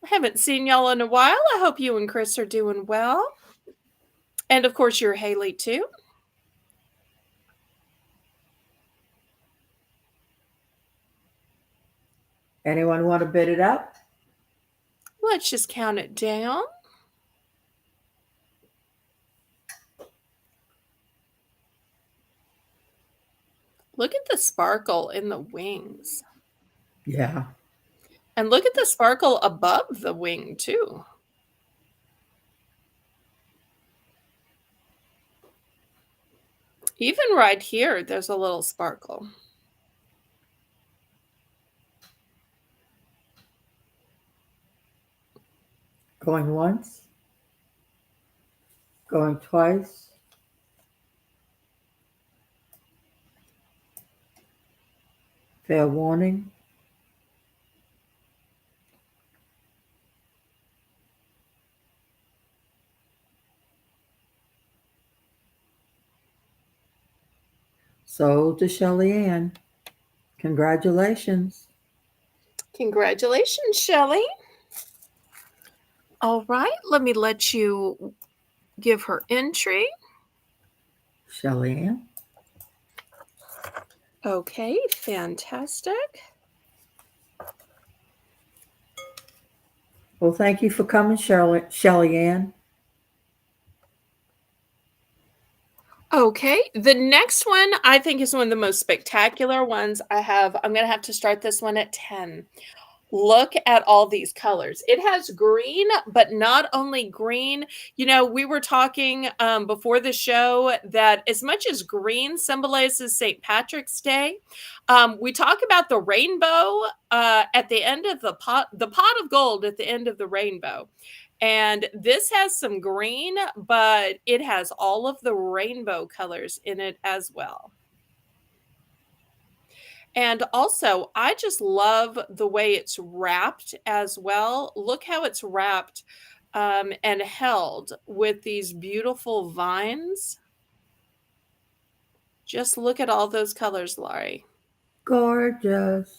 I haven't seen y'all in a while. I hope you and Chris are doing well. And of course, you're Haley too. Anyone want to bid it up? Let's just count it down. Look at the sparkle in the wings. Yeah. And look at the sparkle above the wing too. Even right here, there's a little sparkle. Going once, going twice. Fair warning. Sold to Shelly Ann. Congratulations. Congratulations, Shelley. All right, let me let you give her entry. Shelly Ann. Okay, fantastic. Well, thank you for coming, Shelly Ann. Okay, the next one I think is one of the most spectacular ones I have. I'm going to have to start this one at 10. Look at all these colors. It has green, but not only green. You know, we were talking before the show that as much as green symbolizes St. Patrick's Day, we talk about the rainbow at the end of the pot of gold at the end of the rainbow. And this has some green, but it has all of the rainbow colors in it as well. And also, I just love the way it's wrapped as well. Look how it's wrapped and held with these beautiful vines. Just look at all those colors, Laurie. Gorgeous.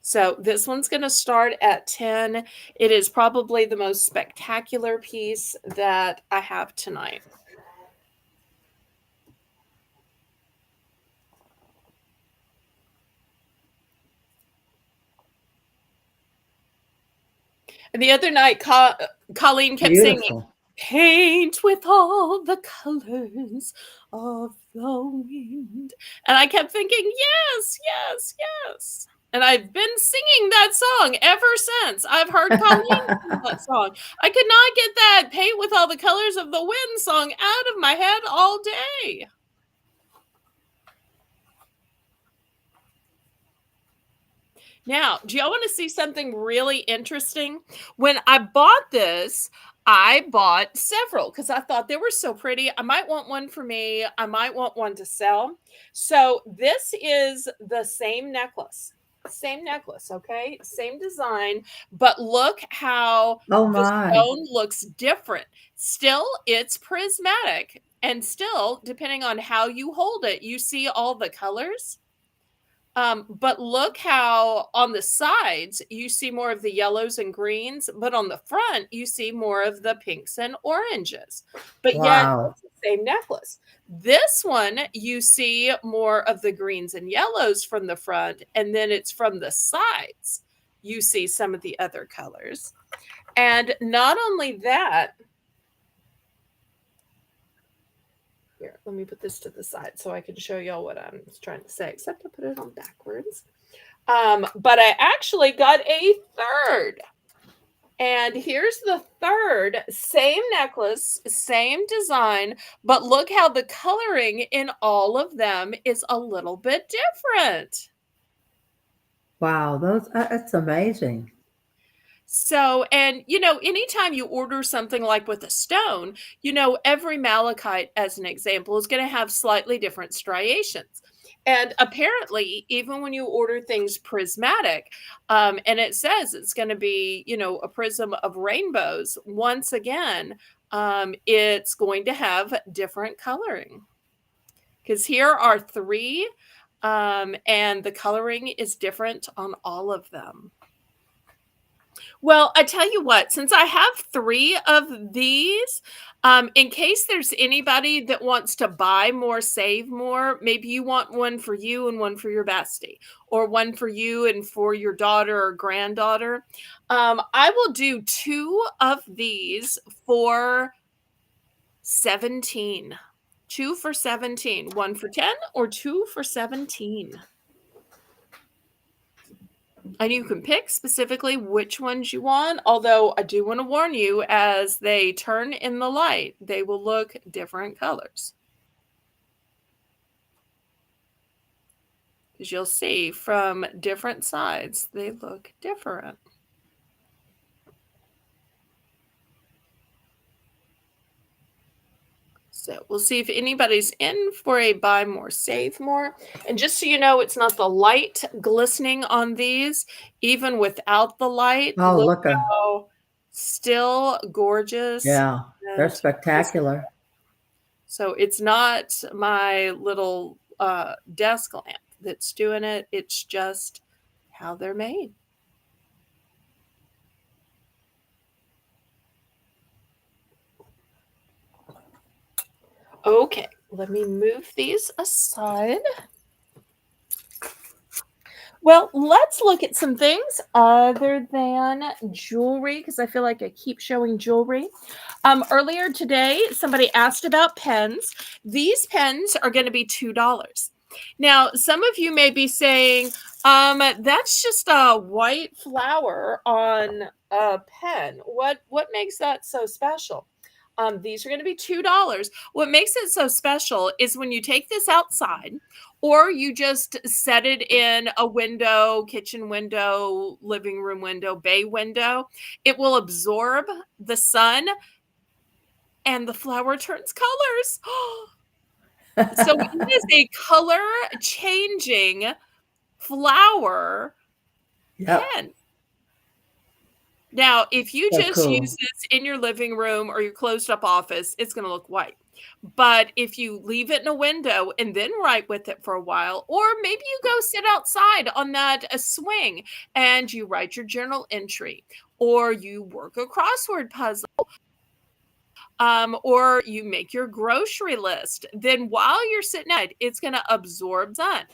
So this one's going to start at 10. It is probably the most spectacular piece that I have tonight. And the other night, Colleen kept singing, Beautiful. paint with all the colors of the wind. And I kept thinking, yes, yes, yes. And I've been singing that song ever since. I've heard Colleen sing that song. I could not get that paint with all the colors of the wind song out of my head all day. Now, do y'all want to see something really interesting? When I bought this, I bought several because I thought they were so pretty. I might want one for me. I might want one to sell. So this is the same necklace. Same necklace, okay? Same design, but look how Oh the my. stone looks different. Still, it's prismatic. And still, depending on how you hold it, you see all the colors. But look how on the sides you see more of the yellows and greens, but on the front you see more of the pinks and oranges. But yet Wow. it's the same necklace. This one you see more of the greens and yellows from the front, and then it's from the sides you see some of the other colors. And not only that, here, let me put this to the side so I can show y'all what I'm trying to say, except I put it on backwards. But I actually got a third. And here's the third. Same necklace, same design, but look how the coloring in all of them is a little bit different. Wow. That's amazing. So, and you know, anytime you order something like with a stone, you know, every malachite, as an example, is going to have slightly different striations. And apparently, even when you order things prismatic, and it says it's going to be, you know, a prism of rainbows, once again, it's going to have different coloring. Because here are three, and the coloring is different on all of them. Well, I tell you what, since I have 3 of these, in case there's anybody that wants to buy more, save more, maybe you want one for you and one for your bestie, or one for you and for your daughter or granddaughter. I will do 2 of these for 17. 2 for 17. 1 for 10 or 2 for 17. And you can pick specifically which ones you want, although I do want to warn you, as they turn in the light, they will look different colors. Because you'll see from different sides, they look different. So we'll see if anybody's in for a buy more, save more. And just so you know, it's not the light glistening on these. Even without the light, Oh, look look, how still gorgeous. yeah, they're And spectacular. so it's not my little desk lamp that's doing it. It's just how they're made. Okay, let me move these aside. Well, let's look at some things other than jewelry, because I feel like I keep showing jewelry. Earlier today, somebody asked about pens. These pens are going to be $2. Now, some of you may be saying, that's just a white flower on a pen. What makes that so special? These are going to be $2. What makes it so special is when you take this outside, or you just set it in a window, kitchen window, living room window, bay window, it will absorb the sun and the flower turns colors. So it is a color changing flower Yep, pen. Now, if you so just use cool. this in your living room or your closed up office, it's going to look white. But if you leave it in a window and then write with it for a while, or maybe you go sit outside on that swing and you write your journal entry, or you work a crossword puzzle, or you make your grocery list, then while you're sitting at it, it's going to absorb sun.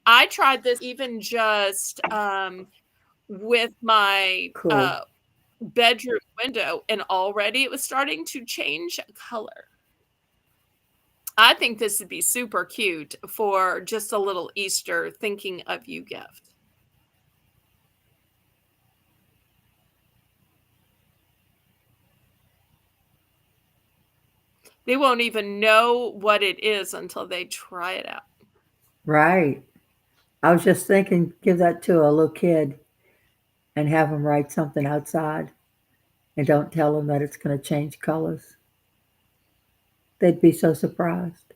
I tried this even just with my Cool. bedroom window, and already it was starting to change color. I think this would be super cute for just a little Easter thinking of you gift. They won't even know what it is until they try it out. Right. I was just thinking, give that to a little kid and have him write something outside and don't tell him that it's going to change colors. They'd be so surprised.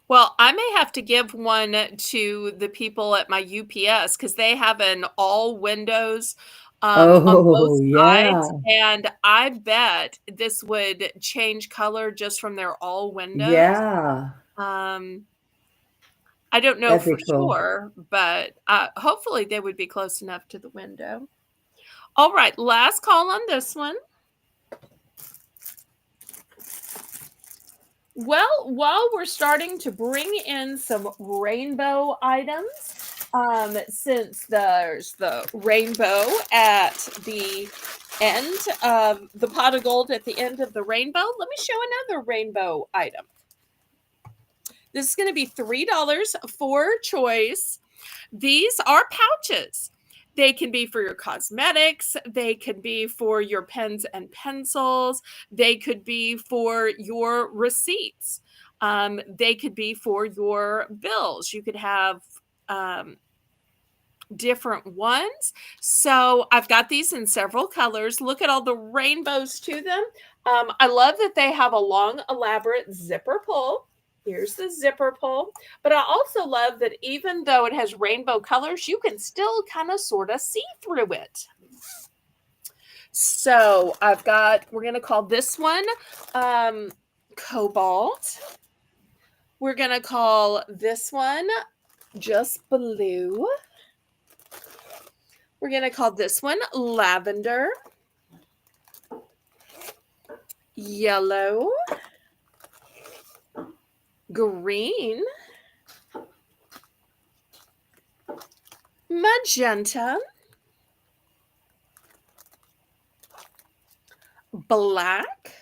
Well, I may have to give one to the people at my UPS because they have an all windows on both Oh, sides. yeah. And I bet this would change color just from their all windows. Yeah. Um, I don't know That'd for be cool. sure, but hopefully they would be close enough to the window. All right, last call on this one. Well, while we're starting to bring in some rainbow items, since there's the rainbow at the end of the pot of gold at the end of the rainbow, let me show another rainbow item. This is going to be $3 for choice. These are pouches. They can be for your cosmetics. They could be for your pens and pencils. They could be for your receipts. They could be for your bills. You could have different ones. So I've got these in several colors. Look at all the rainbows to them. I love that they have a long, elaborate zipper pull. Here's the zipper pull. But I also love that even though it has rainbow colors, you can still kind of sort of see through it. So we're going to call this one Cobalt. We're going to call this one just Blue. We're going to call this one Lavender. Yellow. Green. Magenta. Black.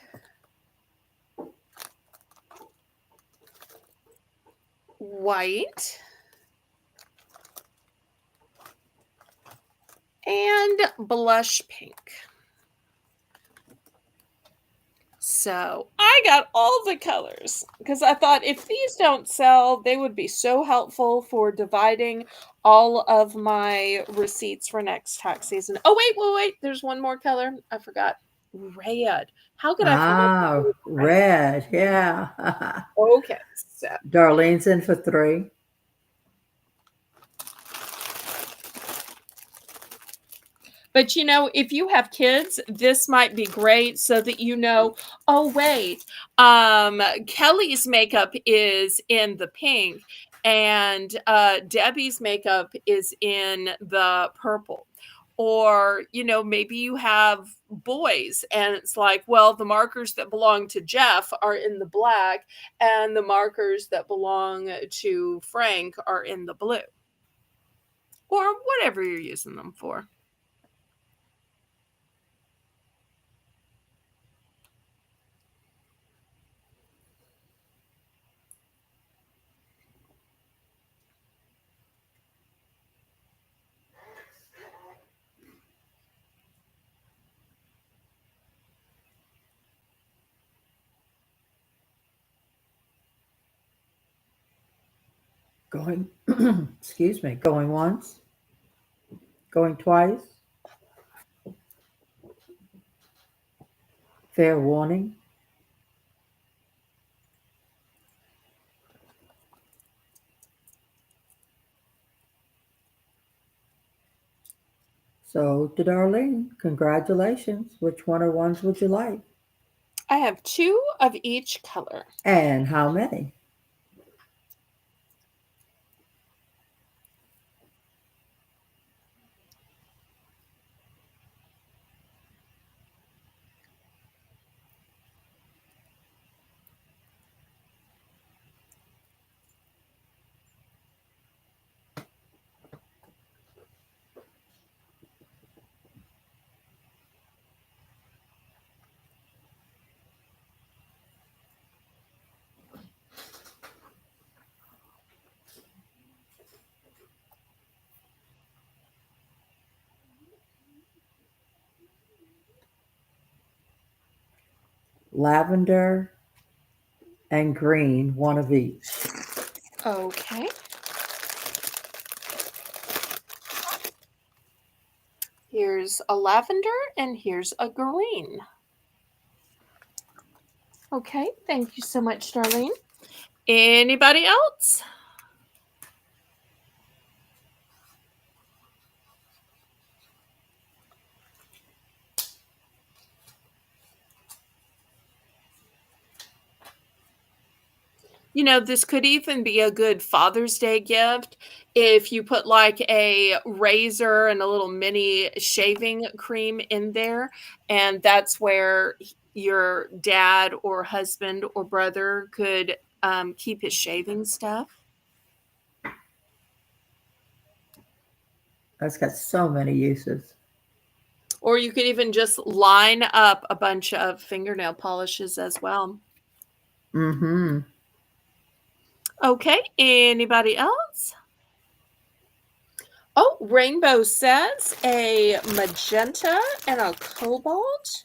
white, and blush pink. So I got all the colors because I thought if these don't sell, they would be so helpful for dividing all of my receipts for next tax season. Oh, wait. There's one more color. I forgot. Red. How could I forget to Ah, use red? red. Yeah. Okay. So Darlene's in for 3. but if you have kids, this might be great so that oh wait, Kelly's makeup is in the pink and Debbie's makeup is in the purple. Or, maybe you have boys and it's like, well, the markers that belong to Jeff are in the black and the markers that belong to Frank are in the blue. Or whatever you're using them for. Going, excuse me, going once, going twice. Fair warning. So to Darlene, congratulations. Which one or ones would you like? I have 2 of each color. And how many? Lavender and green, one of each. Okay. Here's a lavender and here's a green. Okay, thank you so much, Darlene. Anybody else? This could even be a good Father's Day gift if you put like a razor and a little mini shaving cream in there. And that's where your dad or husband or brother could keep his shaving stuff. That's got so many uses. Or you could even just line up a bunch of fingernail polishes as well. Mm-hmm. Okay, anybody else? Oh, Rainbow says a magenta and a cobalt.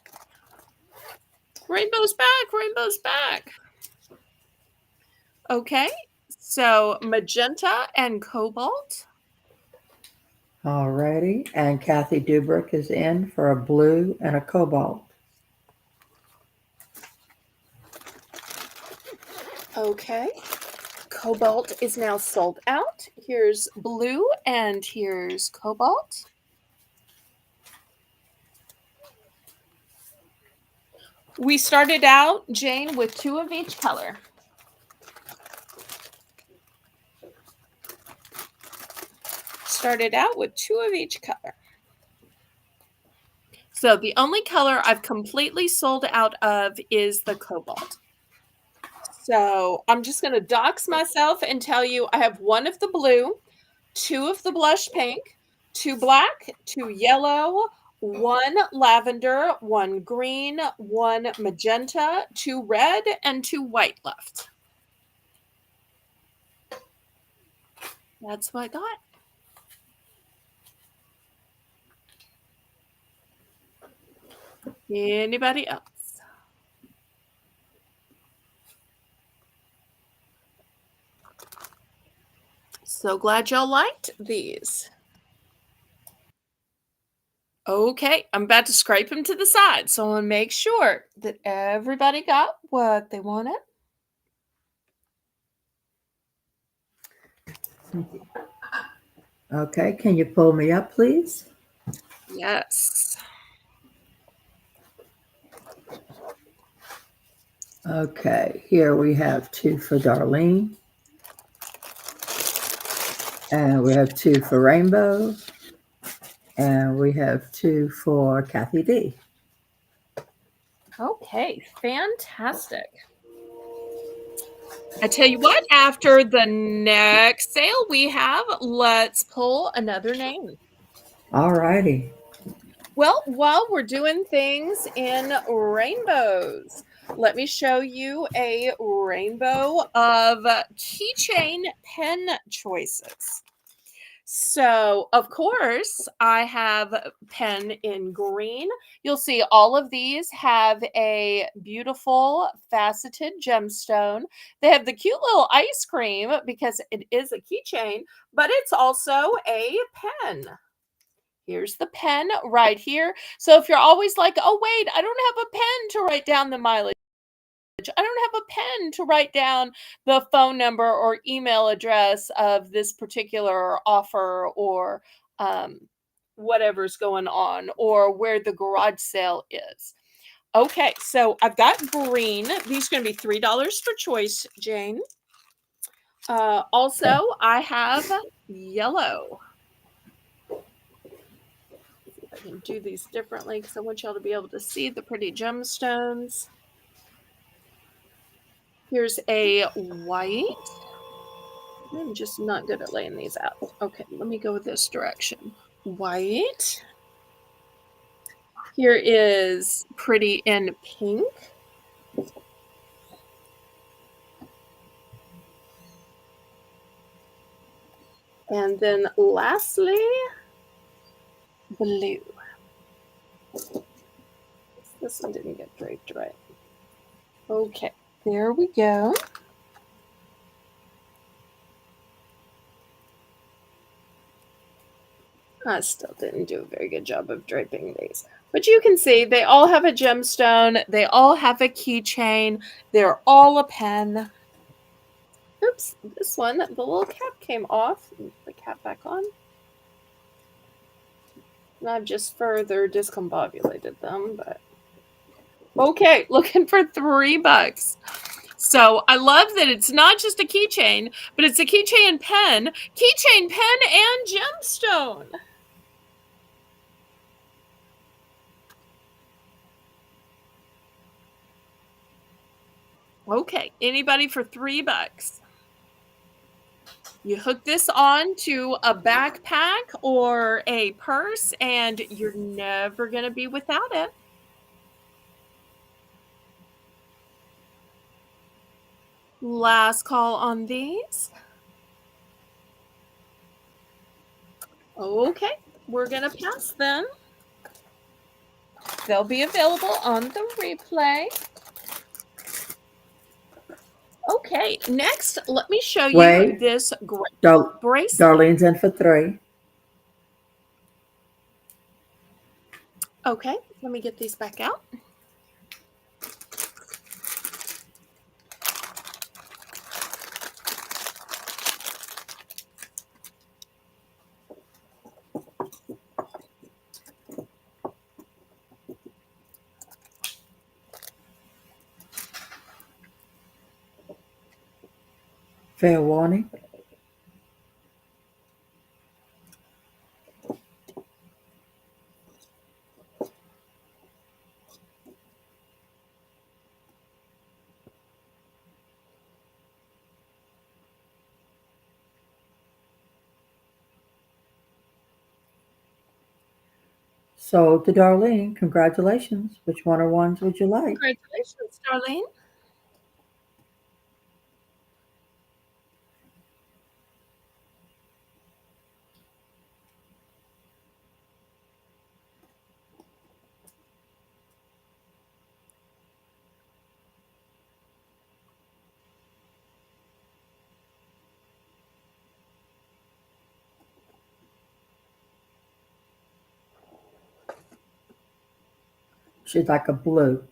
Rainbow's back, rainbow's back. Okay, so magenta and cobalt. Alrighty. And Kathy Dubrick is in for a blue and a cobalt. Okay, cobalt is now sold out. Here's blue and here's cobalt. We started out, Jane, with 2 of each color. Started out with 2 of each color. So the only color I've completely sold out of is the cobalt. So I'm just going to dox myself and tell you I have 1 of the blue, 2 of the blush pink, 2 black, 2 yellow, 1 lavender, 1 green, 1 magenta, 2 red, and 2 white left. That's what I got. Anybody else? So glad y'all liked these. Okay, I'm about to scrape them to the side, so I want to make sure that everybody got what they wanted. Okay, can you pull me up, please? Yes. Okay, here we have 2 for Darlene. And we have 2 for Rainbow. And we have 2 for Kathy D. Okay, fantastic. I tell you what, after the next sale we have, let's pull another name. All righty. Well, while we're doing things in rainbows, let me show you a rainbow of keychain pen choices. So, of course, I have pen in green. You'll see all of these have a beautiful faceted gemstone. They have the cute little ice cream because it is a keychain, but it's also a pen. Here's the pen right here. So if you're always like, oh, wait, I don't have a pen to write down the mileage, I don't have a pen to write down the phone number or email address of this particular offer or whatever's going on or where the garage sale is. Okay, so I've got green. These are going to be $3 for choice, Jane. Also, I have yellow. I can do these differently because I want y'all to be able to see the pretty gemstones. Here's a white. I'm just not good at laying these out. Okay, let me go this direction. White. Here is pretty in pink. And then lastly, blue. This one didn't get draped right. Okay, there we go. I still didn't do a very good job of draping these. But you can see they all have a gemstone. They all have a keychain. They're all a pen. Oops, this one, the little cap came off. Put the cap back on. And I've just further discombobulated them, but okay, looking for $3. So I love that it's not just a keychain, but it's a keychain pen, and gemstone. Okay, anybody for $3? You hook this on to a backpack or a purse, and you're never going to be without it. Last call on these. Okay, we're going to pass them. They'll be available on the replay. Okay, next, let me show you this bracelet. Darlene's in for 3. Okay, let me get these back out. Fair warning. So to Darlene, congratulations. Which one or ones would you like? Congratulations, Darlene. She's like a blue.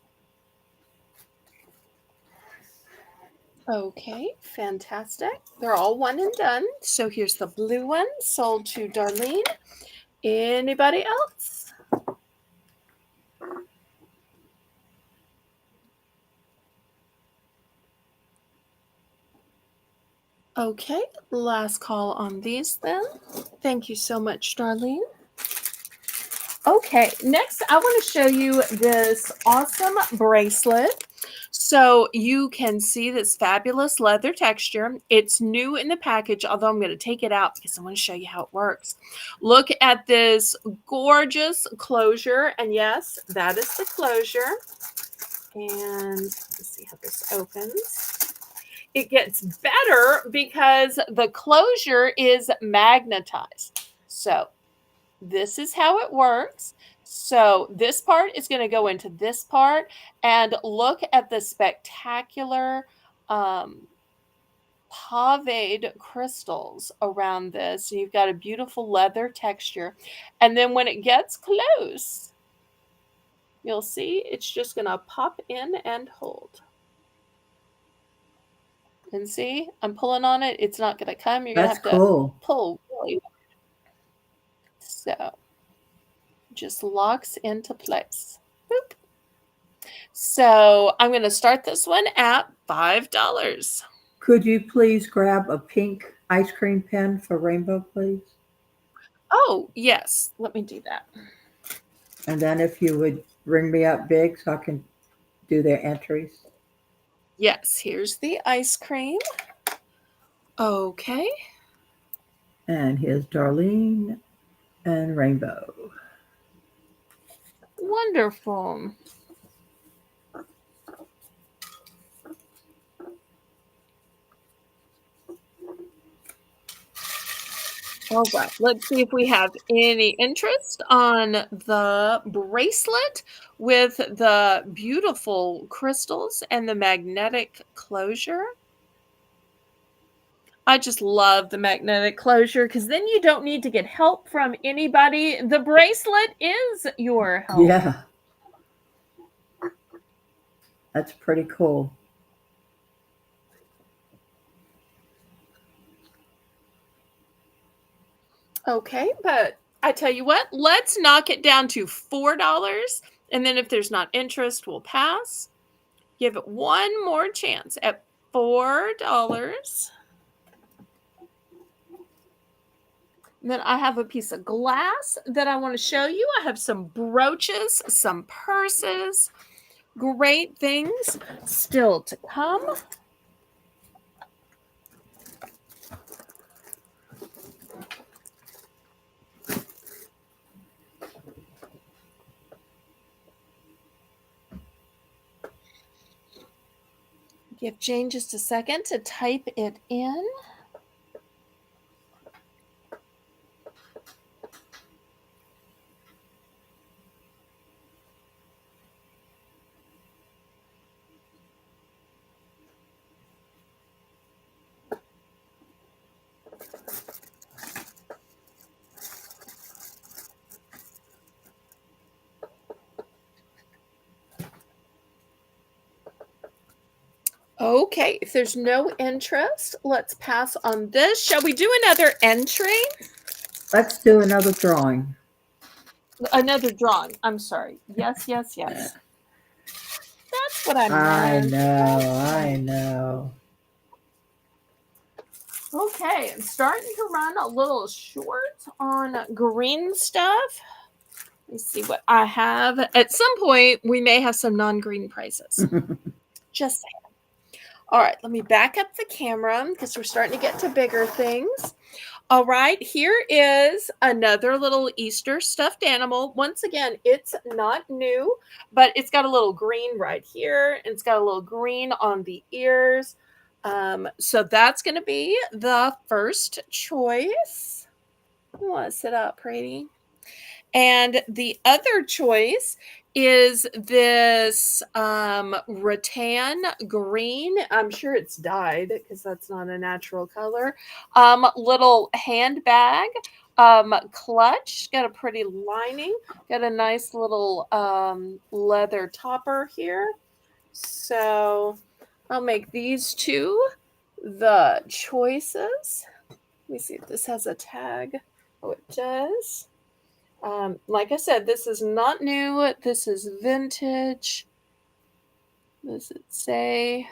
Okay, fantastic. They're all one and done. So here's the blue one sold to Darlene. Anybody else? Okay, last call on these then. Thank you so much, Darlene. Okay, next I want to show you this awesome bracelet. So you can see this fabulous leather texture. It's new in the package, although I'm going to take it out because I want to show you how it works. Look at this gorgeous closure. And yes, that is the closure. And let's see how this opens. It gets better because the closure is magnetized. So this is how it works. So this part is going to go into this part, and look at the spectacular paved crystals around this. You've got a beautiful leather texture. And then when it gets close, you'll see it's just going to pop in and hold. And see, I'm pulling on it. It's not going to come. You're going to That's have to cool. pull really hard. So just locks into place. Boop. So I'm going to start this one at $5. Could you please grab a pink ice cream pen for Rainbow, please? Oh, yes. Let me do that. And then if you would ring me up big so I can do their entries. Yes, here's the ice cream. Okay. And here's Darlene and Rainbow. Wonderful. All right, let's see if we have any interest on the bracelet with the beautiful crystals and the magnetic closure. I just love the magnetic closure because then you don't need to get help from anybody. The bracelet is your help. Yeah. That's pretty cool. Okay, but I tell you what, let's knock it down to $4. And then if there's not interest, we'll pass. Give it one more chance at $4. And then I have a piece of glass that I want to show you. I have some brooches, some purses, great things still to come. Give Jane just a second to type it in. Okay, if there's no interest, let's pass on this. Shall we do another entry? Let's do another drawing. Another drawing. I'm sorry. Yes, yes, yes. That's what I meant. I know. Okay, I'm starting to run a little short on green stuff. Let me see what I have. At some point, we may have some non-green prices. Just saying. All right, let me back up the camera because we're starting to get to bigger things. All right, here is another little Easter stuffed animal. Once again, it's not new, but it's got a little green right here, and it's got a little green on the ears. So that's going to be the first choice. You want to sit up, pretty? And the other choice is this rattan green. I'm sure it's dyed because that's not a natural color. Little handbag. Clutch, got a pretty lining, got a nice little leather topper here. So I'll make these two the choices. Let me see if this has a tag. Oh, it does. Like I said, this is not new. This is vintage. Does it say?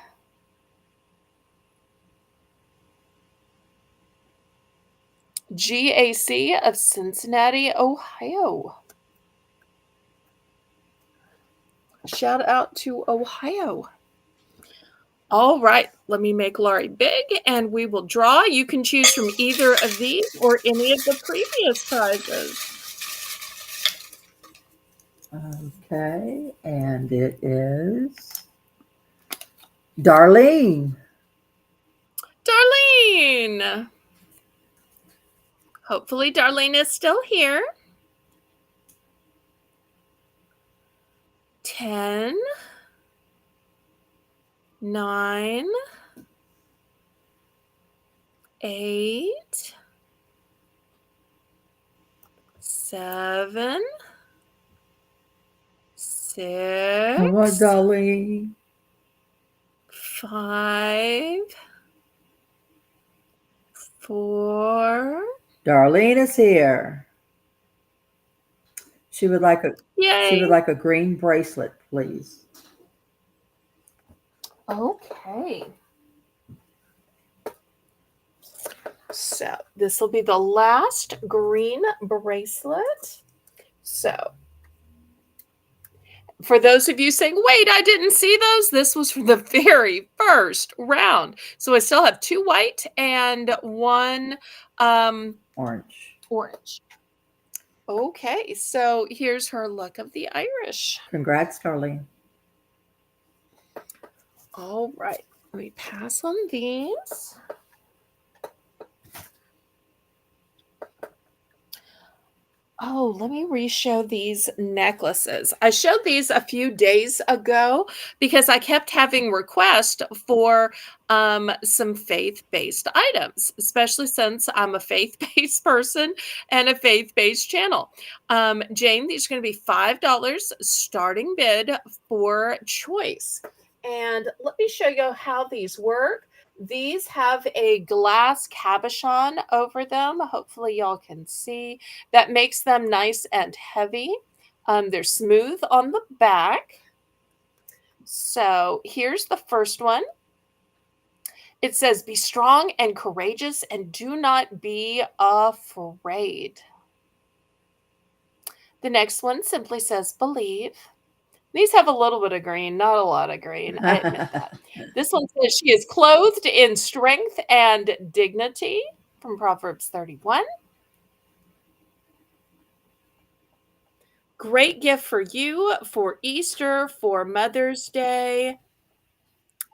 GAC of Cincinnati, Ohio. Shout out to Ohio. All right, let me make Laurie big and we will draw. You can choose from either of these or any of the previous prizes. Okay, and it is Darlene. Darlene. Hopefully Darlene is still here. 10, 9, 8, 7, 6. Come on, Darlene. 5, 4. Darlene is here. She would like a Yay. green bracelet, please. Okay. So this will be the last green bracelet. So for those of you saying, wait, I didn't see those, this was from the very first round. So I still have 2 white and 1 Orange. Okay, so here's her Luck of the Irish. Congrats, Darlene. All right, let me pass on these. Oh, let me re-show these necklaces. I showed these a few days ago because I kept having requests for some faith-based items, especially since I'm a faith-based person and a faith-based channel. Jane, these are going to be $5 starting bid for choice. And let me show you how these work. These have a glass cabochon over them. Hopefully y'all can see. That makes them nice and heavy. They're smooth on the back. So here's the first one. It says, be strong and courageous and do not be afraid. The next one simply says, believe. These have a little bit of green, not a lot of green. I admit that. This one says, she is clothed in strength and dignity from Proverbs 31. Great gift for you for Easter, for Mother's Day,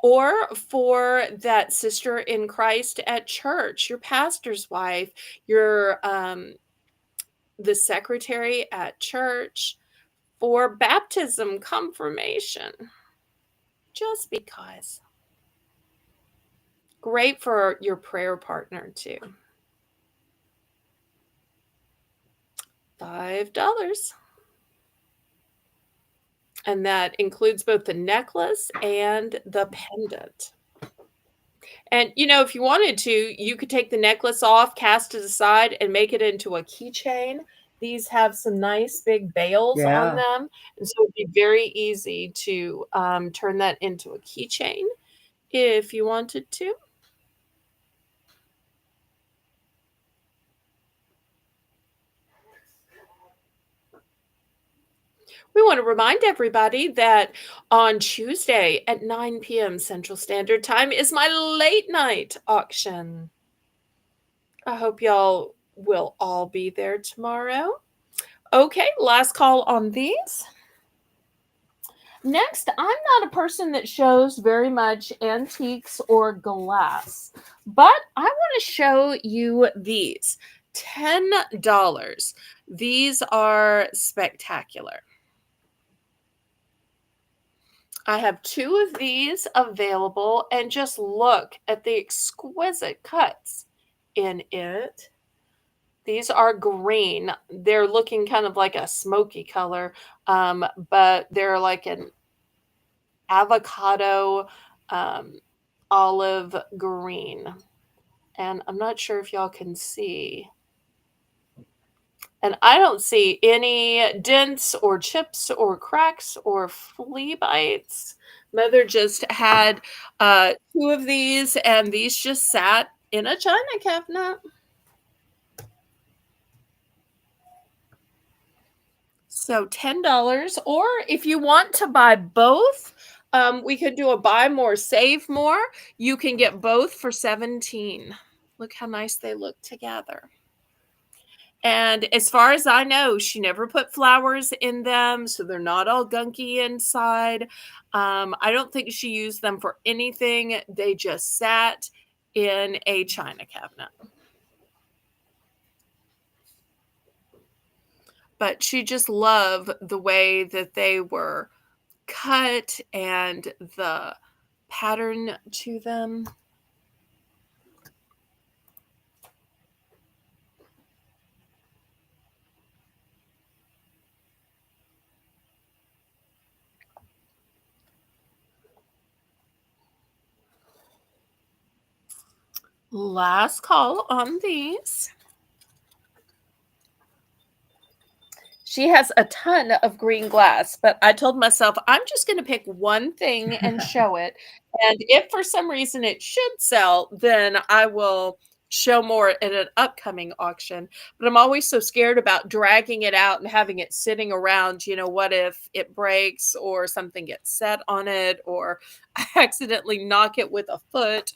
or for that sister in Christ at church, your pastor's wife, your the secretary at church, for baptism, confirmation. Just because. Great for your prayer partner too. $5. And that includes both the necklace and the pendant. And, you know, if you wanted to, you could take the necklace off, cast it aside, and make it into a keychain. These have some nice big bails on Yeah. them. And so it'd be very easy to turn that into a keychain if you wanted to. We want to remind everybody that on Tuesday at 9 p.m. Central Standard Time is my late night auction. I hope y'all will all be there tomorrow. Okay, last call on these. Next, I'm not a person that shows very much antiques or glass, but I want to show you these. $10. These are spectacular. I have 2 of these available, and just look at the exquisite cuts in it. These are green. They're looking kind of like a smoky color, but they're like an avocado, um, olive green, and I'm not sure if y'all can see. And I don't see any dents or chips or cracks or flea bites. Mother just had, 2 of these, and these just sat in a china cabinet. So $10, or if you want to buy both, we could do a buy more, save more. You can get both for 17. Look how nice they look together. And as far as I know, she never put flowers in them, so they're not all gunky inside. I don't think she used them for anything. They just sat in a china cabinet. But she just loved the way that they were cut and the pattern to them. Last call on these. She has a ton of green glass, but I told myself I'm just going to pick one thing and show it. And if for some reason it should sell, then I will show more at an upcoming auction. But I'm always so scared about dragging it out and having it sitting around. What if it breaks or something gets set on it or I accidentally knock it with a foot?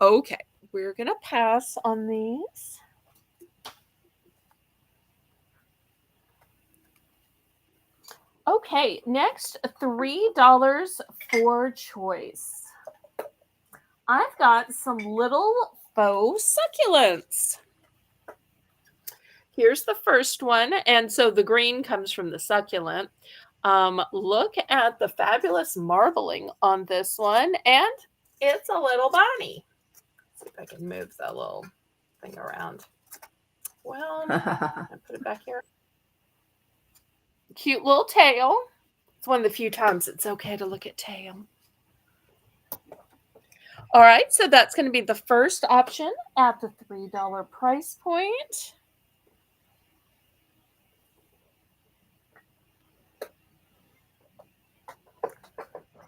Okay, we're going to pass on these. Okay, next, $3 for choice. I've got some little faux succulents. Here's the first one, and so the green comes from the succulent. Look at the fabulous marbling on this one, and it's a little bunny. Let's see if I can move the little thing around. Well, I put it back here. Cute little tail. It's one of the few times it's okay to look at tail. All right, so that's going to be the first option at the $3 price point.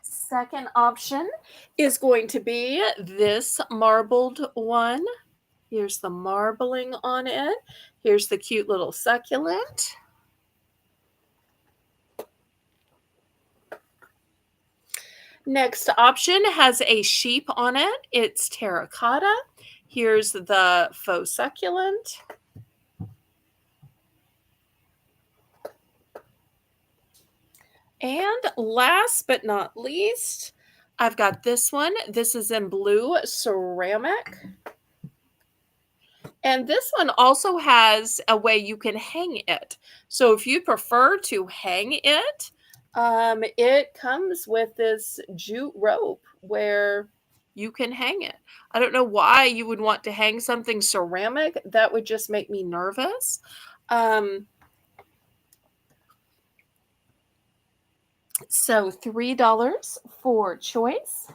Second option is going to be this marbled one. Here's the marbling on it. Here's the cute little succulent. Next option has a sheep on it. It's terracotta. Here's the faux succulent. And last but not least, I've got this one. This is in blue ceramic. And this one also has a way you can hang it. So if you prefer to hang it, it comes with this jute rope where you can hang it. I don't know why you would want to hang something ceramic. That would just make me nervous. So $3 for choice.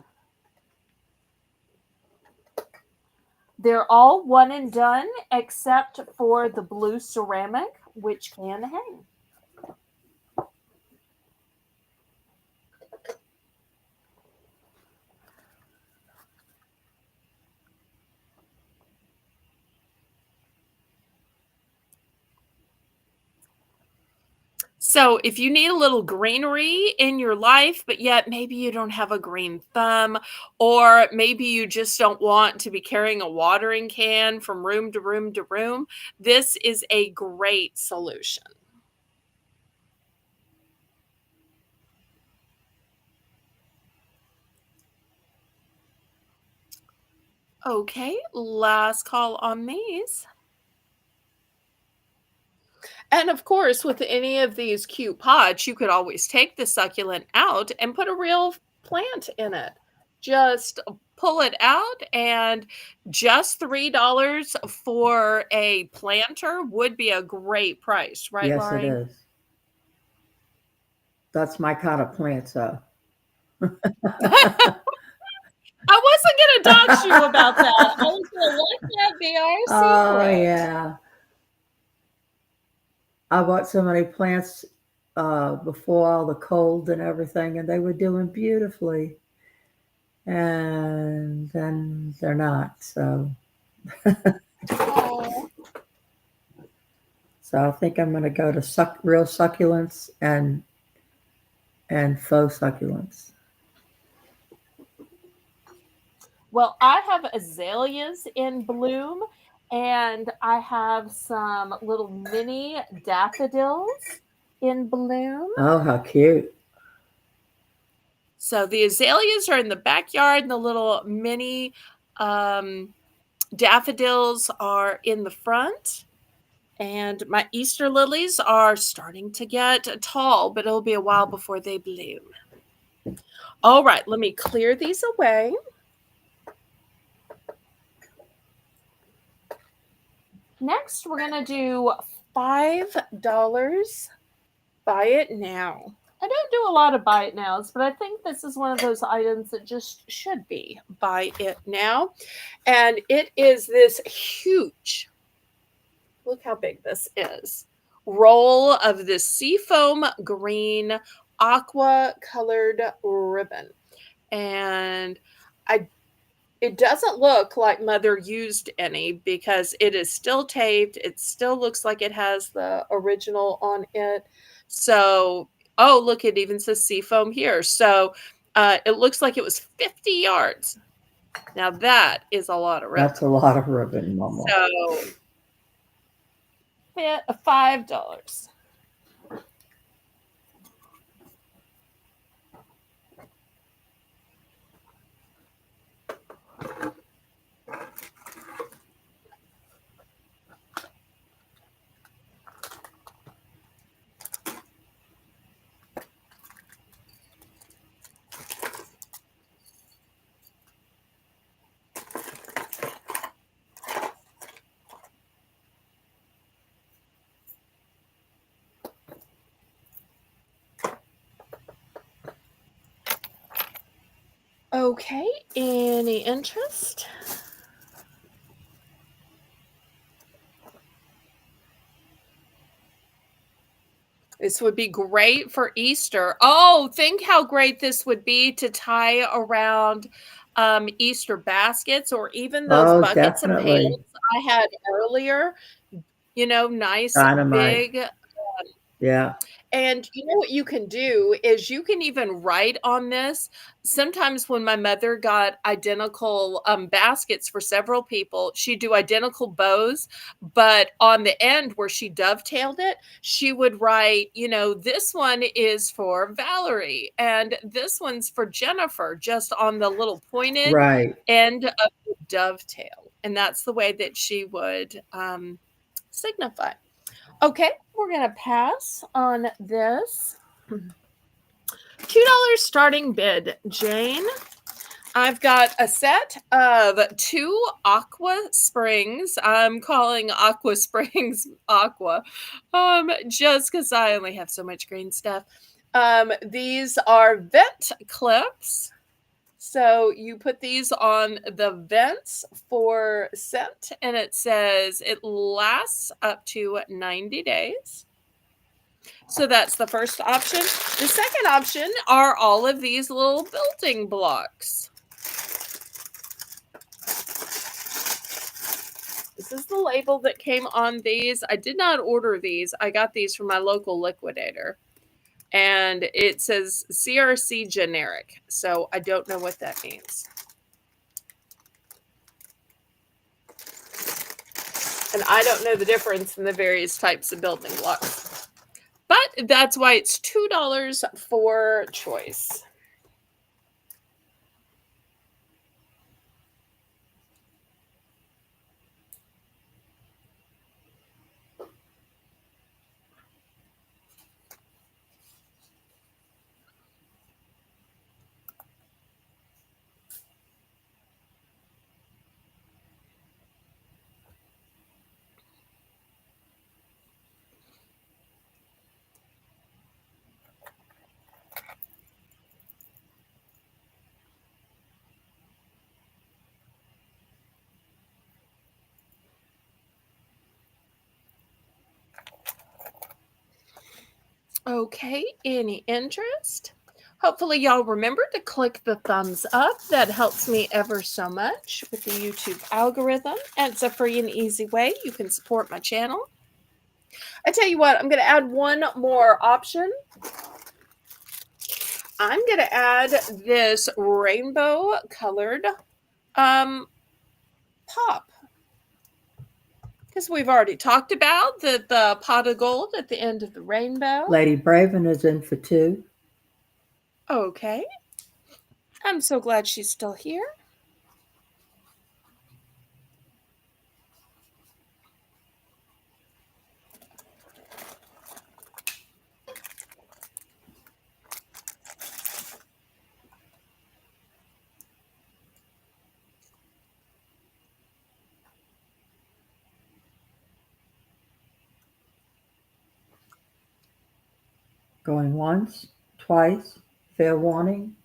They're all one and done except for the blue ceramic, which can hang. So, if you need a little greenery in your life, but yet maybe you don't have a green thumb, or maybe you just don't want to be carrying a watering can from room to room to room, this is a great solution. Okay, last call on these. And of course, with any of these cute pots, you could always take the succulent out and put a real plant in it. just pull it out, and just $3 for a planter would be a great price, right, Yes, it Laurie? is. That's my kind of plant, so. I wasn't gonna dox you about that. I was gonna let that be our Oh, secret. yeah. I bought so many plants before all the cold and everything, and they were doing beautifully. And then they're not. Oh. So I think I'm going to go to real succulents and faux succulents. Well, I have azaleas in bloom, and I have some little mini daffodils in bloom. Oh, how cute! So the azaleas are in the backyard, and the little mini um, daffodils are in the front. And my Easter lilies are starting to get tall, but it'll be a while before they bloom. All right, let me clear these away. Next, we're going to do $5 buy it now. I don't do a lot of buy it nows, but I think this is one of those items that just should be buy it now. And it is this huge, look how big this is, roll of this seafoam green aqua colored ribbon. And I it doesn't look like Mother used any because it is still taped. It still looks like it has the original on it. So, oh, look, it even says seafoam here. So, it looks like it was 50 yards. Now that is a lot of That's a ribbon. lot of ribbon, Mama. So, $5. Okay, any interest? This would be great for Easter. Oh, think how great this would be to tie around Easter baskets or even those Oh, buckets and definitely. pans I had earlier. Nice, Dynamite. big. Yeah. And you know what you can do is you can even write on this. Sometimes when my mother got identical baskets for several people, she'd do identical bows, but on the end where she dovetailed it, she would write, this one is for Valerie and this one's for Jennifer, just on the little pointed Right. end of the dovetail. And that's the way that she would signify. Okay, we're going to pass on this. $2 starting bid, Jane. I've got a set of 2 Aqua Springs. I'm calling Aqua Springs Aqua, just because I only have so much green stuff. These are vent clips. So you put these on the vents for scent, and it says it lasts up to 90 days. So that's the first option. The second option are all of these little building blocks. This is the label that came on these. I did not order these. I got these from my local liquidator. And it says CRC generic. So I don't know what that means. And I don't know the difference in the various types of building blocks. But that's why it's $2 for choice. Okay, any interest? Hopefully y'all remember to click the thumbs up. That helps me ever so much with the YouTube algorithm, and it's a free and easy way you can support my channel. I tell you what, I'm going to add one more option. I'm going to add this rainbow colored pop, because we've already talked about the pot of gold at the end of the rainbow. Lady Braven is in for 2. Okay. I'm so glad she's still here. Going once, twice, fair warning.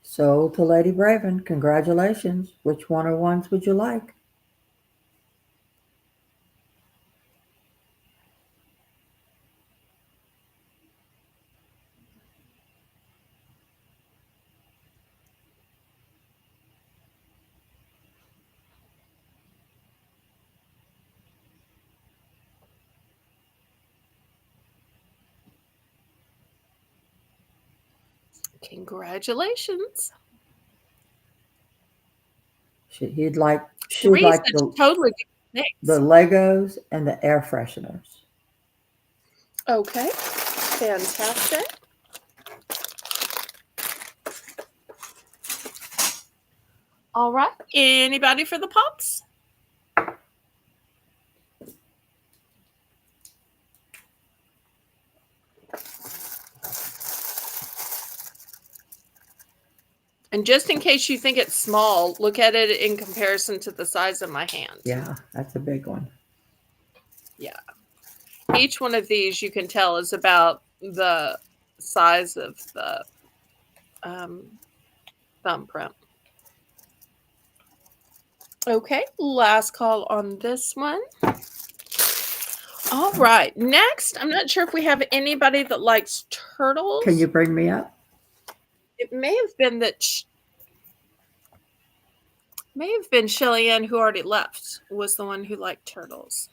Sold to Lady Braven. Congratulations. Which one or ones would you like? Congratulations. She'd like Three such totally different the things. Legos and the air fresheners. Okay, fantastic. All right, anybody for the pops? And just in case you think it's small, look at it in comparison to the size of my hand. Yeah, that's a big one. Yeah. Each one of these you can tell is about the size of the thumbprint. Okay, last call on this one. All right, next, I'm not sure if we have anybody that likes turtles. Can you bring me up? It may have been Shelly Ann, who already left, was the one who liked turtles.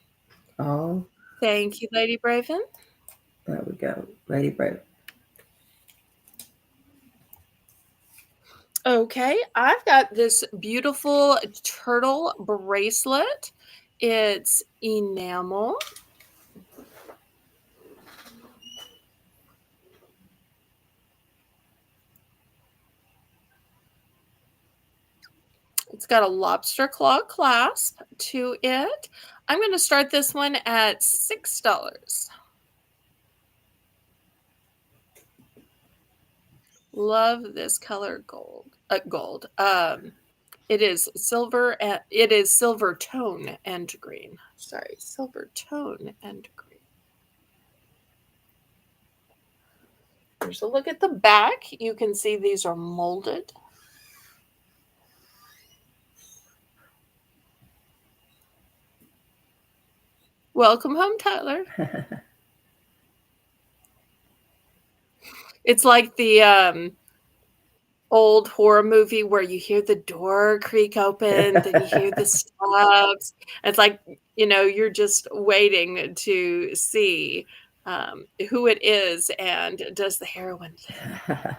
Oh, Thank you, Lady Braven. there we go. Lady Braven. Okay, I've got this beautiful turtle bracelet. It's enamel. It's got a lobster claw clasp to it. I'm going to start this one at $6. Love this color gold. It is silver and it is silver tone and green. Sorry, silver tone and green. Here's a look at the back. You can see these are molded. Welcome home, Tyler. It's like the old horror movie where you hear the door creak open, then you hear the stops. It's like, you're just waiting to see who it is and does the heroine thing. Of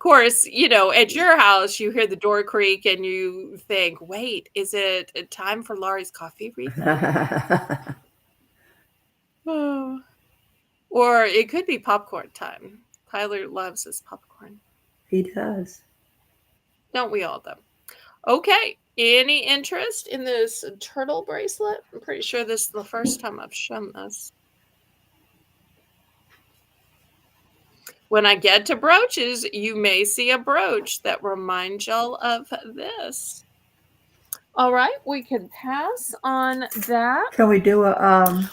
course, at your house, you hear the door creak and you think, wait, is it time for Laurie's coffee refill? Oh. Or it could be popcorn time. Tyler loves his popcorn. He does. Don't we all, though? Okay. Any interest in this turtle bracelet? I'm pretty sure this is the first time I've shown this. When I get to brooches, you may see a brooch that reminds y'all of this. All right, we can pass on that. Can we do a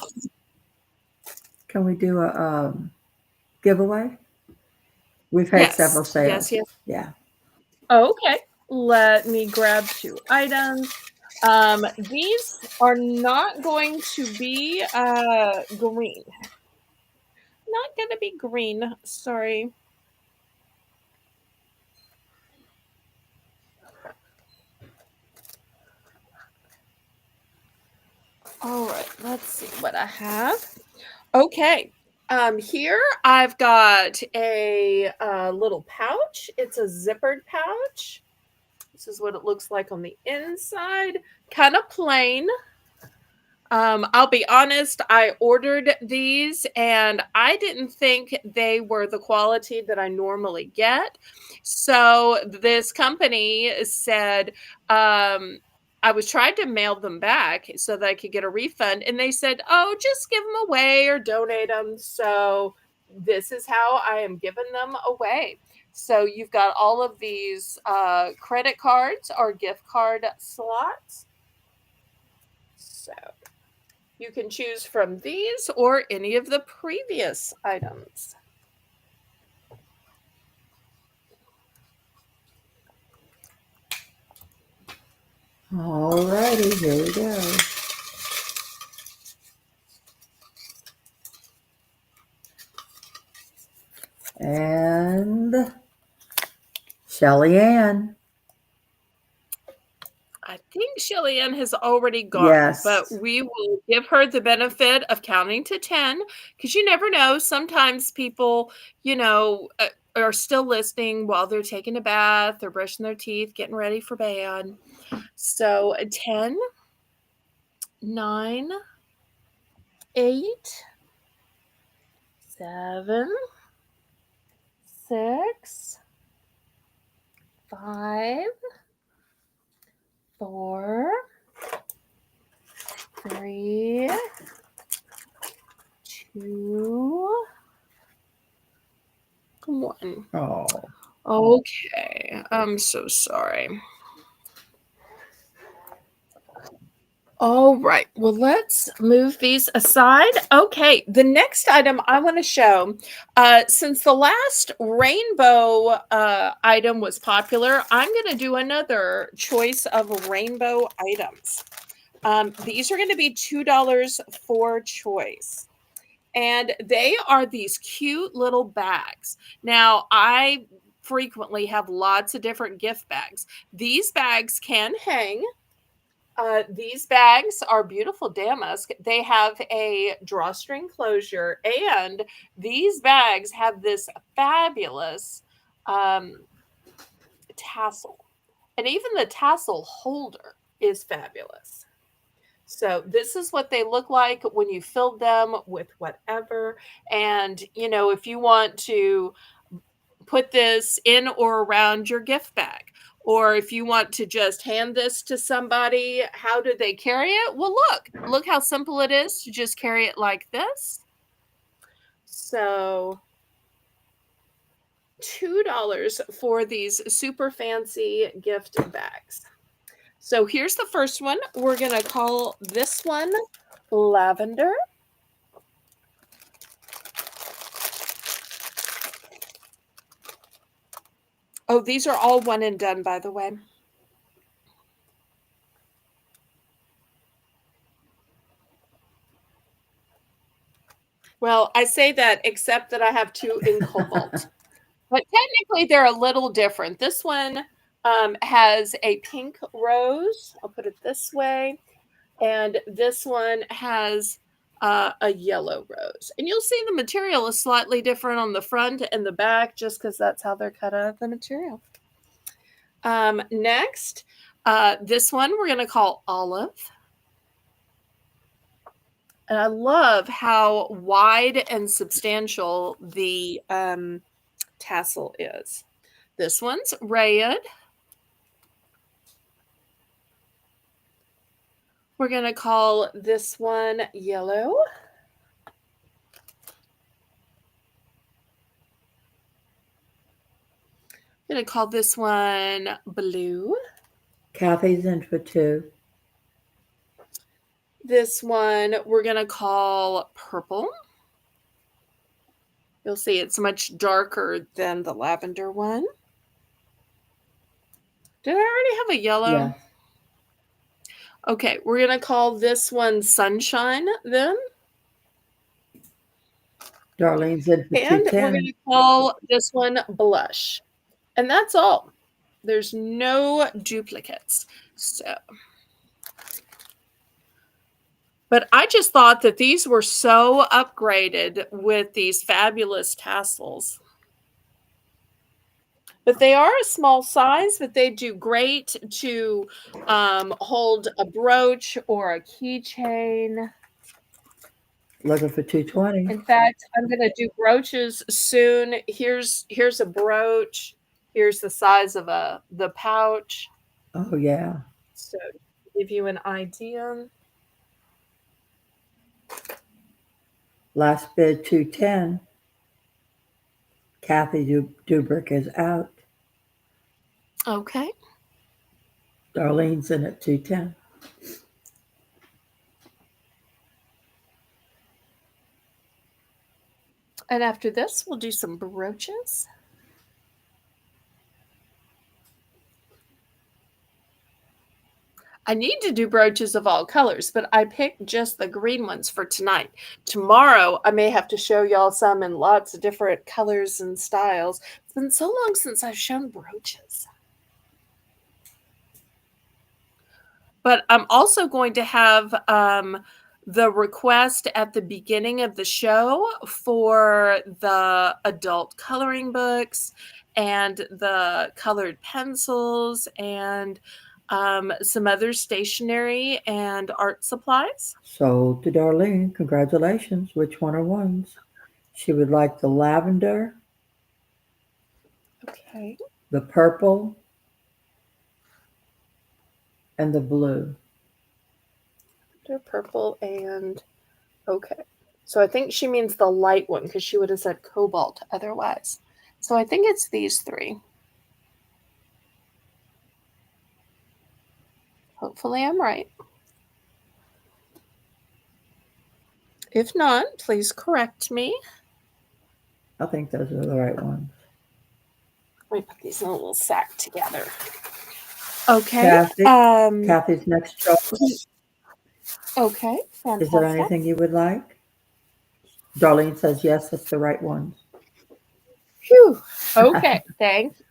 giveaway? We've had several sales. Yes. Yeah. Okay. Let me grab 2 items. These are not going to be green. Not gonna be green, sorry. All right, let's see what I have. Okay. Here I've got a little pouch. It's a zippered pouch. This is what it looks like on the inside. Kind of plain. I'll be honest, I ordered these and I didn't think they were the quality that I normally get. So this company said, I was trying to mail them back so that I could get a refund, and they said, "Oh, just give them away or donate them." So this is how I am giving them away. So you've got all of these credit cards or gift card slots. So you can choose from these or any of the previous items. All righty, here we go. And Shelly Ann. I think Shelly Ann has already gone, but Yes. we will give her the benefit of counting to 10 because you never know. Sometimes people, are still listening while they're taking a bath or brushing their teeth, getting ready for bed. So 10, 9, 8, 7, 6, 5, 4, 3, 2, 1. Oh. Okay, I'm so sorry. All right, well, let's move these aside. Okay, the next item I want to show, since the last rainbow item was popular, I'm going to do another choice of rainbow items. These are going to be $2 for choice. And they are these cute little bags. Now, I frequently have lots of different gift bags. These bags can hang. These bags are beautiful damask. They have a drawstring closure, and these bags have this fabulous tassel. And even the tassel holder is fabulous. So this is what they look like when you fill them with whatever. And, if you want to put this in or around your gift bag, or if you want to just hand this to somebody, how do they carry it? Well, look how simple it is to just carry it like this. So $2 for these super fancy gift bags. So here's the first one. We're going to call this one lavender. Oh, these are all one and done, by the way. Well, I say that except that I have two in cobalt. But technically, they're a little different. This one has a pink rose. I'll put it this way. And this one has a yellow rose. And you'll see the material is slightly different on the front and the back just because that's how they're cut out of the material. Next, this one we're going to call olive. And I love how wide and substantial the tassel is. This one's red. We're going to call this one yellow. I'm going to call this one blue. Kathy's in for 2. This one we're going to call purple. You'll see it's much darker than the lavender one. Did I already have a yellow? Yeah. Okay, we're gonna call this one Sunshine then. Darlene's in for And we're 210. gonna call this one Blush. And that's all. There's no duplicates. So, but I just thought that these were so upgraded with these fabulous tassels. But they are a small size, but they do great to hold a brooch or a keychain. Looking for 220. In fact, I'm gonna do brooches soon. Here's a brooch. Here's the size of the pouch. Oh, yeah. So to give you an idea. Last bid 210. Kathy Dubrick is out. Okay. Darlene's in at 210. And after this, we'll do some brooches. I need to do brooches of all colors, but I picked just the green ones for tonight. Tomorrow, I may have to show y'all some in lots of different colors and styles. It's been so long since I've shown brooches. But I'm also going to have the request at the beginning of the show for the adult coloring books and the colored pencils and some other stationery and art supplies. Sold to Darlene. Congratulations. Which one are ones? She would like the lavender, Okay. the purple, and the blue. Purple and okay. So I think she means the light one because she would have said cobalt otherwise. So I think it's these three. Hopefully I'm right. If not, please correct me. I think those are the right ones. Let me put these in a little sack together. Okay. Kathy's next choice. Okay. Fantastic. Is there anything you would like? Darlene says yes, it's the right ones. Phew. Okay. Thanks.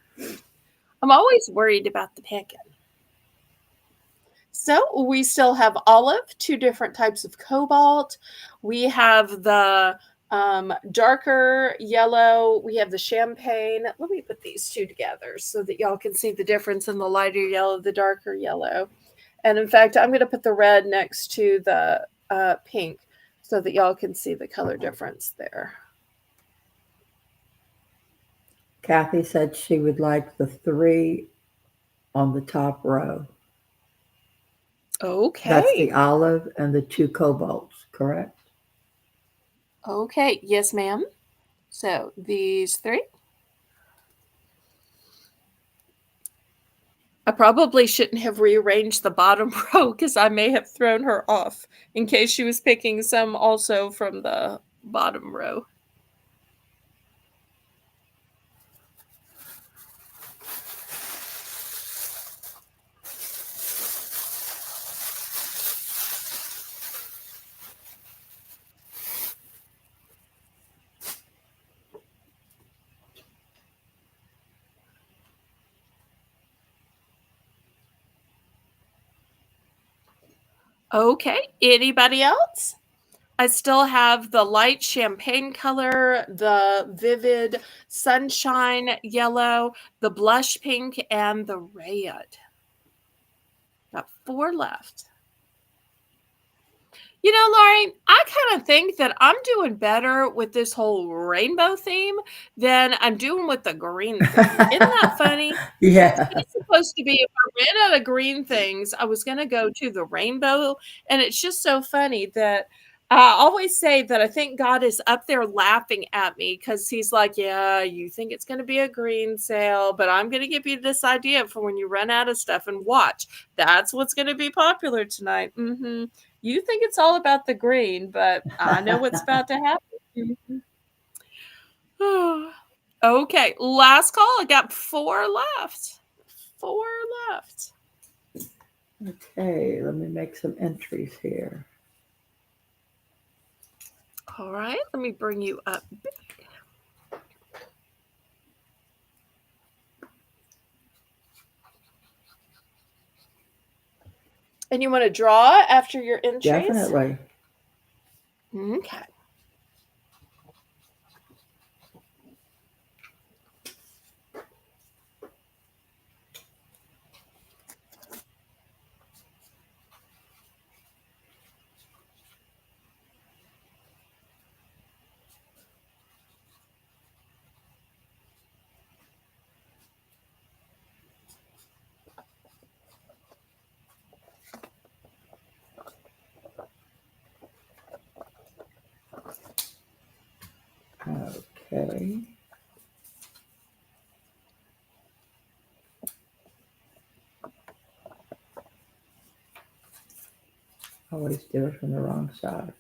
I'm always worried about the picking. So we still have olive, two different types of cobalt. We have the darker yellow. We have the champagne. Let me put these two together so that y'all can see the difference in the lighter yellow, the darker yellow. And in fact, I'm going to put the red next to the pink so that y'all can see the color difference there. Kathy said she would like the three on the top row. Okay. That's the olive and the two cobalts, correct? Okay. Yes, ma'am. So these three. I probably shouldn't have rearranged the bottom row because I may have thrown her off in case she was picking some also from the bottom row. Okay, anybody else? I still have the light champagne color, the vivid sunshine yellow, the blush pink, and the red. Got 4 left. You know, Laurie, I kind of think that I'm doing better with this whole rainbow theme than I'm doing with the green theme. Isn't that funny? Yeah. It's supposed to be if I ran out of green things, I was going to go to the rainbow. And it's just so funny that I always say that I think God is up there laughing at me because he's like, yeah, you think it's going to be a green sale, but I'm going to give you this idea for when you run out of stuff and watch. That's what's going to be popular tonight. You think it's all about the green, but I know what's about to happen. Okay, last call. I got 4 left. 4 left. Okay, let me make some entries here. All right, let me bring you up. And you want to draw after your entries? Definitely. Okay. Okay. Always do it from the wrong side.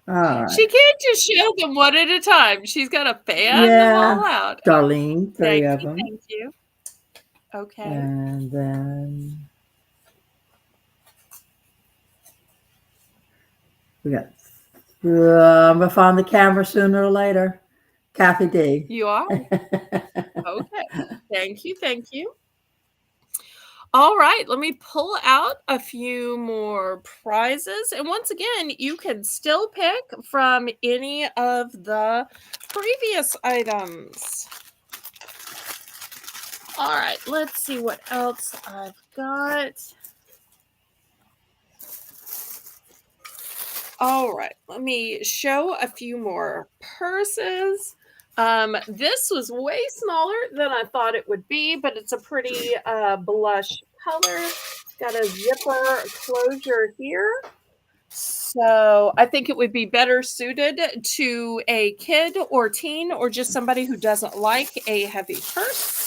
All right. She can't just show them one at a time. She's got to fan them all out. Darlene, 3 Thank of you, them. thank you. Okay. And then we got, I'm going to find the camera sooner or later. Kathy D. You are? Okay. Thank you, thank you. All right, let me pull out a few more prizes. And once again, you can still pick from any of the previous items. All right, let's see what else I've got. All right, let me show a few more purses. This was way smaller than I thought it would be, but it's a pretty blush color. It's got a zipper closure here. So I think it would be better suited to a kid or teen or just somebody who doesn't like a heavy purse.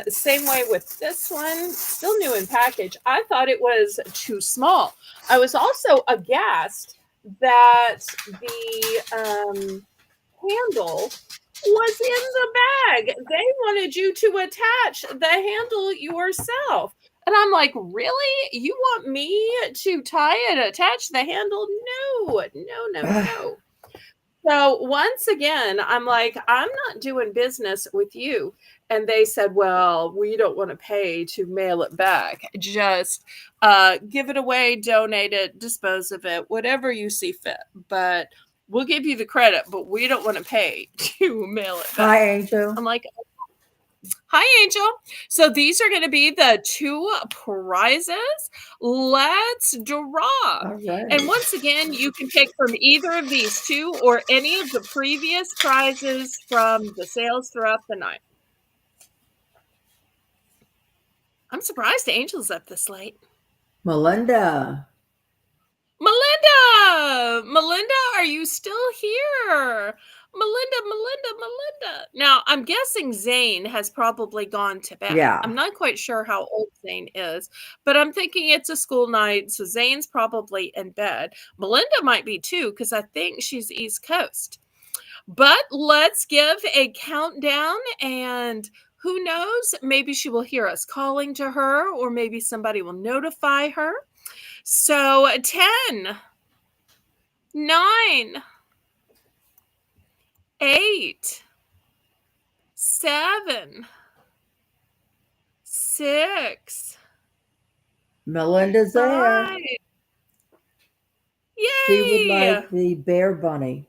Same way with this one, still new in package. I thought it was too small. I was also aghast that the handle was in the bag. They wanted you to attach the handle yourself. And I'm like, really? You want me to tie and attach the handle? No, no, no, no. So once again, I'm like, I'm not doing business with you. And they said, well, we don't want to pay to mail it back. Just give it away, donate it, dispose of it, whatever you see fit. But we'll give you the credit, but we don't want to pay to mail it back. Hi, Angel. I'm like, hi, Angel. So these are going to be the 2 prizes. Let's draw. All right. And once again, you can pick from either of these 2 or any of the previous prizes from the sales throughout the night. I'm surprised Angel's up this late. Melinda. Melinda, are you still here? Melinda. Now, I'm guessing Zane has probably gone to bed. Yeah. I'm not quite sure how old Zane is, but I'm thinking it's a school night, so Zane's probably in bed. Melinda might be too, because I think she's East Coast. But let's give a countdown, and who knows, maybe she will hear us calling to her, or maybe somebody will notify her. So 10, 9, 8, 7, 6, Melinda's there. 5. She would Yay! like the bear bunny.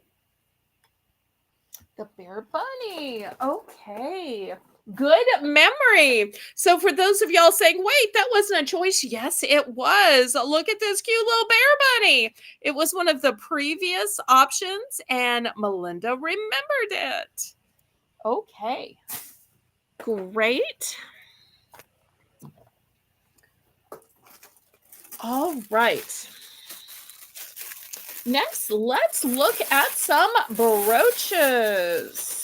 The bear bunny. Okay. Good memory. So for those of y'all saying, wait, that wasn't a choice. Yes, it was. Look at this cute little bear bunny. It was one of the previous options, and Melinda remembered it. Okay. Great. All right. Next, let's look at some brooches.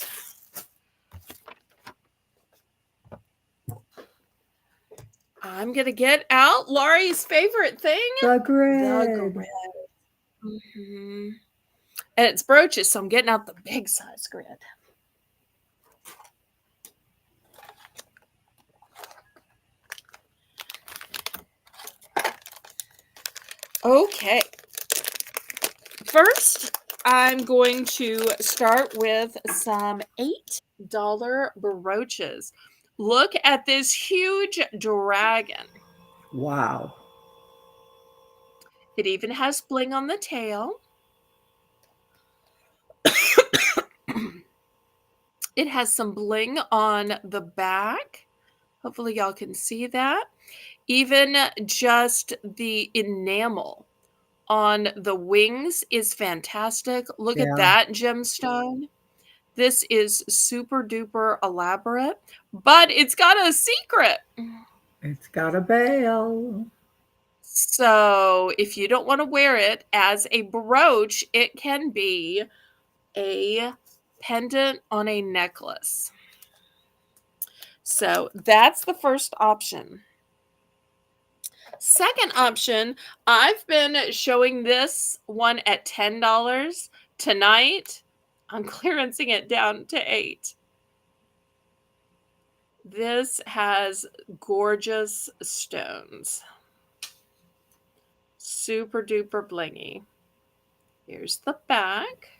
I'm going to get out Laurie's favorite thing. The grid. The grid. Mm-hmm. And it's brooches, so I'm getting out the big size grid. Okay. First, I'm going to start with some $8 brooches. Look at this huge dragon. Wow. It even has bling on the tail. It has some bling on the back. Hopefully y'all can see that. Even just the enamel on the wings is fantastic. Look at Yeah. that gemstone. This is super duper elaborate, but it's got a secret. It's got a bell. So if you don't want to wear it as a brooch, it can be a pendant on a necklace. So that's the first option. Second option, I've been showing this one at $10. Tonight, I'm clearancing it down to $8. This has gorgeous stones. Super duper blingy. Here's the back.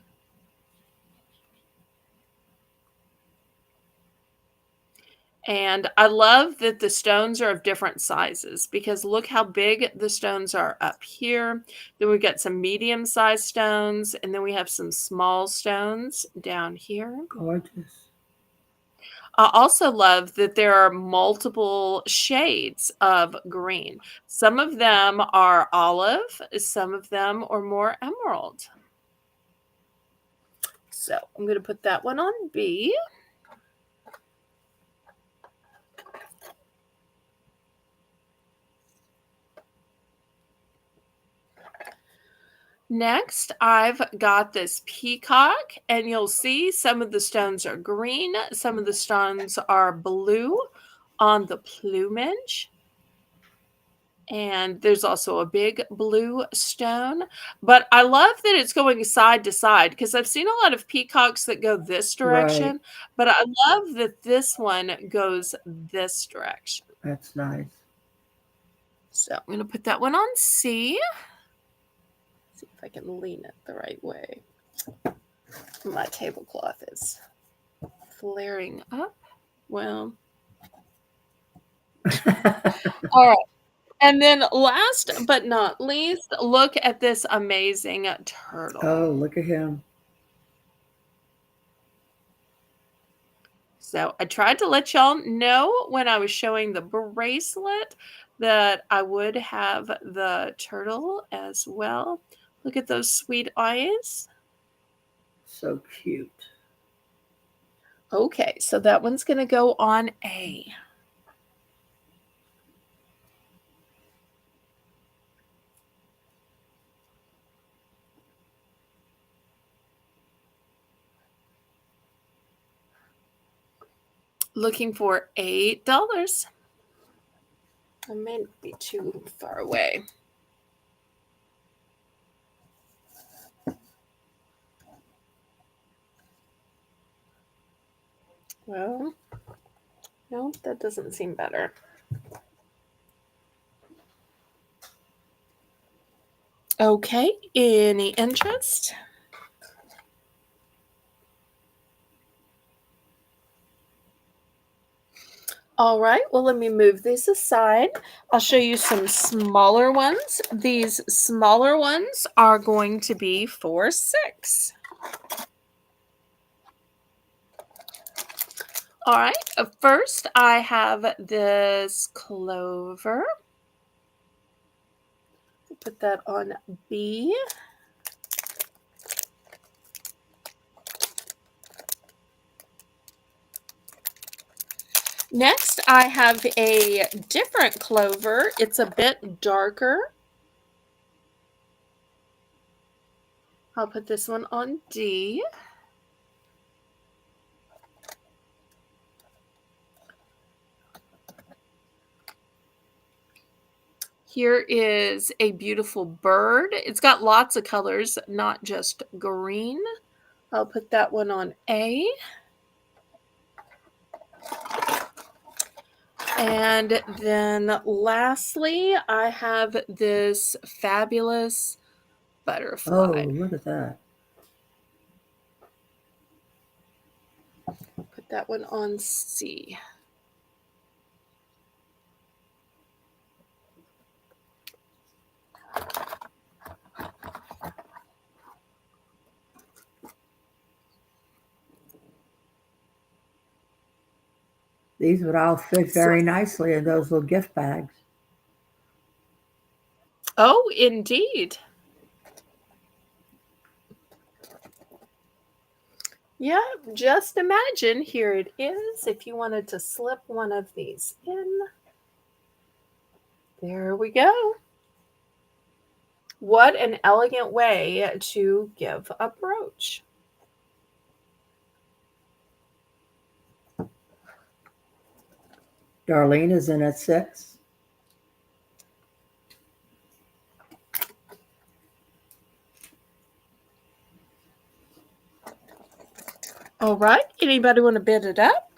And I love that the stones are of different sizes because look how big the stones are up here. Then we've got some medium-sized stones, and then we have some small stones down here. Gorgeous. I also love that there are multiple shades of green. Some of them are olive, some of them are more emerald. So I'm going to put that one on B. Next, I've got this peacock, and you'll see some of the stones are green, some of the stones are blue on the plumage. And there's also a big blue stone. But I love that it's going side to side because I've seen a lot of peacocks that go this Right. direction, but I love that this one goes this direction. That's nice. So I'm going to put that one on C. See if I can lean it the right way. My tablecloth is flaring up. Well, all right. And then last but not least, look at this amazing turtle. Oh, look at him. So I tried to let y'all know when I was showing the bracelet that I would have the turtle as well. Look at those sweet eyes. So cute. Okay, so that one's going to go on A. Looking for $8. I may be too far away. Well, no, that doesn't seem better. Okay, any interest? All right, well, let me move these aside. I'll show you some smaller ones. These smaller ones are going to be for $6. All right, first I have this clover. Put that on B. Next, I have a different clover. It's a bit darker. I'll put this one on D. Here is a beautiful bird. It's got lots of colors, not just green. I'll put that one on A. And then lastly, I have this fabulous butterfly. Oh, look at that. Put that one on C. These would all fit So, very nicely in those little gift bags. oh, indeed. Yeah, just imagine, here it is, if you wanted to slip one of these in. There we go. What an elegant way to give a brooch. Darlene is in at 6. All right, anybody want to bid it up?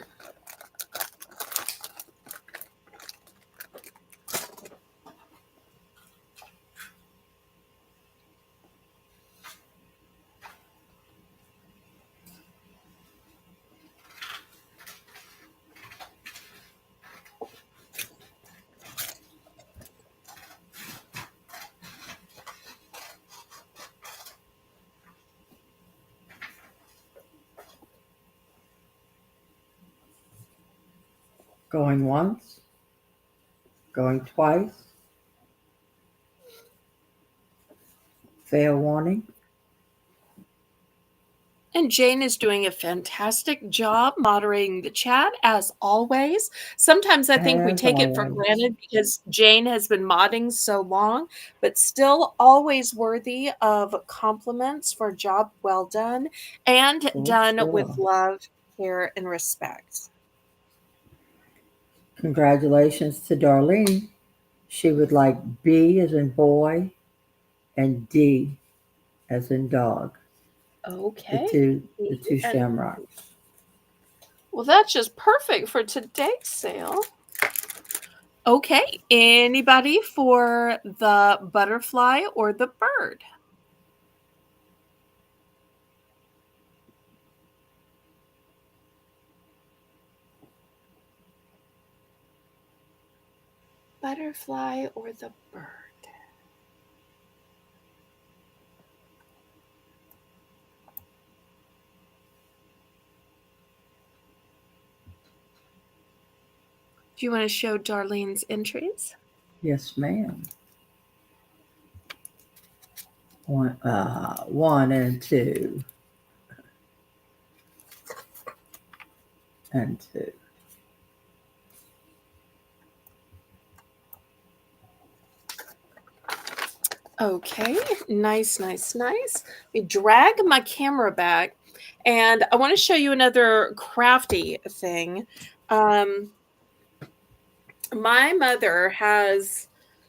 Going once, going twice. Fair warning. And Jane is doing a fantastic job moderating the chat, as always. Sometimes I think we As take it for always. granted because Jane has been modding so long, but still always worthy of compliments for a job well done and For done with sure. love, care, and respect. Congratulations to Darlene. She would like B as in boy and D as in dog. The Okay. two the two And shamrocks. well, that's just perfect for today's sale. Okay, anybody for the butterfly or the bird? Butterfly or the bird? Do you want to show Darlene's entries? Yes, ma'am. One and two. And two. Okay, nice, nice, nice. Let me drag my camera back, and I want to show you another crafty thing. My mother has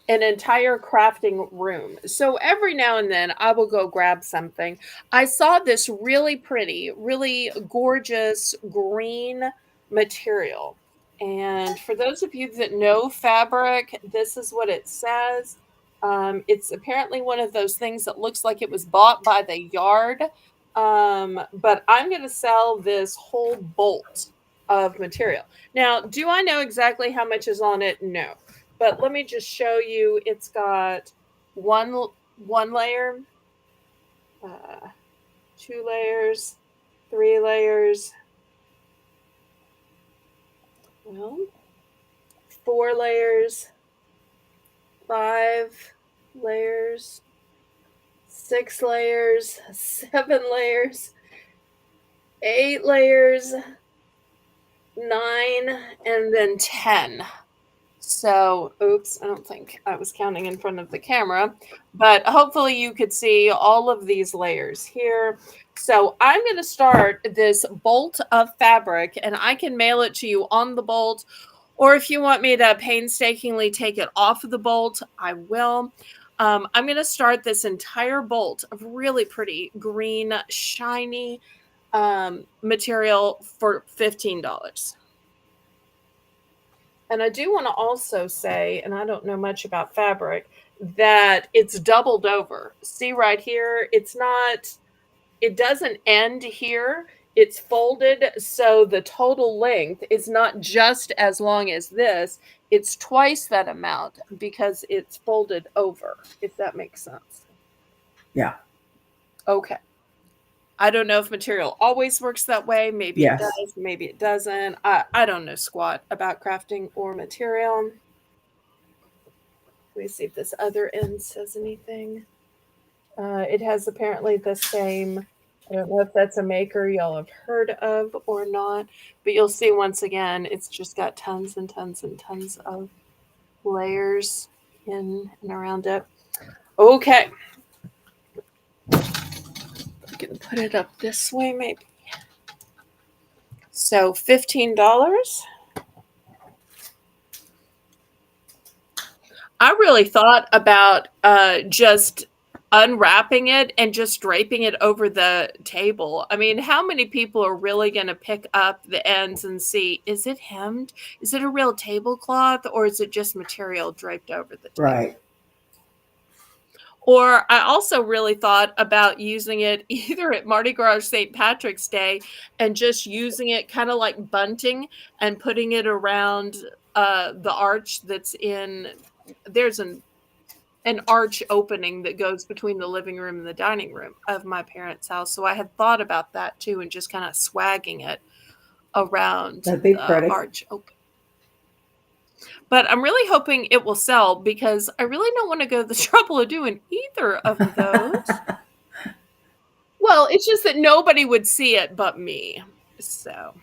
an entire crafting room. So every now and then I will go grab something. I saw this really pretty, really gorgeous green material. And for those of you that know fabric, this is what it says. It's apparently one of those things that looks like it was bought by the yard. But I'm going to sell this whole bolt of material. Now, do I know exactly how much is on it? No. But let me just show you. It's got one layer, 2 layers, 3 layers, well, 4 layers, 5 layers, 6 layers, 7 layers, 8 layers, 9, and then 10. So, oops, I don't think I was counting in front of the camera, but hopefully you could see all of these layers here. So I'm going to start this bolt of fabric, and I can mail it to you on the bolt, or if you want me to painstakingly take it off of the bolt, I will. I'm going to start this entire bolt of really pretty green, shiny material for $15. And I do want to also say, and I don't know much about fabric, that it's doubled over. See right here, it doesn't end here. It's folded, so the total length is not just as long as this, it's twice that amount because it's folded over, if that makes sense. Yeah. Okay. I don't know if material always works that way. Maybe it Yes. does, maybe it doesn't. I don't know squat about crafting or material. Let me see if this other end says anything. It has apparently the same. I don't know if that's a maker y'all have heard of or not, but you'll see once again, it's just got tons and tons and tons of layers in and around it. Okay, I can put it up this way maybe. So $15. I really thought about just unwrapping it and just draping it over the table. I mean, how many people are really going to pick up the ends and see, is it hemmed? Is it a real tablecloth or is it just material draped over the table? Right. Or I also really thought about using it either at Mardi Gras or St. Patrick's Day and just using it kind of like bunting and putting it around the arch that's in. There's an arch opening that goes between the living room and the dining room of my parents' house. So I had thought about that too and just kind of swagging it around That'd be the pretty. arch open. But I'm really hoping it will sell because I really don't want to go the trouble of doing either of those. Well, it's just that nobody would see it but me. So,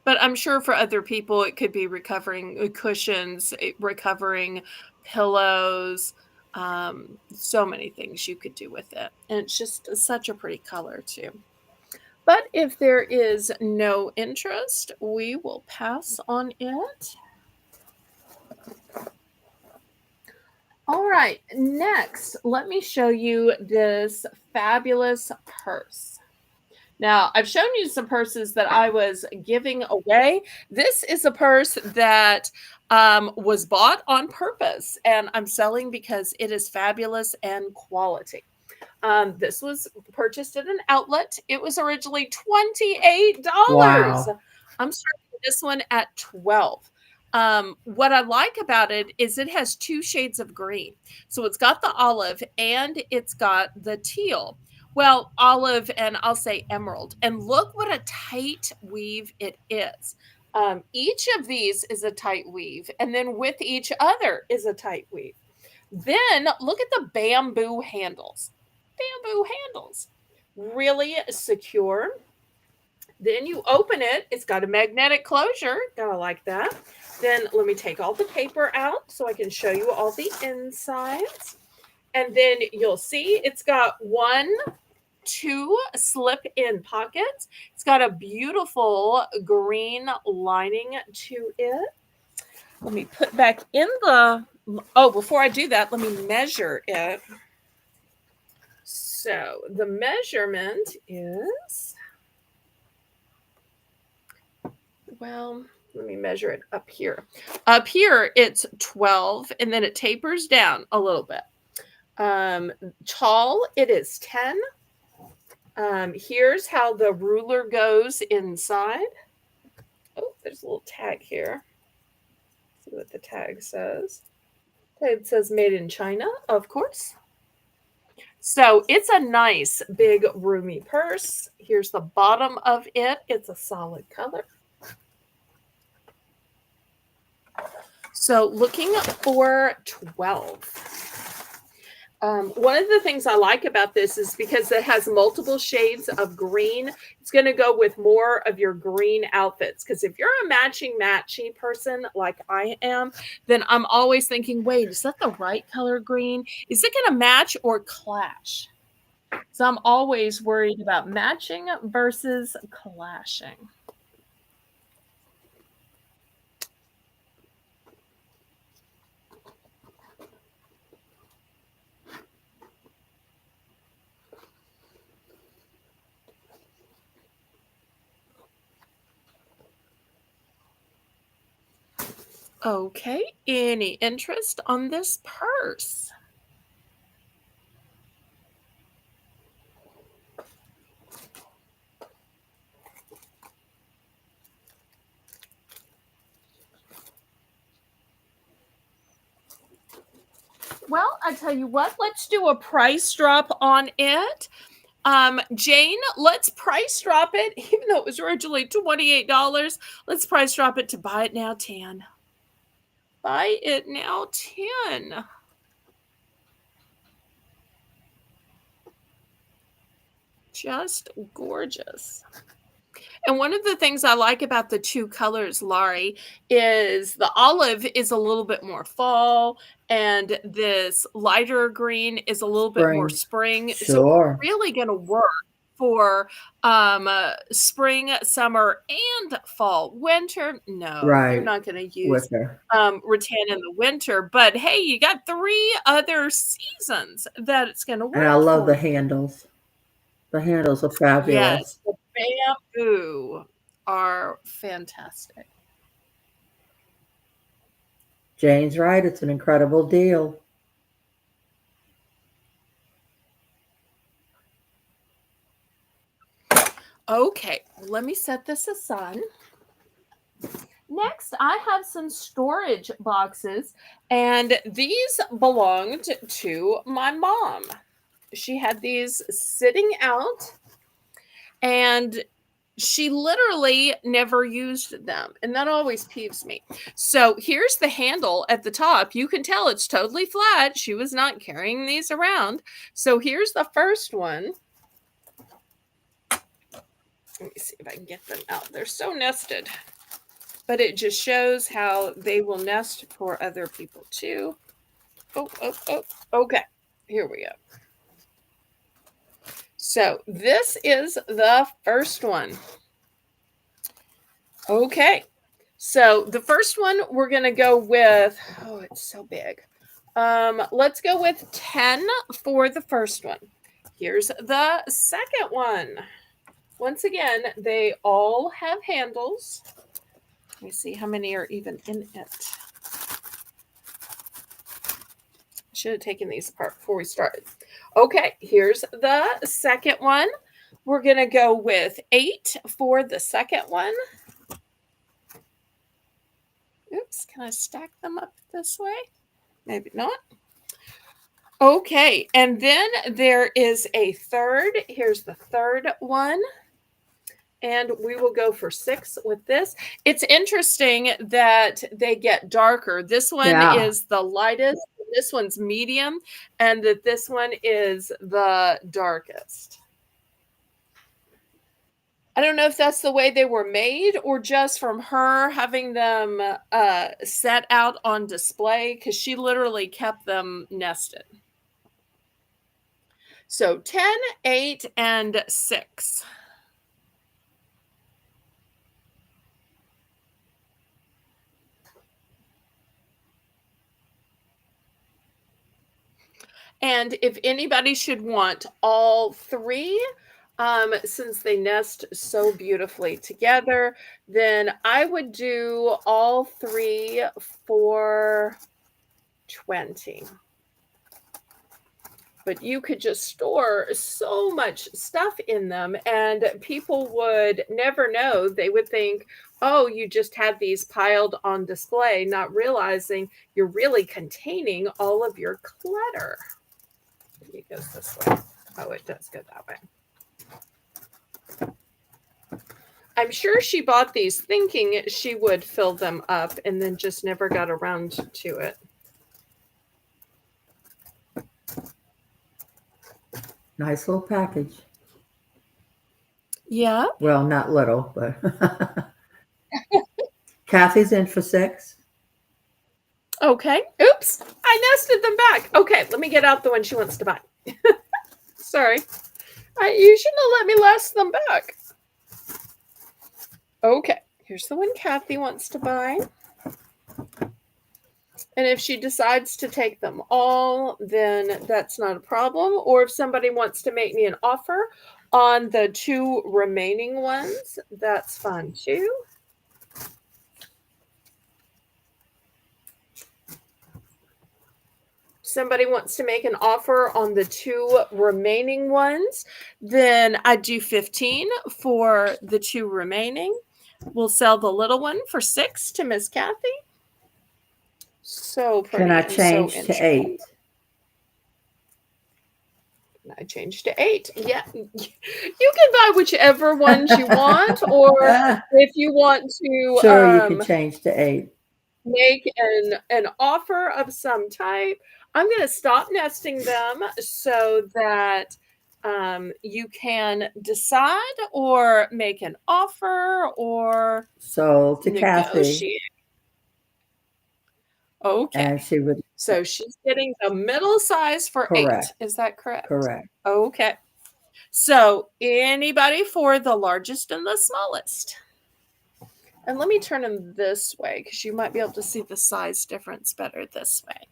but I'm sure for other people it could be recovering cushions, recovering pillows, so many things you could do with it. And it's just such a pretty color too. But if there is no interest, we will pass on it. All right, next, let me show you this fabulous purse. Now, I've shown you some purses that I was giving away. This is a purse that was bought on purpose, and I'm selling because it is fabulous and quality. This was purchased at an outlet. It was originally $28. Wow. I'm starting this one at 12. What I like about it is it has two shades of green. So it's got the olive and it's got the teal. Well, olive and I'll say emerald. And look what a tight weave it is. Each of these is a tight weave, and then with each other is a tight weave. Then look at the bamboo handles. Bamboo handles. Really secure. Then you open it. It's got a magnetic closure. Gotta like that. Then let me take all the paper out so I can show you all the insides. And then you'll see it's got two slip-in pockets. It's got a beautiful green lining to it. Let me put back in the. Oh, before I do that, let me measure it. So the measurement is, well, let me measure it up here. Up here, it's 12, and then it tapers down a little bit. Tall, it is 10. Here's how the ruler goes inside. Oh, there's a little tag here. Let's see what the tag says. It says made in China, of course. So it's a nice, big, roomy purse. Here's the bottom of it. It's a solid color. So looking for 12. One of the things I like about this is because it has multiple shades of green. It's going to go with more of your green outfits. Because if you're a matchy person like I am, then I'm always thinking, wait, is that the right color green? Is it going to match or clash? So I'm always worried about matching versus clashing. Okay, any interest on this purse? Well, I tell you what, let's do a price drop on it. Jane, let's price drop it, even though it was originally $28. Let's price drop it to buy it now 10. Buy it now 10. Just gorgeous. And one of the things I like about the two colors, Laurie, is the olive is a little bit more fall, and this lighter green is a little bit more Spring. spring. So it's Sure. really going to work for spring, summer, and fall. Winter, no, you're Right. not going to use With her. rattan in the winter. But hey, you got 3 other seasons that it's going to And I work love for the you. handles. The handles are Yes, fabulous. the bamboo are fantastic. Jane's right. It's an incredible deal. Okay, let me set this aside. Next, I have some storage boxes, and these belonged to my mom. She had these sitting out, and she literally never used them, and that always peeves me. So here's the handle at the top. You can tell it's totally flat. She was not carrying these around. So here's the first one. Let me see if I can get them out. They're so nested, but it just shows how they will nest for other people too. Oh, oh, oh. Okay, here we go. So this is the first one. Okay, so the first one we're gonna go with, oh, it's so big. Let's go with 10 for the first one. Here's the second one. Once again, they all have handles. Let me see how many are even in it. Should have taken these apart before we started. Okay, here's the second one. We're gonna go with 8 for the second one. Oops, can I stack them up this way? Maybe not. Okay, and then there is a third. Here's the third one. And we will go for 6 with this. It's interesting that they get darker. This one Yeah. is the lightest, this one's medium, and that this one is the darkest. I don't know if that's the way they were made or just from her having them set out on display, because she literally kept them nested. So 10, 8, and 6. And if anybody should want all 3, since they nest so beautifully together, then I would do all 3 for 20. But you could just store so much stuff in them, and people would never know. They would think, oh, you just have these piled on display, not realizing you're really containing all of your clutter. It goes this way. Oh, it does go that way. I'm sure she bought these thinking she would fill them up and then just never got around to it. Nice little package. Yeah. Well, not little, but Kathy's in for 6. Okay. Oops. I nested them back. Okay, let me get out the one she wants to buy. Sorry. You shouldn't have let me last them back. Okay. Here's the one Kathy wants to buy. And if she decides to take them all, then that's not a problem. Or if somebody wants to make me an offer on the 2 remaining ones, that's fine too. somebody wants to make an offer on the 2 remaining ones, then I'd do 15 for the 2 remaining. We'll sell the little one for 6 to Miss Kathy. So Can pretty I and so change to intricate. 8? I changed to 8. Yeah, you can buy whichever ones you want, or if you want to Sure, you can change to 8. make an offer of some type. I'm going to stop nesting them so that you can decide or make an offer or So to Kathy, negotiate. Okay. and she would, So she's getting the middle size for 8. correct, Is that correct? correct. Okay. So anybody for the largest and the smallest? And let me turn them this way because you might be able to see the size difference better this way.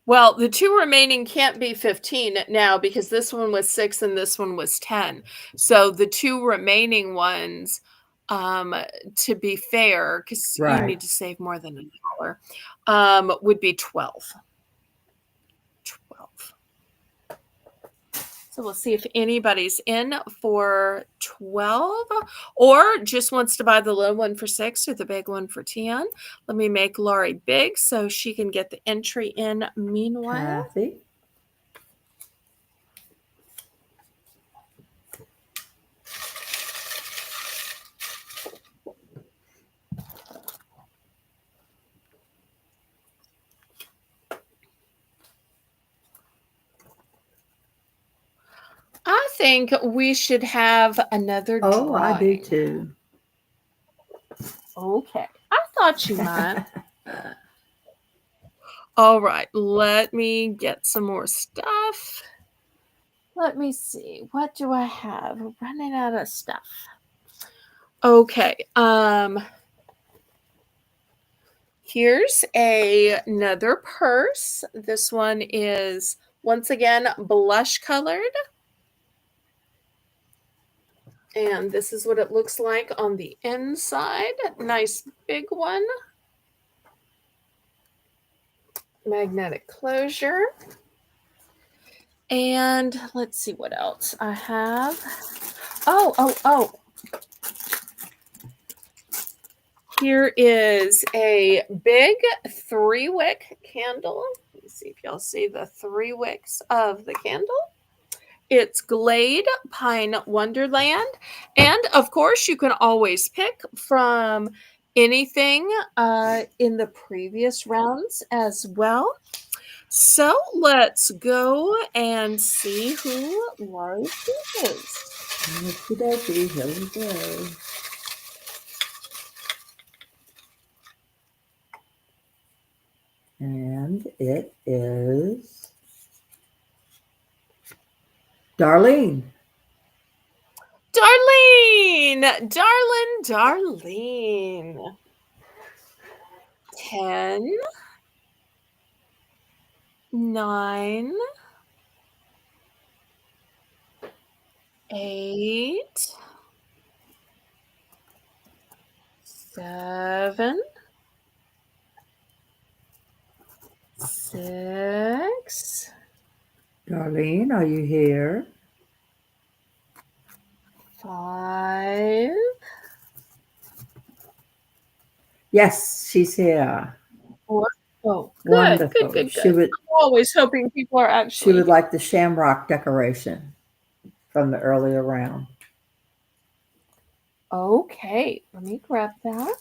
Well, the 2 remaining can't be 15 now because this one was 6 and this one was 10. So the 2 remaining ones, to be fair, because you Right. need to save more than $1, would be 12. 12. So we'll see if anybody's in for 12 or just wants to buy the little one for 6 or the big one for 10. Let me make Laurie big so she can get the entry in meanwhile. Kathy. I think we should have another drawing. Oh, I do too. Okay. I thought you might. All right. Let me get some more stuff. Let me see. What do I have? We're running out of stuff. Okay. Here's another purse. This one is once again blush colored. And this is what it looks like on the inside. Nice big one. Magnetic closure. And let's see what else I have. Oh. Here is a big 3-wick candle. Let me see if y'all see the 3 wicks of the candle. It's Glade Pine Wonderland. And of course, you can always pick from anything in the previous rounds as well. So let's go and see who Laurie is. Okie dokie, here we go. And it is Darlene. Darlene. 10, 9, 8, 7, 6. Darlene, are you here? 5. Yes, she's here. 4. Oh, Wonderful. good. She would, I'm always hoping people are actually. she would like the shamrock decoration from the earlier round. Okay, let me grab that.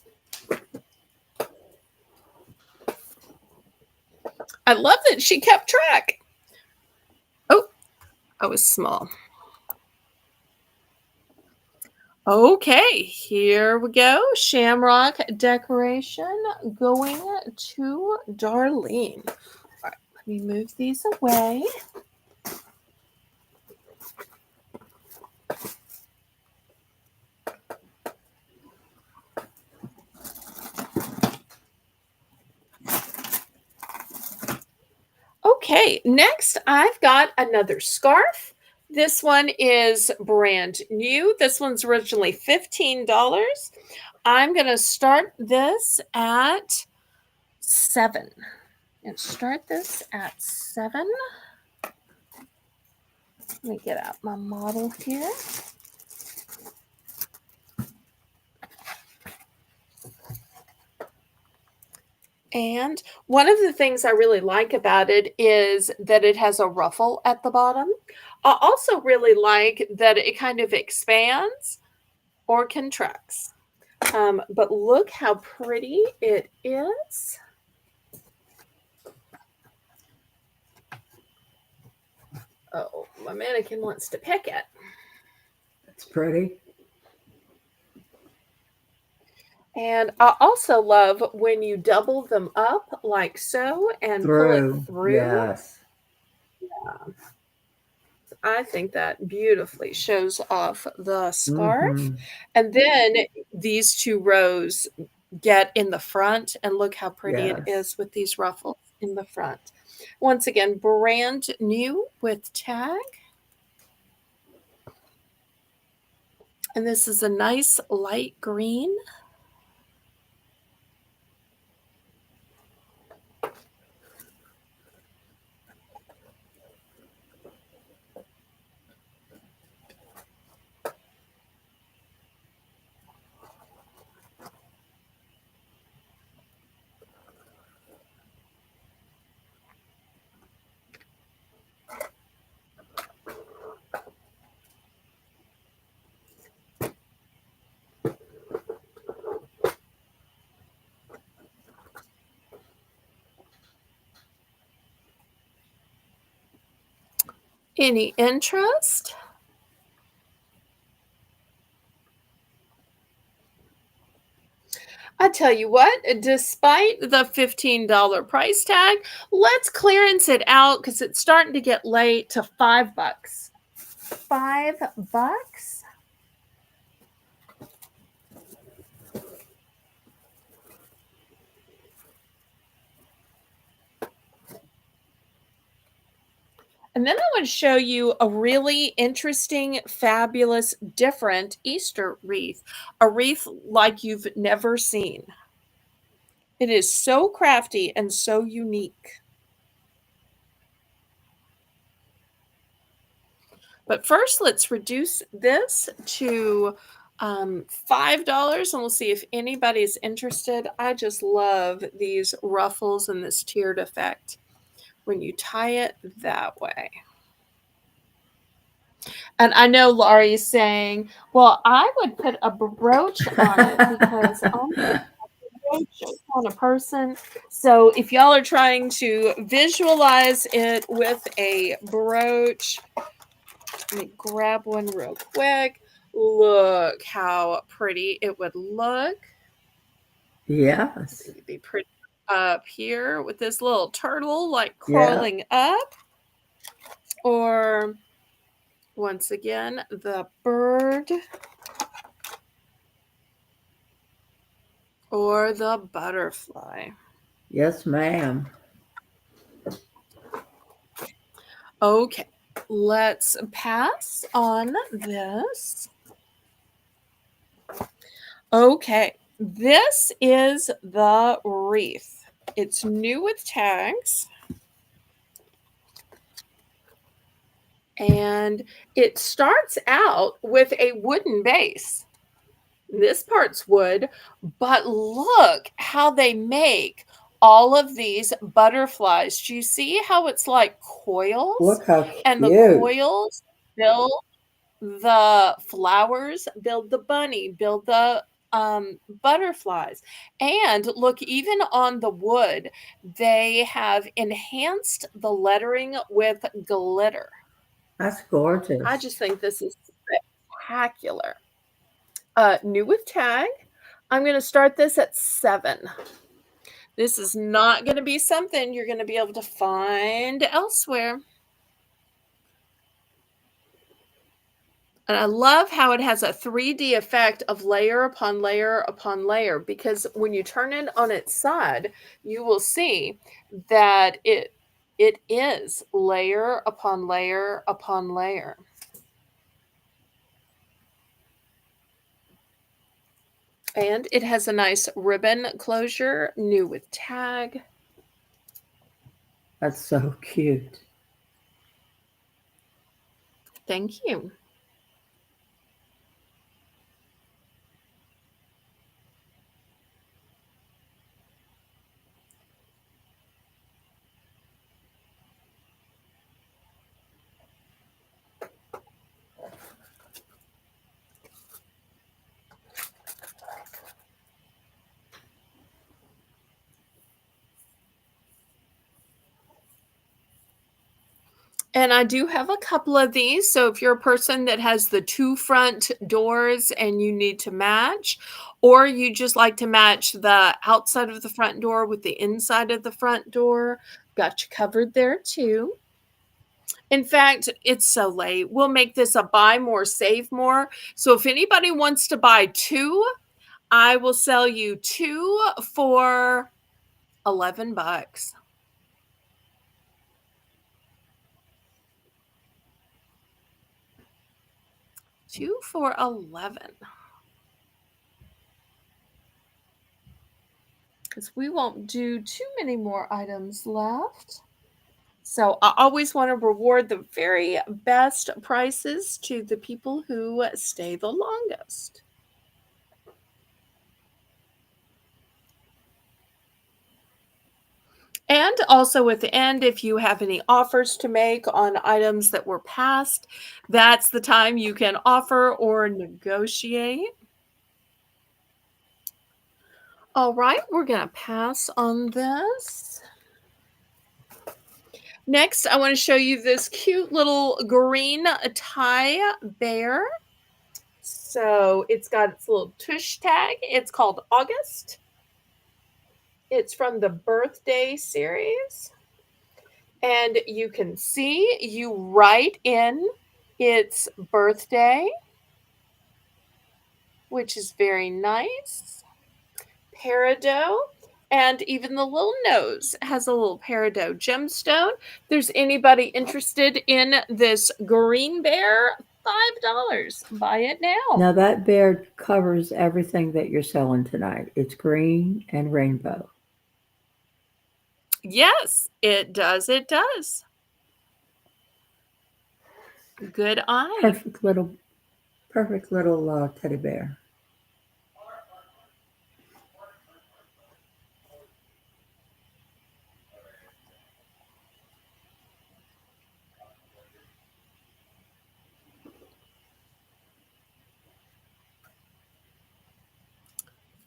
I love that she kept track. Oh, I was small. Okay, here we go. Shamrock decoration going to Darlene. All right, let me move these away. Okay, next I've got another scarf. This one is brand new. This one's originally $15. I'm going to start this at 7. And start this at 7. Let me get out my model here. And one of the things I really like about it is that it has a ruffle at the bottom. I also really like that it kind of expands or contracts. But look how pretty it is. Oh, my mannequin wants to pick it. It's pretty. And I also love when you double them up like so and pull it through. Yes. Yeah. I think that beautifully shows off the scarf. Mm-hmm. And then these 2 rows get in the front, and look how pretty it Yes. is with these ruffles in the front. Once again, brand new with tag. And this is a nice light green. Any interest? I tell you what, despite the $15 price tag, let's clearance it out because it's starting to get late to $5. $5. And then I want to show you a really interesting, fabulous, different Easter wreath. A wreath like you've never seen. It is so crafty and so unique. But first, let's reduce this to $5, and we'll see if anybody's interested. I just love these ruffles and this tiered effect when you tie it that way. And I know Laurie's saying, well, I would put a brooch on it because I'm a brooch kind of person. So if y'all are trying to visualize it with a brooch, let me grab one real quick. Look how pretty it would look. Yes. It'd be pretty up here with this little turtle like crawling up. Or once again, the bird. Or the butterfly. Yes, ma'am. Okay, let's pass on this. Okay, this is the wreath. It's new with tags. And it starts out with a wooden base. This part's wood, but look how they make all of these butterflies. Do you see how it's like coils? Look how And the cute. coils build the flowers, build the bunny, build the butterflies. And look, even on the wood, they have enhanced the lettering with glitter. That's gorgeous. I just think this is spectacular. New with tag. I'm going to start this at 7. This is not going to be something you're going to be able to find elsewhere. And I love how it has a 3D effect of layer upon layer upon layer, because when you turn it on its side, you will see that it is layer upon layer upon layer. And it has a nice ribbon closure, new with tag. That's so cute. Thank you. And I do have a couple of these. So if you're a person that has the two front doors and you need to match, or you just like to match the outside of the front door with the inside of the front door, got you covered there too. In fact, it's so late. We'll make this a buy more, save more. So if anybody wants to buy two, I will sell you two for $11. Two for 11. Because we won't do too many more items left. So I always want to reward the very best prices to the people who stay the longest. And also at the end, if you have any offers to make on items that were passed, that's the time you can offer or negotiate. All right, we're going to pass on this. Next, I want to show you this cute little green tie bear. So it's got its little tush tag. It's called August. It's from the birthday series. And you can see you write in its birthday, which is very nice. Peridot. And even the little nose has a little peridot gemstone. If there's anybody interested in this green bear, $5. Buy it now. Now that bear covers everything that you're selling tonight. It's green and rainbow. Yes, it does. It does. Good eye. Perfect little teddy bear.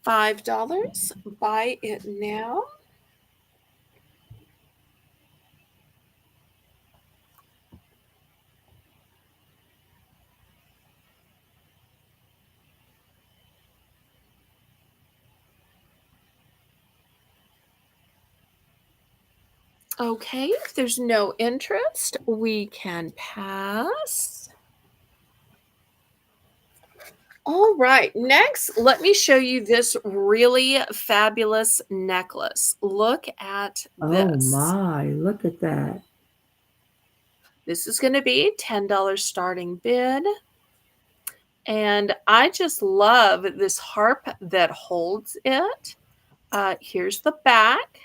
$5. Buy it now. Okay, if there's no interest, we can pass. All right, next, let me show you this really fabulous necklace. Look at Oh this. my, look at that. This is going to be $10 starting bid. And I just love this harp that holds it. Here's the back.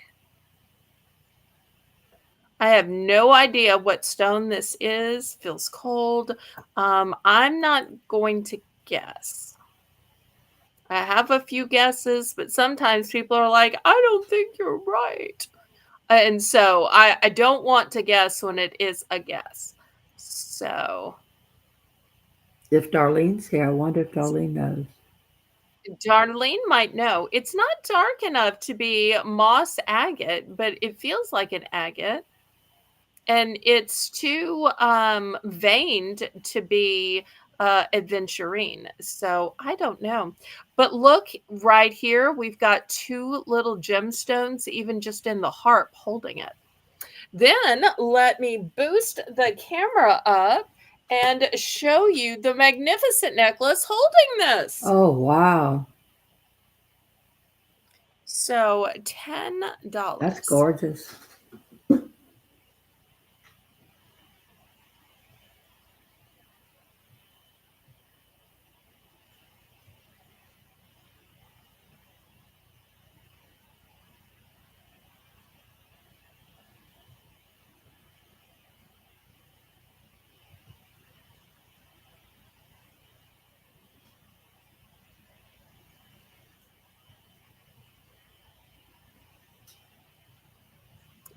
I have no idea what stone this is. Feels cold. I'm not going to guess. I have a few guesses, but sometimes people are like, I don't think you're right. And so I don't want to guess when it is a guess. So If Darlene's here, I wonder if Darlene knows. Darlene might know. It's not dark enough to be moss agate, but it feels like an agate. And it's too veined to be aventurine. So I don't know. But look right here, we've got two little gemstones, even just in the harp holding it. Then let me boost the camera up and show you the magnificent necklace holding this. Oh wow. So $10. That's gorgeous.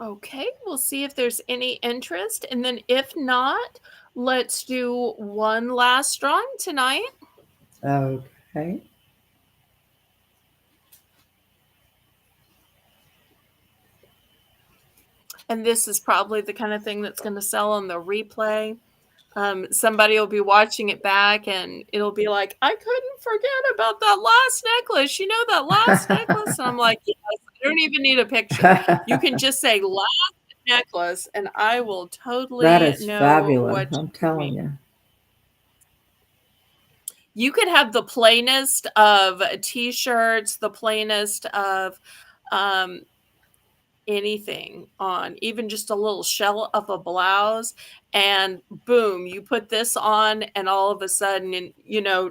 Okay, we'll see if there's any interest. And then if not, let's do one last drawing tonight. Okay. And this is probably the kind of thing that's going to sell on the replay. Somebody will be watching it back and it'll be like, I couldn't forget about that last necklace. You know, that last necklace? And I'm like, yes, I don't even need a picture. You can just say last necklace and I will That totally is know fabulous. what I'm you mean. telling you. You could have the plainest of t-shirts, the plainest of anything on, even just a little shell of a blouse, and boom, you put this on and all of a sudden, and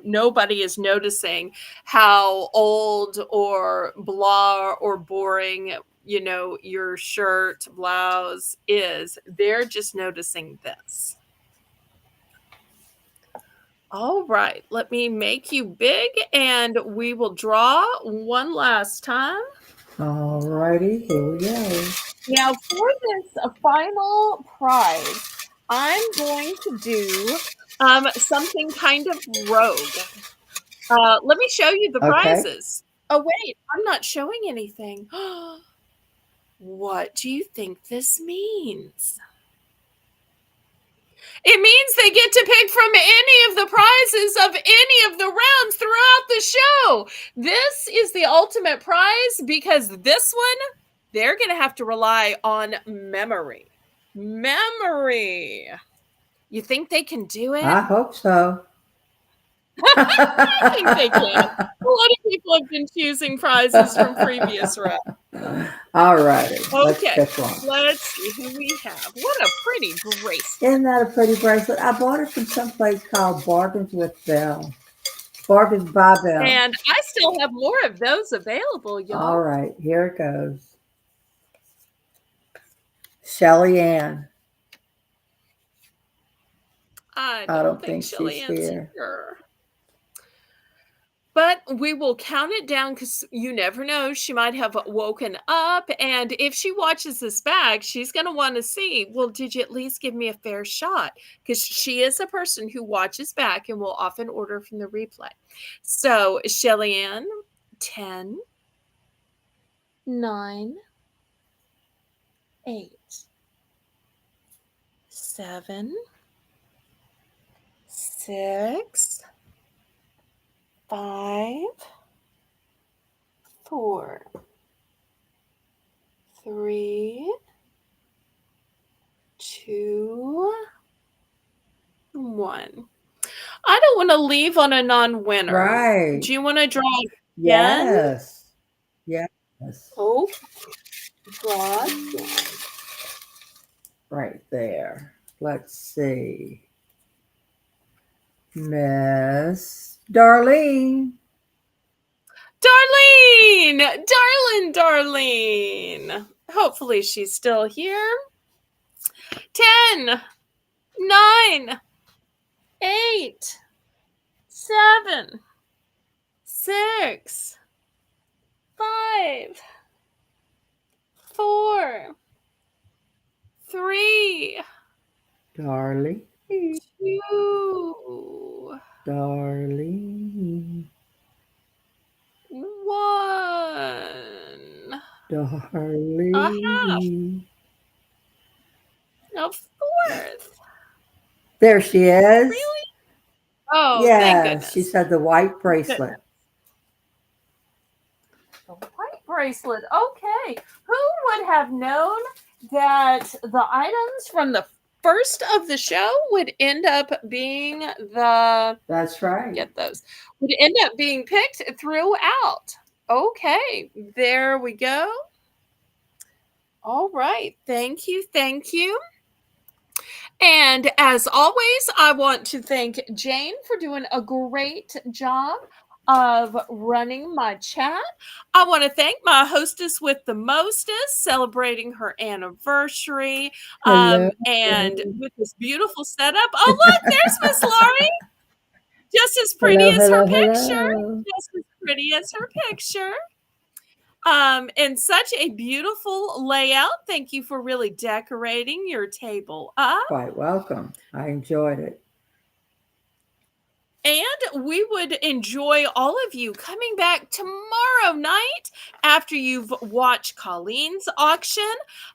nobody is noticing how old or blah or boring your shirt blouse is. They're just noticing this. All right, let me make you big and we will draw one last time. All righty, here we go. Now, for this final prize, I'm going to do something kind of rogue. Let me show you the Okay. prizes. Oh, wait, I'm not showing anything. What do you think this means? It means they get to pick from any of the prizes of any of the rounds throughout the show. This is the ultimate prize because this one, they're going to have to rely on memory. Memory. You think they can do it? I hope so. I think they can. A lot of people have been choosing prizes from previous rounds. All righty, let's Okay, pick one. let's see who we have. What a pretty bracelet. Isn't that a pretty bracelet? I bought it from someplace called Bargains with Belle. Bargains by Belle. And I still have more of those available, y'all. All right, here it goes. Shelly Ann. I don't think Shelly she's Ann's here. But we will count it down because you never know. She might have woken up. And if she watches this back, she's going to want to see, well, did you at least give me a fair shot? Because she is a person who watches back and will often order from the replay. So, Shelly Ann, 10, 9, 8, 7, 6, 5, 4, 3, 2, 1. I don't want to leave on a non-winner. Right. Do you want to draw again? Yes. Yes. Oh, draw again. Right there. Let's see. Miss Darlene. Darlene. Hopefully she's still here. 10, 9, 8, 7, 6, 5, 4, 3, Darlene. 2, Darlene. 1. Darlene. A half. A fourth. There she is. Really? Oh, yes, thank goodness. She said the white bracelet. The white bracelet. Okay. Who would have known that the items from the first of the show would end up being the... That's right. Get those. Would end up being picked throughout. Okay. There we go. All right. Thank you. Thank you. And as always, I want to thank Jane for doing a great job of running my chat. I want to thank my hostess with the mostest, celebrating her anniversary, and with this beautiful setup. Oh, look, there's Miss Laurie. Just as pretty as her picture. Just as pretty as her picture. And such a beautiful layout. Thank you for really decorating your table up. Quite welcome. I enjoyed it. And we would enjoy all of you coming back tomorrow night after you've watched Colleen's auction.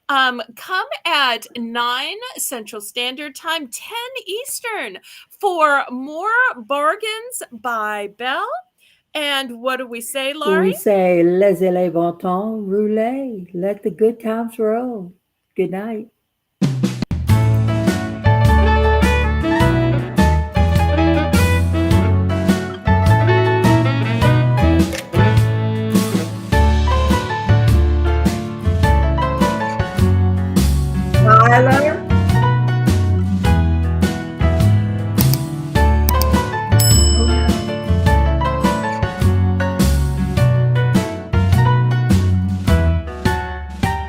Come at 9 Central Standard Time, 10 Eastern for more Bargains by Belle. And what do we say, We Laurie? say, laissez les bon temps rouler. Let the good times roll. Good night.